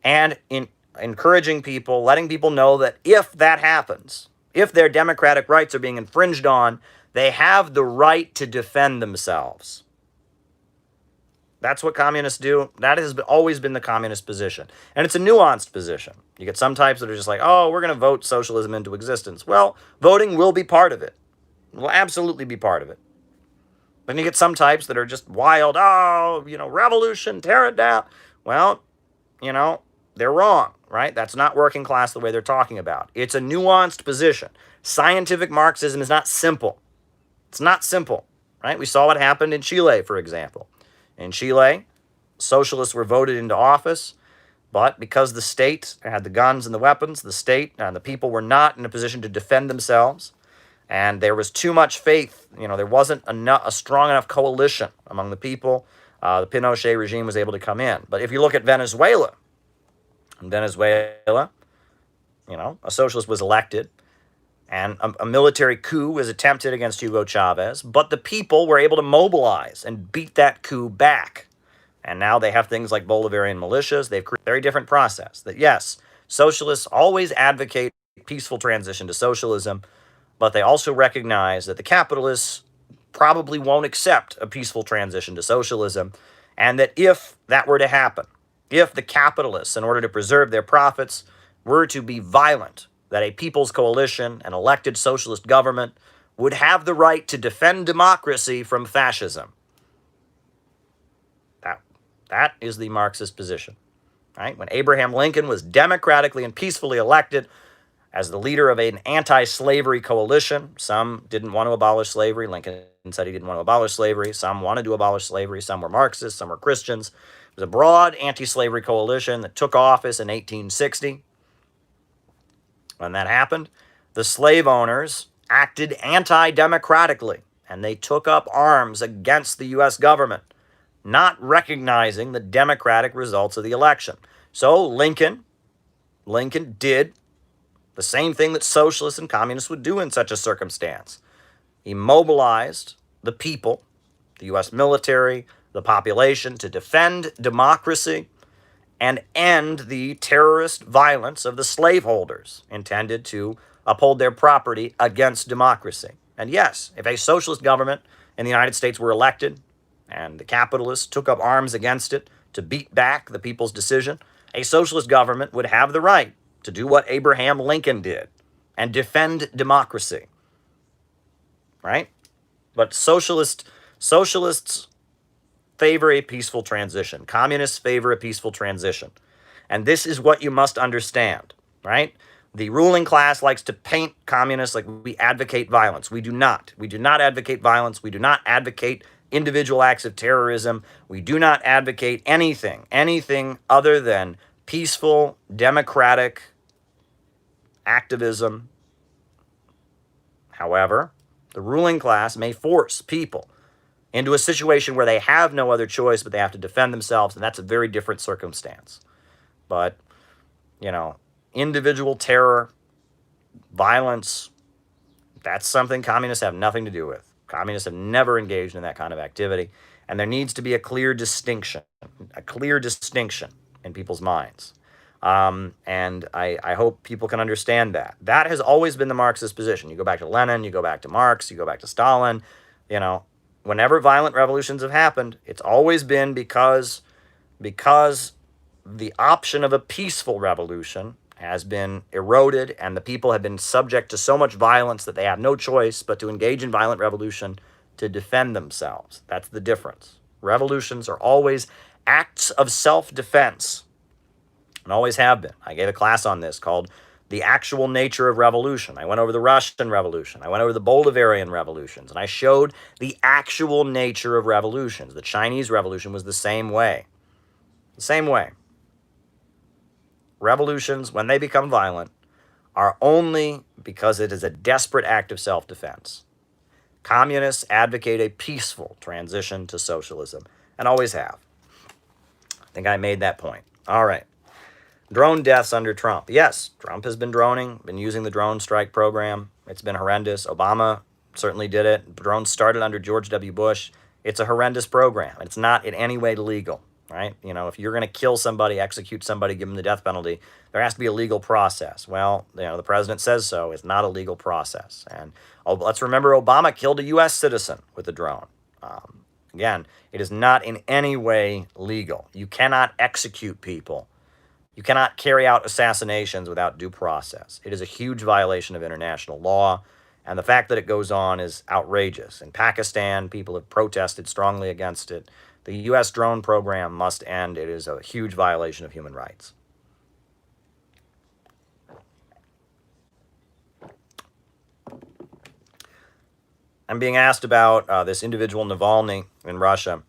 and in encouraging people, letting people know that if that happens, if their democratic rights are being infringed on, they have the right to defend themselves. That's what communists do. That has always been the communist position. And it's a nuanced position. You get some types that are just like, oh, we're going to vote socialism into existence. Well, voting will be part of it. It will absolutely be part of it. Then you get some types that are just wild, revolution, tear it down. Well, they're wrong, right? That's not working class the way they're talking about. It's a nuanced position. Scientific Marxism is not simple. It's not simple, right? We saw what happened in Chile, for example. In Chile, socialists were voted into office, but because the state had the guns and the weapons, the state and the people were not in a position to defend themselves, and there was too much faith. There wasn't a strong enough coalition among the people. The Pinochet regime was able to come in. But if you look at Venezuela, a socialist was elected, and a military coup was attempted against Hugo Chavez, but the people were able to mobilize and beat that coup back. And now they have things like Bolivarian militias. They've created a very different process. That yes, socialists always advocate peaceful transition to socialism, but they also recognize that the capitalists probably won't accept a peaceful transition to socialism, and that if that were to happen, if the capitalists, in order to preserve their profits, were to be violent, that a people's coalition, an elected socialist government, would have the right to defend democracy from fascism. That is the Marxist position, right? When Abraham Lincoln was democratically and peacefully elected as the leader of an anti-slavery coalition, some didn't want to abolish slavery. Lincoln said he didn't want to abolish slavery. Some wanted to abolish slavery. Some were Marxists. Some were Christians. It was a broad anti-slavery coalition that took office in 1860. When that happened, the slave owners acted anti-democratically, and they took up arms against the U.S. government, not recognizing the democratic results of the election. So Lincoln did the same thing that socialists and communists would do in such a circumstance. He mobilized the people, the U.S. military, the population, to defend democracy and end the terrorist violence of the slaveholders intended to uphold their property against democracy. And yes, if a socialist government in the United States were elected and the capitalists took up arms against it to beat back the people's decision, a socialist government would have the right to do what Abraham Lincoln did and defend democracy, right? But socialists favor a peaceful transition. Communists favor a peaceful transition. And this is what you must understand, right? The ruling class likes to paint communists like we advocate violence. We do not. We do not advocate violence. We do not advocate individual acts of terrorism. We do not advocate anything other than peaceful, democratic activism. However, the ruling class may force people into a situation where they have no other choice, but they have to defend themselves, and that's a very different circumstance. But, individual terror, violence, that's something communists have nothing to do with. Communists have never engaged in that kind of activity, and there needs to be a clear distinction in people's minds. And I hope people can understand that. That has always been the Marxist position. You go back to Lenin, you go back to Marx, you go back to Stalin, whenever violent revolutions have happened, it's always been because the option of a peaceful revolution has been eroded and the people have been subject to so much violence that they have no choice but to engage in violent revolution to defend themselves. That's the difference. Revolutions are always acts of self-defense, and always have been. I gave a class on this called The Actual Nature of Revolution. I went over the Russian Revolution. I went over the Bolivarian revolutions, and I showed the actual nature of revolutions. The Chinese Revolution was the same way. The same way. Revolutions, when they become violent, are only because it is a desperate act of self-defense. Communists advocate a peaceful transition to socialism, and always have. I think I made that point. All right. Drone deaths under Trump. Yes, Trump has been using the drone strike program. It's been horrendous. Obama certainly did it. Drones started under George W. Bush. It's a horrendous program. It's not in any way legal, right? If you're going to kill somebody, execute somebody, give them the death penalty, there has to be a legal process. Well, the president says so. It's not a legal process. And let's remember Obama killed a U.S. citizen with a drone. Again, it is not in any way legal. You cannot execute people. You cannot carry out assassinations without due process. It is a huge violation of international law, and the fact that it goes on is outrageous. In Pakistan, people have protested strongly against it. The U.S. drone program must end. It is a huge violation of human rights. I'm being asked about this individual Navalny in Russia.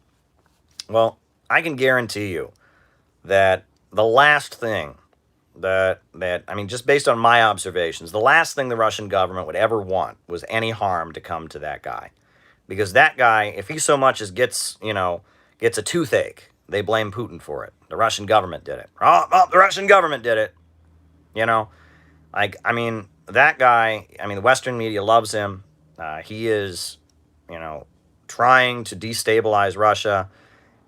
Well, I can guarantee you that the last thing just based on my observations, the last thing the Russian government would ever want was any harm to come to that guy. Because that guy, if he so much as gets a toothache, they blame Putin for it. The Russian government did it. The Russian government did it. That guy, the Western media loves him. He is, trying to destabilize Russia.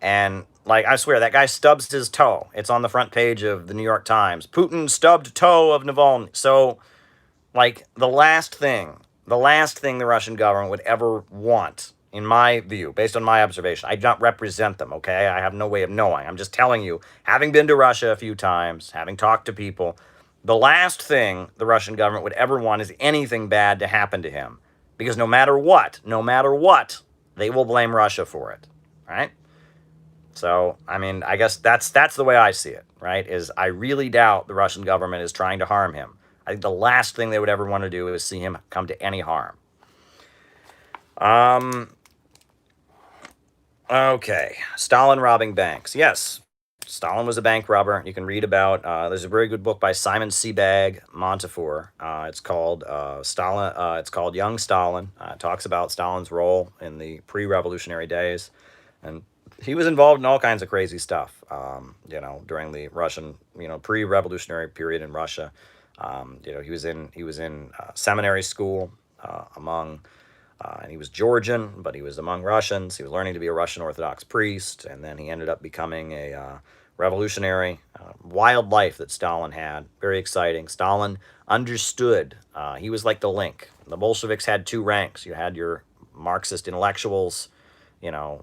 And, I swear, that guy stubs his toe. It's on the front page of the New York Times. Putin stubbed toe of Navalny. So, the last thing the Russian government would ever want, in my view, based on my observation, I do not represent them, okay? I have no way of knowing. I'm just telling you, having been to Russia a few times, having talked to people, the last thing the Russian government would ever want is anything bad to happen to him. Because no matter what, they will blame Russia for it, right? So, I mean, I guess that's the way I see it, right? Is I really doubt the Russian government is trying to harm him. I think the last thing they would ever want to do is see him come to any harm. Okay, Stalin robbing banks. Yes, Stalin was a bank robber. You can read about. There's a very good book by Simon Sebag Montefiore. It's called Stalin. It's called Young Stalin. It talks about Stalin's role in the pre-revolutionary days, and he was involved in all kinds of crazy stuff. During the Russian, pre-revolutionary period in Russia. He was in seminary school among. And he was Georgian, but he was among Russians. He was learning to be a Russian Orthodox priest, and then he ended up becoming a revolutionary. Wild life that Stalin had. Very exciting. Stalin understood. He was like the link. The Bolsheviks had two ranks. You had your Marxist intellectuals,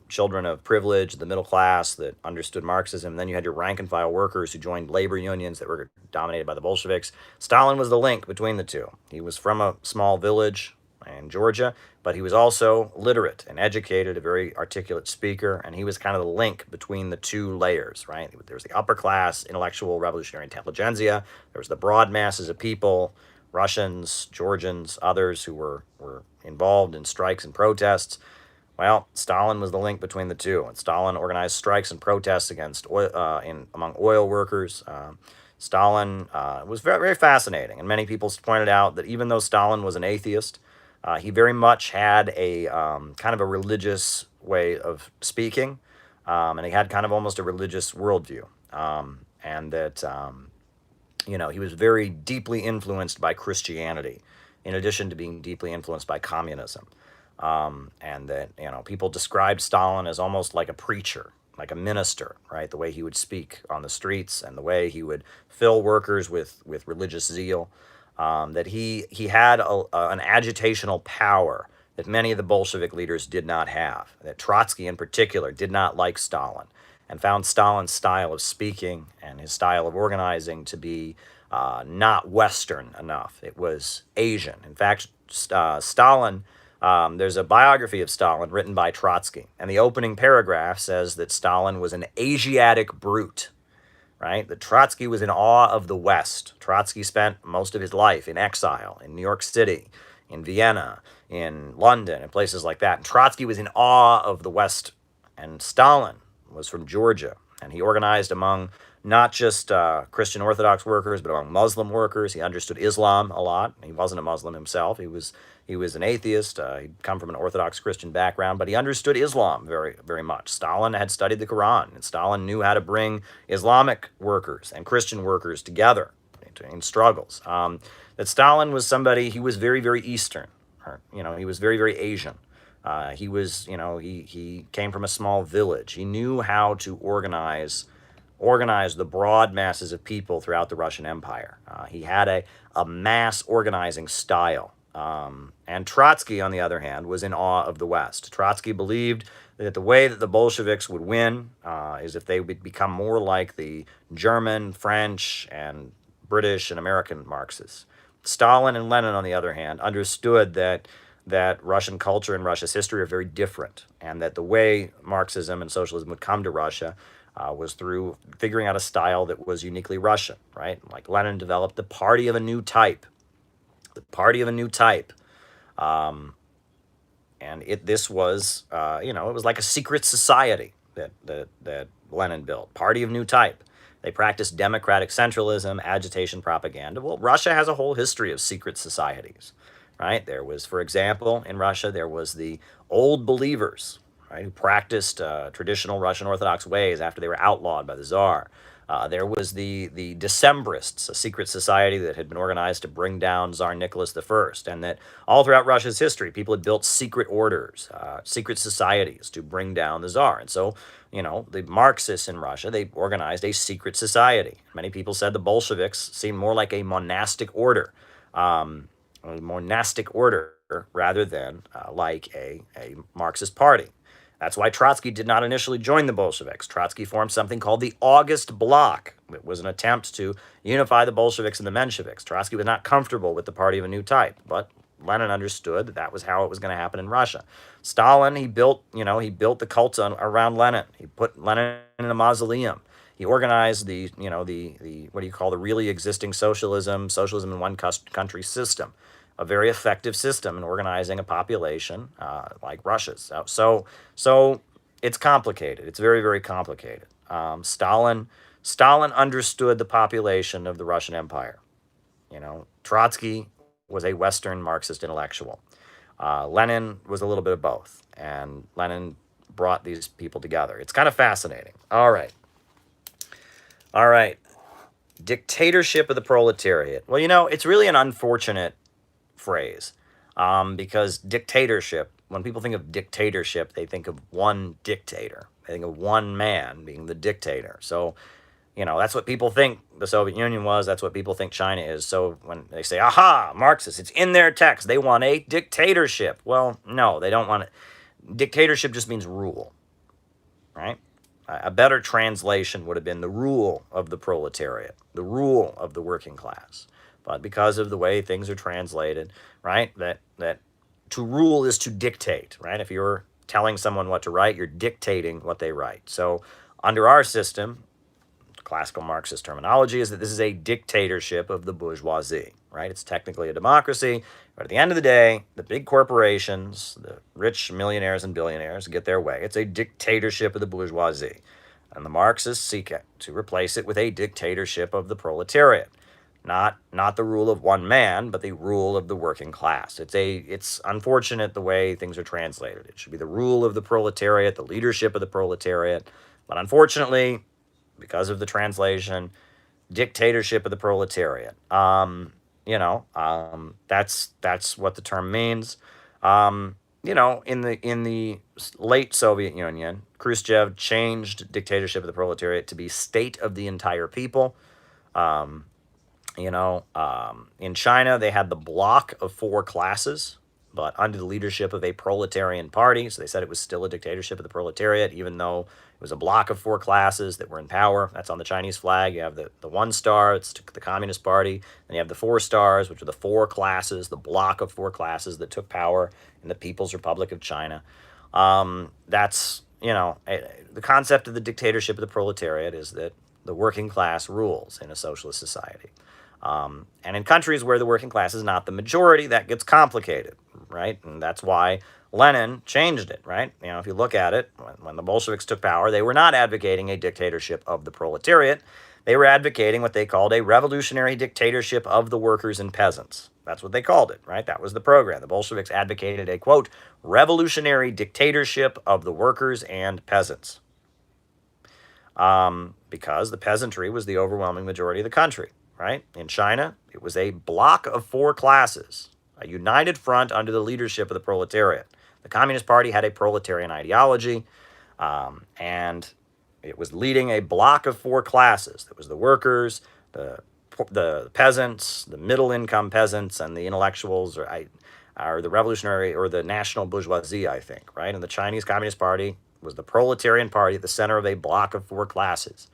children of privilege, the middle class that understood Marxism. And then you had your rank and file workers who joined labor unions that were dominated by the Bolsheviks. Stalin was the link between the two. He was from a small village in Georgia, but he was also literate and educated, a very articulate speaker, and he was kind of the link between the two layers, right? There was the upper class intellectual revolutionary intelligentsia, there was the broad masses of people, Russians, Georgians, others who were involved in strikes and protests. Well, Stalin was the link between the two, and Stalin organized strikes and protests against among oil workers. Stalin was very, very fascinating, and many people pointed out that even though Stalin was an atheist, he very much had a kind of a religious way of speaking, and he had kind of almost a religious worldview, and that he was very deeply influenced by Christianity, in addition to being deeply influenced by communism, and that people described Stalin as almost like a preacher, like a minister, right? The way he would speak on the streets and the way he would fill workers with religious zeal. That he had an agitational power that many of the Bolshevik leaders did not have. That Trotsky, in particular, did not like Stalin and found Stalin's style of speaking and his style of organizing to be not Western enough. It was Asian. In fact, Stalin, there's a biography of Stalin written by Trotsky, and the opening paragraph says that Stalin was an Asiatic brute. Right? That Trotsky was in awe of the West. Trotsky spent most of his life in exile in New York City, in Vienna, in London, and places like that. And Trotsky was in awe of the West. And Stalin was from Georgia. And he organized among not just Christian Orthodox workers, but among Muslim workers. He understood Islam a lot. He wasn't a Muslim himself. He was an atheist. He'd come from an Orthodox Christian background, but he understood Islam very, very much. Stalin had studied the Quran, and Stalin knew how to bring Islamic workers and Christian workers together in struggles. That Stalin was somebody, he was very, very Eastern. He was very, very Asian. He came from a small village. He knew how to organize the broad masses of people throughout the Russian Empire. He had a mass organizing style. And Trotsky, on the other hand, was in awe of the West. Trotsky believed that the way that the Bolsheviks would win is if they would become more like the German, French, and British and American Marxists. Stalin and Lenin, on the other hand, understood that Russian culture and Russia's history are very different, and that the way Marxism and socialism would come to Russia was through figuring out a style that was uniquely Russian, right? Like Lenin developed the party of a new type. The party of a new type. And this was, it was like a secret society that Lenin built. Party of new type. They practiced democratic centralism, agitation, propaganda. Well, Russia has a whole history of secret societies, right? There was, for example, in Russia, there was the Old Believers, right, who practiced traditional Russian Orthodox ways after they were outlawed by the Tsar. There was the Decembrists, a secret society that had been organized to bring down Tsar Nicholas I, and that all throughout Russia's history, people had built secret orders, secret societies to bring down the Tsar. And so, the Marxists in Russia, they organized a secret society. Many people said the Bolsheviks seemed more like a monastic order, rather than like a Marxist party. That's why Trotsky did not initially join the Bolsheviks. Trotsky formed something called the August Bloc. It was an attempt to unify the Bolsheviks and the Mensheviks. Trotsky was not comfortable with the party of a new type, but Lenin understood that that was how it was going to happen in Russia. Stalin, he built the cult around Lenin. He put Lenin in a mausoleum. He organized the what do you call the really existing socialism in one country system, a very effective system in organizing a population like Russia's. So it's complicated. It's very, very complicated. Stalin understood the population of the Russian Empire. Trotsky was a Western Marxist intellectual. Lenin was a little bit of both, and Lenin brought these people together. It's kind of fascinating. All right. Dictatorship of the proletariat. Well, it's really an unfortunate phrase because dictatorship, when people think of dictatorship, they think of one dictator. They think of one man being the dictator. So, that's what people think the Soviet Union was. That's what people think China is. So when they say, aha, Marxists, it's in their text. They want a dictatorship. Well, no, they don't want it. Dictatorship just means rule, right? A better translation would have been the rule of the proletariat, the rule of the working class. But because of the way things are translated, right, that to rule is to dictate, right? If you're telling someone what to write, you're dictating what they write. So under our system, classical Marxist terminology is that this is a dictatorship of the bourgeoisie, right? It's technically a democracy, but at the end of the day, the big corporations, the rich millionaires and billionaires get their way. It's a dictatorship of the bourgeoisie. And the Marxists seek to replace it with a dictatorship of the proletariat. Not the rule of one man, but the rule of the working class. It's unfortunate the way things are translated. It should be the rule of the proletariat, the leadership of the proletariat. But unfortunately, because of the translation, dictatorship of the proletariat. That's what the term means. In the late Soviet Union, Khrushchev changed dictatorship of the proletariat to be state of the entire people. In China, they had the bloc of four classes, but under the leadership of a proletarian party. So they said it was still a dictatorship of the proletariat, even though it was a bloc of four classes that were in power. That's on the Chinese flag. You have the 1 star, it's the Communist Party. Then you have the 4 stars, which are the four classes, the bloc of four classes that took power in the People's Republic of China. The concept of the dictatorship of the proletariat is that the working class rules in a socialist society. And in countries where the working class is not the majority, that gets complicated, right? And that's why Lenin changed it, right? If you look at it, when the Bolsheviks took power, they were not advocating a dictatorship of the proletariat. They were advocating what they called a revolutionary dictatorship of the workers and peasants. That's what they called it, right? That was the program. The Bolsheviks advocated a, quote, revolutionary dictatorship of the workers and peasants. Because the peasantry was the overwhelming majority of the country, right? In China, it was a bloc of four classes, a united front under the leadership of the proletariat. The Communist Party had a proletarian ideology, and it was leading a bloc of four classes. There was the workers, the peasants, the middle-income peasants, and the intellectuals, or the revolutionary or the national bourgeoisie, I think, right? And the Chinese Communist Party was the proletarian party at the center of a bloc of four classes.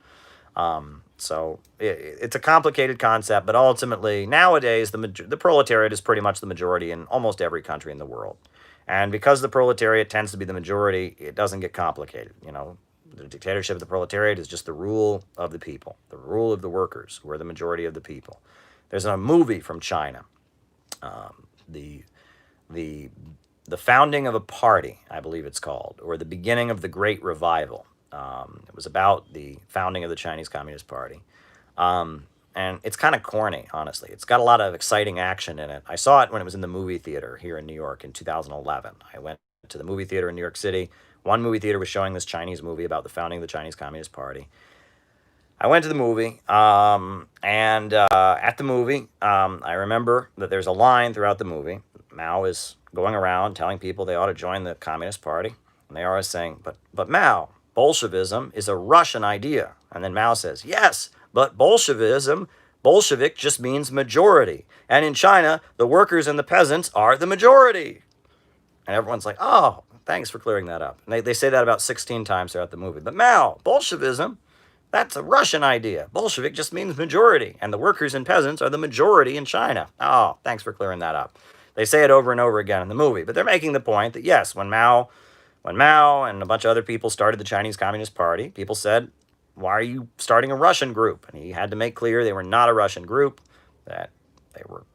So it's a complicated concept, but ultimately, nowadays, the proletariat is pretty much the majority in almost every country in the world. And because the proletariat tends to be the majority, it doesn't get complicated. The dictatorship of the proletariat is just the rule of the people, the rule of the workers, who are the majority of the people. There's a movie from China, the founding of a party, I believe it's called, or the beginning of the Great Revival. It was about the founding of the Chinese Communist Party. And it's kind of corny, honestly. It's got a lot of exciting action in it. I saw it when it was in the movie theater here in New York in 2011. I went to the movie theater in New York City. One movie theater was showing this Chinese movie about the founding of the Chinese Communist Party. I went to the movie, and at the movie, I remember that there's a line throughout the movie. Mao is going around telling people they ought to join the Communist Party. And they are always saying, but Mao, Bolshevism is a Russian idea. And then Mao says, yes, but Bolshevik just means majority. And in China, the workers and the peasants are the majority. And everyone's like, oh, thanks for clearing that up. And they say that about 16 times throughout the movie. But Mao, Bolshevism, that's a Russian idea. Bolshevik just means majority. And the workers and peasants are the majority in China. Oh, thanks for clearing that up. They say it over and over again in the movie, but they're making the point that yes, when Mao and a bunch of other people started the Chinese Communist Party, people said, why are you starting a Russian group? And he had to make clear they were not a Russian group, that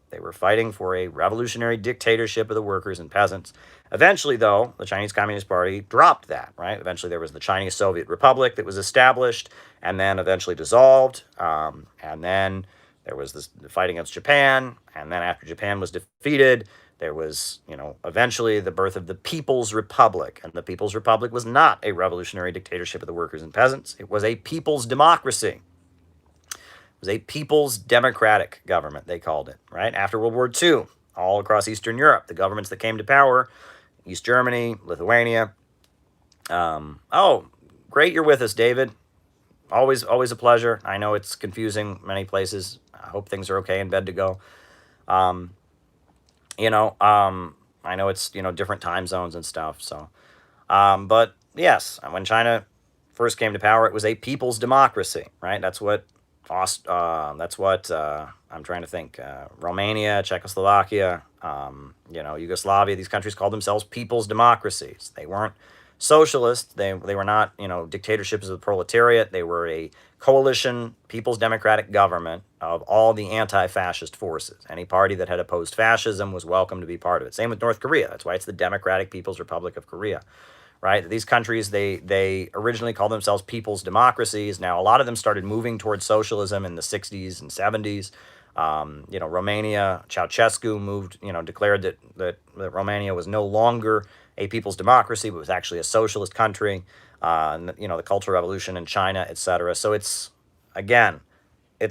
they were fighting for a revolutionary dictatorship of the workers and peasants. Eventually, though, the Chinese Communist Party dropped that, right? Eventually, there was the Chinese Soviet Republic that was established and then eventually dissolved. And then there was this fight against Japan. And then after Japan was defeated, there was, eventually the birth of the People's Republic. And the People's Republic was not a revolutionary dictatorship of the workers and peasants. It was a people's democracy. It was a people's democratic government, they called it, right? After World War II, all across Eastern Europe, the governments that came to power, East Germany, Lithuania. Oh, great you're with us, David. Always a pleasure. I know it's confusing many places. I hope things are okay in bed to go. I know it's, different time zones and stuff. So, but yes, when China first came to power, it was a people's democracy, right? That's what I'm trying to think. Romania, Czechoslovakia, Yugoslavia. These countries called themselves people's democracies. They weren't socialist. They were not dictatorships of the proletariat. They were a coalition, people's democratic government of all the anti-fascist forces. Any party that had opposed fascism was welcome to be part of it. Same with North Korea. That's why it's the Democratic People's Republic of Korea. Right? These countries, they originally called themselves people's democracies. Now, a lot of them started moving towards socialism in the 60s and 70s. Romania, Ceausescu declared that Romania was no longer a people's democracy, but was actually a socialist country. The Cultural Revolution in China, etc. So it's a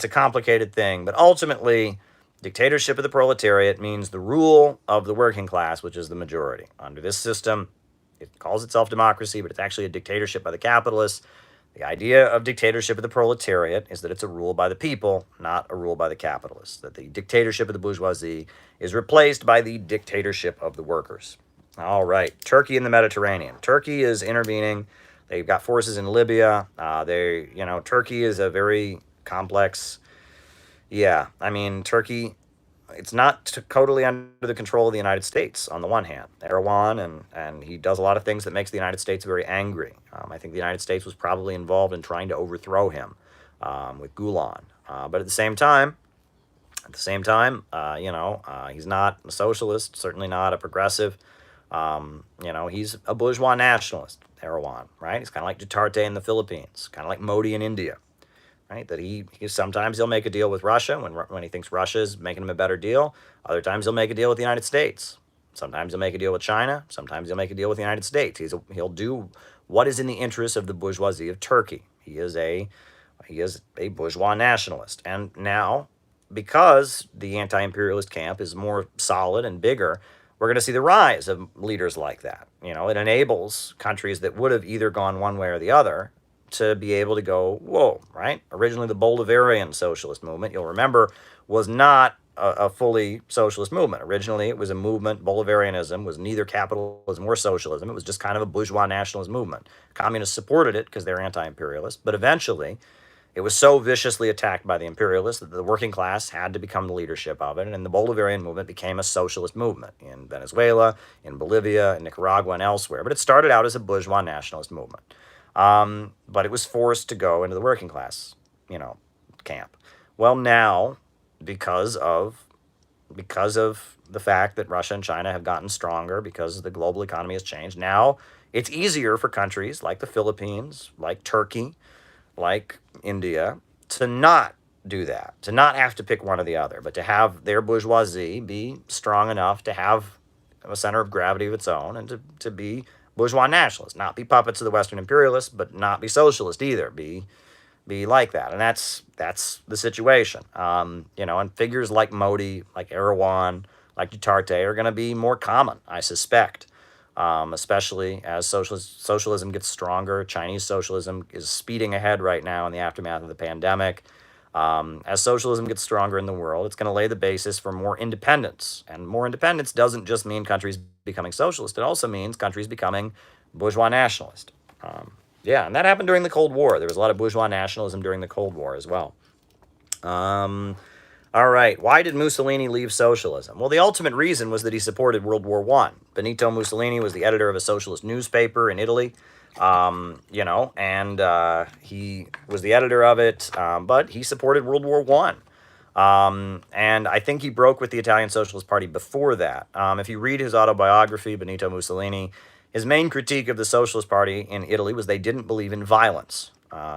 complicated thing. But ultimately, dictatorship of the proletariat means the rule of the working class, which is the majority. Under this system, it calls itself democracy, but it's actually a dictatorship by the capitalists. The idea of dictatorship of the proletariat is that it's a rule by the people, not a rule by the capitalists. That the dictatorship of the bourgeoisie is replaced by the dictatorship of the workers. All right, Turkey in the Mediterranean. Turkey is intervening. They've got forces in Libya. Turkey is a very complex. Yeah, Turkey. It's not totally under the control of the United States, on the one hand. Erdogan, and he does a lot of things that makes the United States very angry. I think the United States was probably involved in trying to overthrow him with Gulen. But at the same time, he's not a socialist, certainly not a progressive. He's a bourgeois nationalist, Erdogan, right? He's kind of like Duterte in the Philippines, kind of like Modi in India. Right, that he sometimes he'll make a deal with Russia when he thinks Russia is making him a better deal. Other times he'll make a deal with the United States. Sometimes he'll make a deal with China. Sometimes he'll make a deal with the United States. He'll do what is in the interest of the bourgeoisie of Turkey. He is a bourgeois nationalist. And now, because the anti-imperialist camp is more solid and bigger, we're going to see the rise of leaders like that. It enables countries that would have either gone one way or the other to be able to go, whoa, right? Originally, the Bolivarian socialist movement, you'll remember, was not a fully socialist movement. Originally, it was a movement. Bolivarianism was neither capitalism or socialism. It was just kind of a bourgeois nationalist movement. Communists supported it because they're anti-imperialist, but eventually, it was so viciously attacked by the imperialists that the working class had to become the leadership of it, and the Bolivarian movement became a socialist movement in Venezuela, in Bolivia, in Nicaragua, and elsewhere. But it started out as a bourgeois nationalist movement. But it was forced to go into the working class, camp. Well, now, because of the fact that Russia and China have gotten stronger, because the global economy has changed, now it's easier for countries like the Philippines, like Turkey, like India, to not do that, to not have to pick one or the other, but to have their bourgeoisie be strong enough to have a center of gravity of its own and to be bourgeois nationalists, not be puppets of the Western imperialists, but not be socialist either, be like that. And that's the situation. And figures like Modi, like Erdogan, like Duterte are going to be more common, I suspect, especially as socialism gets stronger. Chinese socialism is speeding ahead right now in the aftermath of the pandemic. As socialism gets stronger in the world, it's going to lay the basis for more independence. And more independence doesn't just mean countries becoming socialist. It also means countries becoming bourgeois nationalist. And that happened during the Cold War. There was a lot of bourgeois nationalism during the Cold War as well. All All right. Why did Mussolini leave socialism? Well, the ultimate reason was that he supported World War I. Benito Mussolini was the editor of a socialist newspaper in Italy, and he was the editor of it, but he supported World War I. And I think he broke with the Italian Socialist Party before that. If you read his autobiography, Benito Mussolini, his main critique of the Socialist Party in Italy was they didn't believe in violence.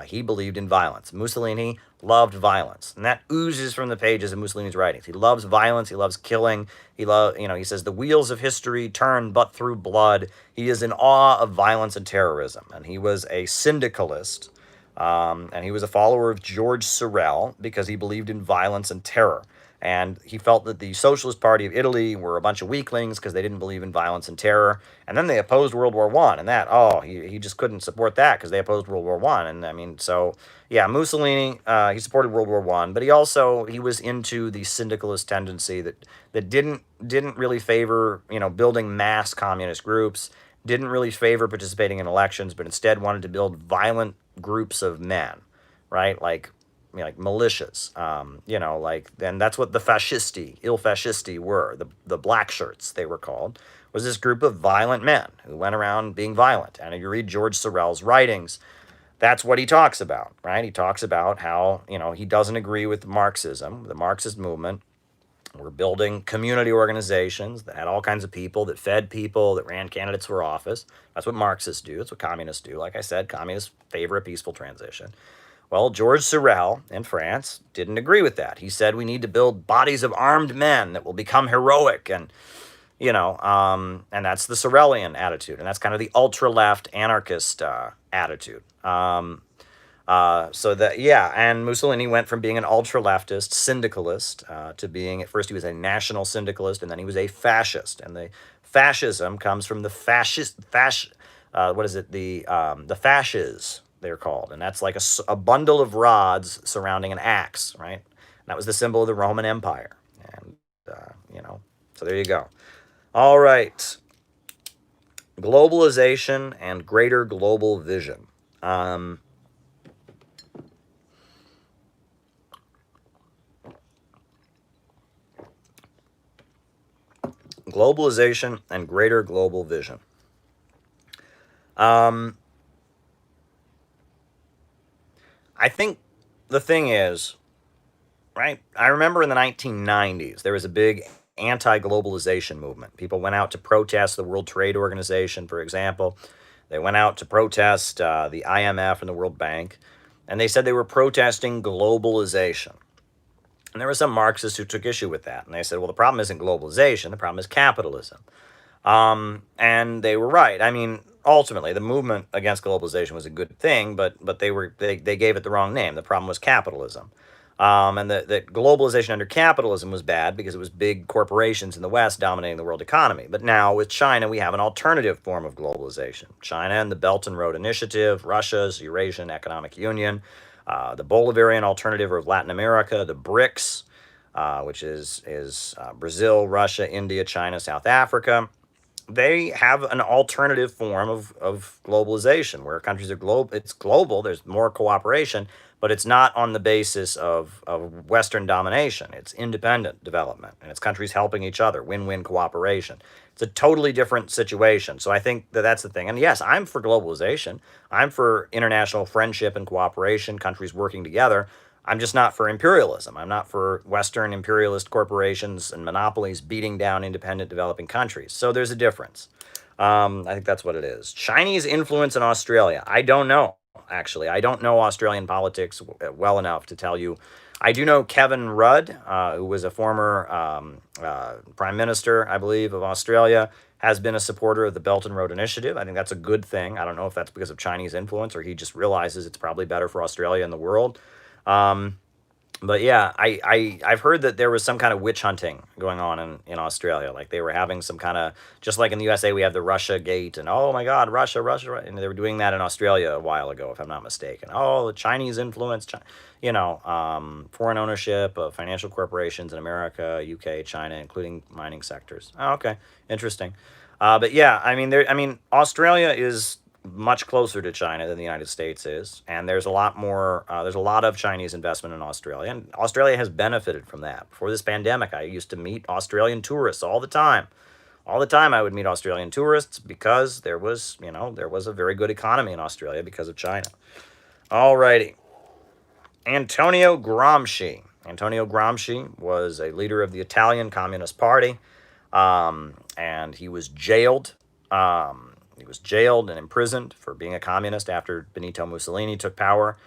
He believed in violence. Mussolini loved violence, and that oozes from the pages of Mussolini's writings. He loves violence. He loves killing. He says the wheels of history turn but through blood. He is in awe of violence and terrorism, and he was a syndicalist. And he was a follower of George Sorel because he believed in violence and terror. And he felt that the Socialist Party of Italy were a bunch of weaklings because they didn't believe in violence and terror. And then they opposed World War I, and he just couldn't support that because they opposed World War I. And I mean, so yeah, Mussolini, he supported World War I, but he was into the syndicalist tendency that didn't really favor building mass communist groups, didn't really favor participating in elections, but instead wanted to build violent groups of men, right? Like militias, and that's what the il fascisti were. The black shirts, they were called, was this group of violent men who went around being violent. And if you read George Sorel's writings, that's what he talks about, right? He talks about how, he doesn't agree with Marxism, the Marxist movement. We're building community organizations that had all kinds of people, that fed people, that ran candidates for office. That's what Marxists do. That's what communists do. Like I said, communists favor a peaceful transition. Well, George Sorel in France didn't agree with that. He said we need to build bodies of armed men that will become heroic, and and that's the Sorelian attitude, and that's kind of the ultra-left anarchist attitude. And Mussolini went from being an ultra-leftist syndicalist to being, at first he was a national syndicalist, and then he was a fascist. And the fascism comes from the the fasces, they're called. And that's like a bundle of rods surrounding an axe, right? And that was the symbol of the Roman Empire. And, so there you go. All right. Globalization and greater global vision. Globalization and greater global vision. I think the thing is, right, I remember in the 1990s, there was a big anti-globalization movement. People went out to protest the World Trade Organization, for example. They went out to protest the IMF and the World Bank, and they said they were protesting globalization. And there were some Marxists who took issue with that. And they said, well, the problem isn't globalization. The problem is capitalism. And they were right. I mean, ultimately, the movement against globalization was a good thing, but they gave it the wrong name. The problem was capitalism. And that globalization under capitalism was bad because it was big corporations in the West dominating the world economy. But now with China, we have an alternative form of globalization. China and the Belt and Road Initiative, Russia's Eurasian Economic Union, the Bolivarian alternative of Latin America, the BRICS, which is Brazil, Russia, India, China, South Africa. They have an alternative form of globalization where countries are it's global, there's more cooperation, but it's not on the basis of Western domination. It's independent development, and it's countries helping each other, win-win cooperation. It's a totally different situation. So I think that's the thing. And yes, I'm for globalization. I'm for international friendship and cooperation, countries working together. I'm just not for imperialism. I'm not for Western imperialist corporations and monopolies beating down independent developing countries. So there's a difference. I think that's what it is. Chinese influence in Australia. I don't know, actually. I don't know Australian politics well enough to tell you. I do know Kevin Rudd, who was a former prime minister, I believe, of Australia, has been a supporter of the Belt and Road Initiative. I think that's a good thing. I don't know if that's because of Chinese influence or he just realizes it's probably better for Australia and the world. But yeah, I've heard that there was some kind of witch hunting going on in Australia. Like they were having some kind of, just like in the USA, we have the Russia gate and, oh my God, Russia. And they were doing that in Australia a while ago, if I'm not mistaken. Oh, the Chinese influence, foreign ownership of financial corporations in America, UK, China, including mining sectors. Oh, okay. Interesting. But yeah, Australia is much closer to China than the United States is, and there's a lot more. There's a lot of Chinese investment in Australia, and Australia has benefited from that. Before this pandemic, I used to meet Australian tourists all the time. All the time, I would meet Australian tourists because there was, there was a very good economy in Australia because of China. Alrighty, Antonio Gramsci. Antonio Gramsci was a leader of the Italian Communist Party, and he was jailed. He was jailed and imprisoned for being a communist after Benito Mussolini took power.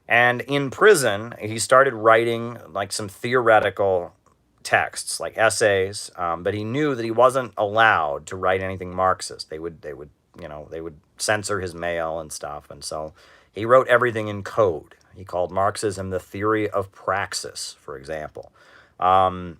And in prison, he started writing like some theoretical texts, like essays, but he knew that he wasn't allowed to write anything Marxist. They would censor his mail and stuff, and so he wrote everything in code. He called Marxism the theory of praxis, for example. And,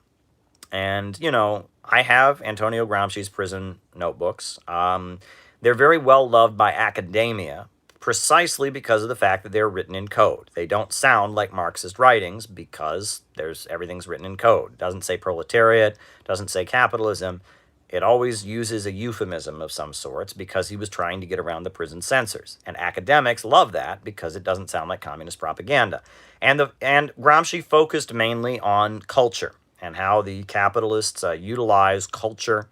I have Antonio Gramsci's prison notebooks. They're very well loved by academia, precisely because of the fact that they're written in code. They don't sound like Marxist writings because everything's written in code. It doesn't say proletariat, doesn't say capitalism. It always uses a euphemism of some sorts because he was trying to get around the prison censors. And academics love that because it doesn't sound like communist propaganda. And Gramsci focused mainly on culture and how the capitalists utilize culture,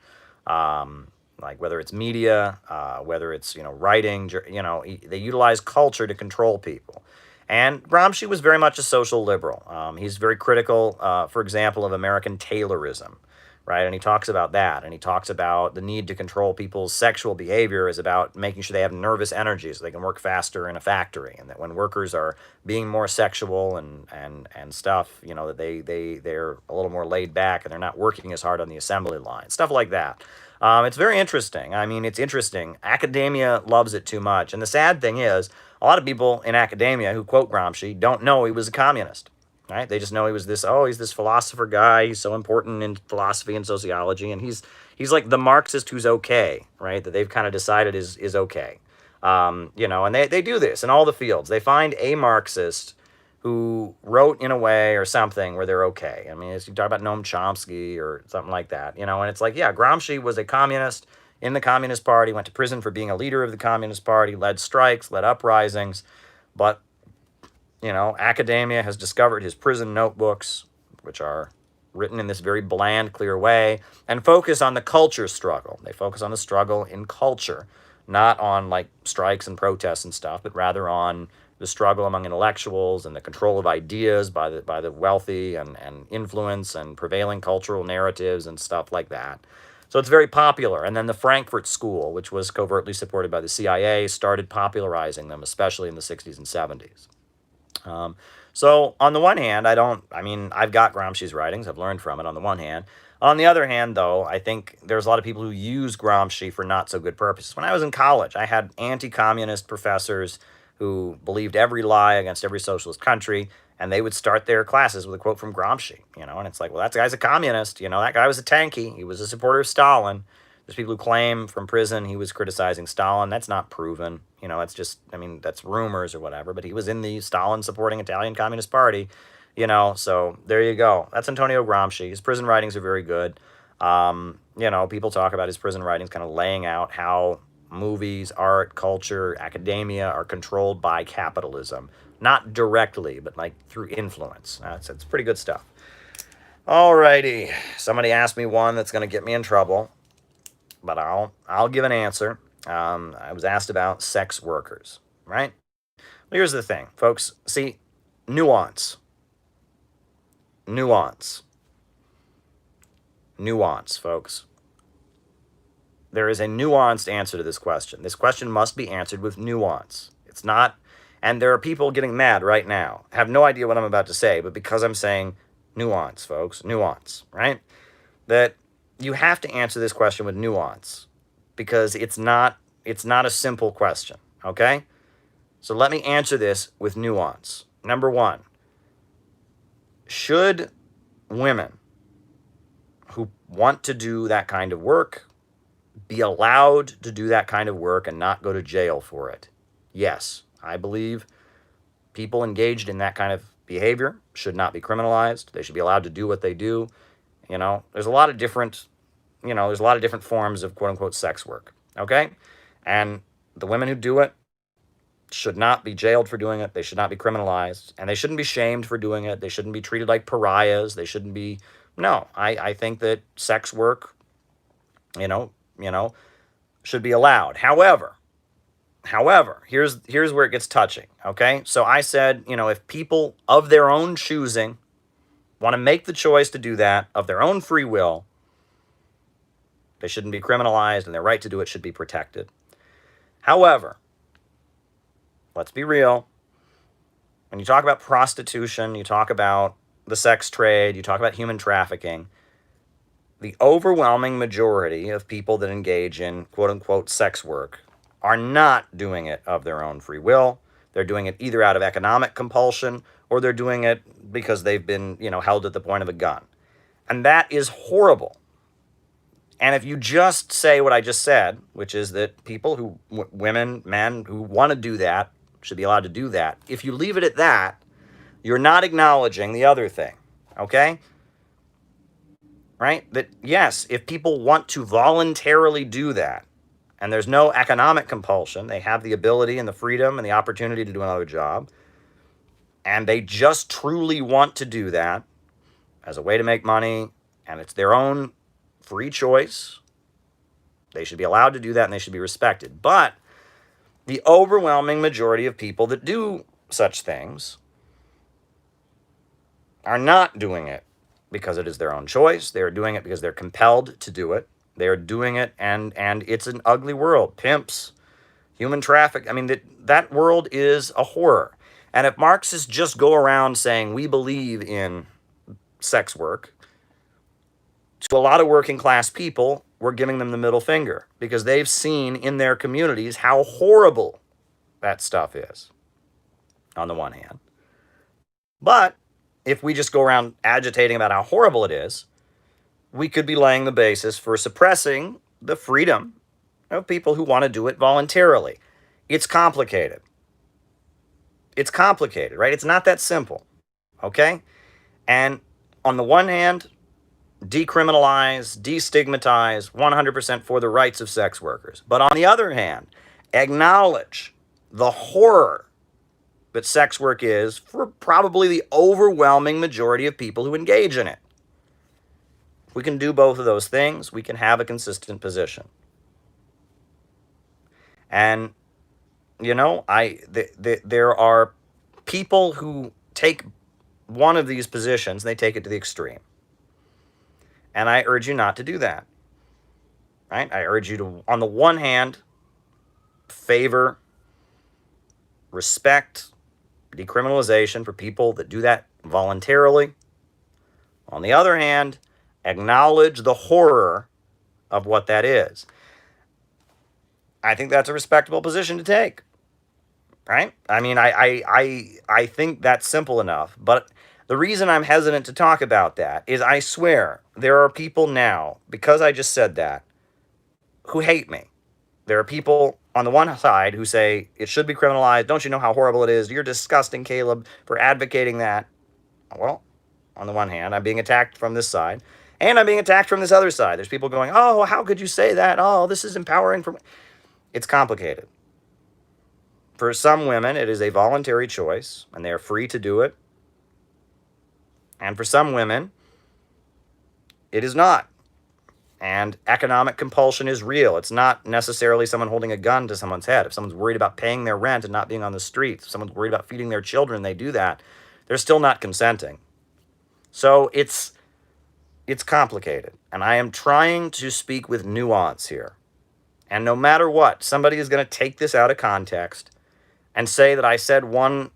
like whether it's media, whether it's writing, they utilize culture to control people. And Gramsci was very much a social liberal. He's very critical, for example, of American Taylorism, right? And he talks about that, and he talks about the need to control people's sexual behavior is about making sure they have nervous energy so they can work faster in a factory, and that when workers are being more sexual and stuff, that they're a little more laid back and they're not working as hard on the assembly line, stuff like that. It's very interesting. I mean, it's interesting. Academia loves it too much, and the sad thing is, a lot of people in academia who quote Gramsci don't know he was a communist. Right? They just know he was he's this philosopher guy. He's so important in philosophy and sociology, and he's like the Marxist who's okay, right? That they've kind of decided is okay. And they do this in all the fields. They find a Marxist who wrote in a way or something where they're okay. I mean, you talk about Noam Chomsky or something like that, and it's like, yeah, Gramsci was a communist in the Communist Party, went to prison for being a leader of the Communist Party, led strikes, led uprisings, but academia has discovered his prison notebooks, which are written in this very bland, clear way, and focus on the culture struggle. They focus on the struggle in culture, not on like strikes and protests and stuff, but rather on the struggle among intellectuals and the control of ideas by the wealthy and influence and prevailing cultural narratives and stuff like that. So it's very popular. And then the Frankfurt School, which was covertly supported by the CIA, started popularizing them, especially in the 60s and 70s. So on the one hand, I've got Gramsci's writings. I've learned from it on the one hand. On the other hand, though, I think there's a lot of people who use Gramsci for not so good purposes. When I was in college, I had anti-communist professors who believed every lie against every socialist country, and they would start their classes with a quote from Gramsci, and it's like, well, that guy's a communist, that guy was a tanky, he was a supporter of Stalin. There's people who claim from prison he was criticizing Stalin. That's not proven. It's just, that's rumors or whatever, but he was in the Stalin-supporting Italian Communist Party, so there you go. That's Antonio Gramsci. His prison writings are very good. People talk about his prison writings kind of laying out how movies, art, culture, academia are controlled by capitalism. Not directly, but like through influence. It's pretty good stuff. Alrighty. Somebody asked me one that's going to get me in trouble, but I'll give an answer. I was asked about sex workers, right? Well, here's the thing, folks. See, nuance, folks. There is a nuanced answer to this question. This question must be answered with nuance. It's not, and there are people getting mad right now. Have no idea what I'm about to say, but because I'm saying nuance, folks, nuance, right? That you have to answer this question with nuance because it's not a simple question, okay? So let me answer this with nuance. Number one, should women who want to do that kind of work be allowed to do that kind of work and not go to jail for it? Yes, I believe people engaged in that kind of behavior should not be criminalized. They should be allowed to do what they do. There's a lot of different, forms of quote unquote sex work. Okay. And the women who do it should not be jailed for doing it. They should not be criminalized, and they shouldn't be shamed for doing it. They shouldn't be treated like pariahs. They shouldn't be. No, I think that sex work, should be allowed. However, here's where it gets touching. Okay, so I said, if people of their own choosing want to make the choice to do that of their own free will, they shouldn't be criminalized, and their right to do it should be protected. However, let's be real. When you talk about prostitution, you talk about the sex trade, you talk about human trafficking, the overwhelming majority of people that engage in quote-unquote sex work are not doing it of their own free will. They're doing it either out of economic compulsion or they're doing it because they've been, held at the point of a gun. And that is horrible. And if you just say what I just said, which is that people women, men who want to do that should be allowed to do that, if you leave it at that, you're not acknowledging the other thing, okay? Right? That, yes, if people want to voluntarily do that, and there's no economic compulsion, they have the ability and the freedom and the opportunity to do another job, and they just truly want to do that as a way to make money, and it's their own free choice, they should be allowed to do that and they should be respected. But the overwhelming majority of people that do such things are not doing it because it is their own choice. They are doing it because they're compelled to do it. They are doing it, and it's an ugly world. Pimps, human traffic. I mean, that world is a horror. And if Marxists just go around saying we believe in sex work, to a lot of working class people, we're giving them the middle finger because they've seen in their communities how horrible that stuff is, on the one hand. But if we just go around agitating about how horrible it is, we could be laying the basis for suppressing the freedom of people who want to do it voluntarily. It's complicated. It's complicated, right? It's not that simple, okay? And on the one hand, decriminalize, destigmatize, 100% for the rights of sex workers. But on the other hand, acknowledge the horror that sex work is for probably the overwhelming majority of people who engage in it. If we can do both of those things, we can have a consistent position. And, there are people who take one of these positions, they take it to the extreme. And I urge you not to do that, right? I urge you to, on the one hand, favor, respect, decriminalization for people that do that voluntarily. On the other hand, acknowledge the horror of what that is. I think that's a respectable position to take, right? I mean, I think that's simple enough, but the reason I'm hesitant to talk about that is I swear there are people now, because I just said that, who hate me. There are people on the one side who say it should be criminalized. Don't you know how horrible it is? You're disgusting, Caleb, for advocating that. Well, on the one hand, I'm being attacked from this side, and I'm being attacked from this other side. There's people going, oh, how could you say that? Oh, this is empowering for me. It's complicated. For some women, it is a voluntary choice, and they are free to do it. And for some women, it is not. And economic compulsion is real. It's not necessarily someone holding a gun to someone's head. If someone's worried about paying their rent and not being on the streets, if someone's worried about feeding their children, they do that, they're still not consenting. So it's complicated. And I am trying to speak with nuance here. And no matter what, somebody is going to take this out of context and say that I said one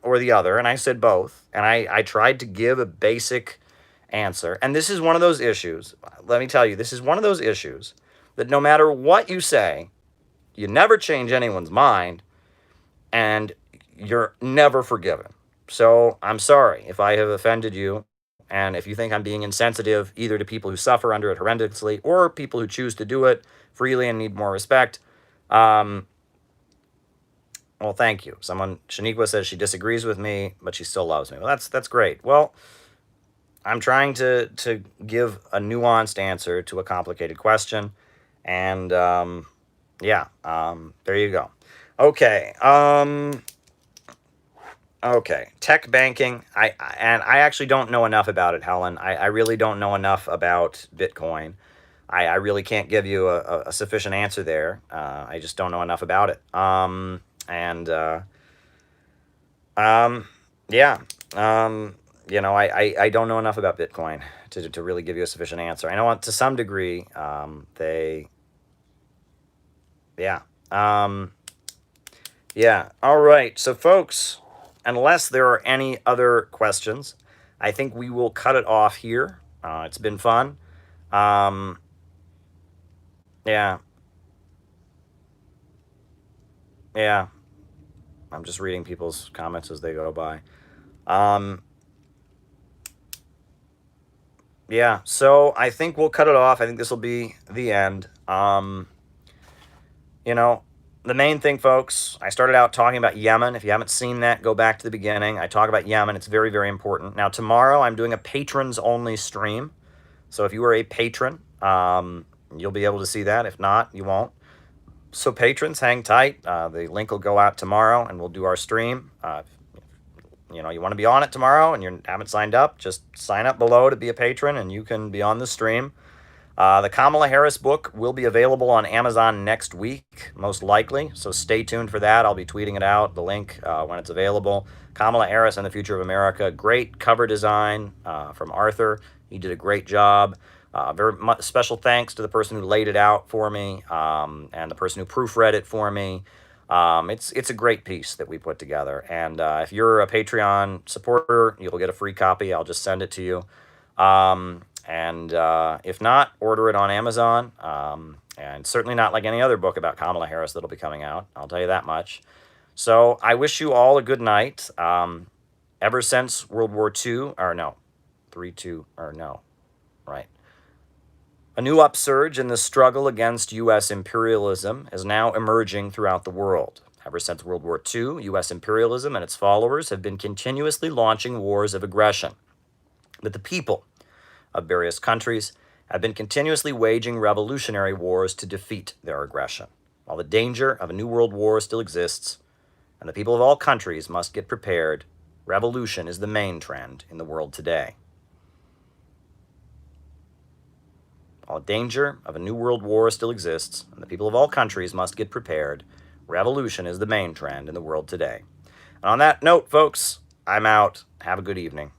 or the other, and I said both, and I tried to give a basic answer. And this is one of those issues, let me tell you, this is one of those issues that no matter what you say, you never change anyone's mind, and you're never forgiven. So I'm sorry if I have offended you, and if you think I'm being insensitive either to people who suffer under it horrendously or people who choose to do it freely and need more respect, well, thank you. Shaniqua says she disagrees with me, but she still loves me. Well, that's great. Well, I'm trying to give a nuanced answer to a complicated question, and Yeah, there you go. Okay, okay, tech banking. I actually don't know enough about it, Helen. I really don't know enough about Bitcoin. I really can't give you a sufficient answer there. I just don't know enough about it. And um, yeah, I don't know enough about Bitcoin to really give you a sufficient answer. I know to some degree, yeah. Um, Yeah. All right. So, folks, unless there are any other questions, I think we will cut it off here. It's been fun. Um, yeah. Yeah. I'm just reading people's comments as they go by. Um, yeah. So, I think we'll cut it off. I think this will be the end. You know, the main thing, folks, I started out talking about Yemen. If you haven't seen that, go back to the beginning. I talk about Yemen. It's very, very important. Now, tomorrow, I'm doing a patrons only stream. So if you are a patron, you'll be able to see that. If not, you won't. So patrons, hang tight. The link will go out tomorrow, and we'll do our stream. You want to be on it tomorrow, and you haven't signed up, just sign up below to be a patron, and you can be on the stream. The Kamala Harris book will be available on Amazon next week, most likely. So stay tuned for that. I'll be tweeting it out, the link, when it's available. Kamala Harris and the Future of America. Great cover design from Arthur. He did a great job. Very much special thanks to the person who laid it out for me and the person who proofread it for me. It's a great piece that we put together. And if you're a Patreon supporter, you'll get a free copy. I'll just send it to you. And if not, order it on Amazon. And certainly not like any other book about Kamala Harris that'll be coming out. I'll tell you that much. So I wish you all a good night. Ever since World War II, or no, 3-2, or no, right. A new upsurge in the struggle against U.S. imperialism is now emerging throughout the world. Ever since World War II, U.S. imperialism and its followers have been continuously launching wars of aggression. But the people of various countries have been continuously waging revolutionary wars to defeat their aggression. While the danger of a new world war still exists, and the people of all countries must get prepared, revolution is the main trend in the world today. While the danger of a new world war still exists, and the people of all countries must get prepared, revolution is the main trend in the world today. And on that note, folks, I'm out. Have a good evening.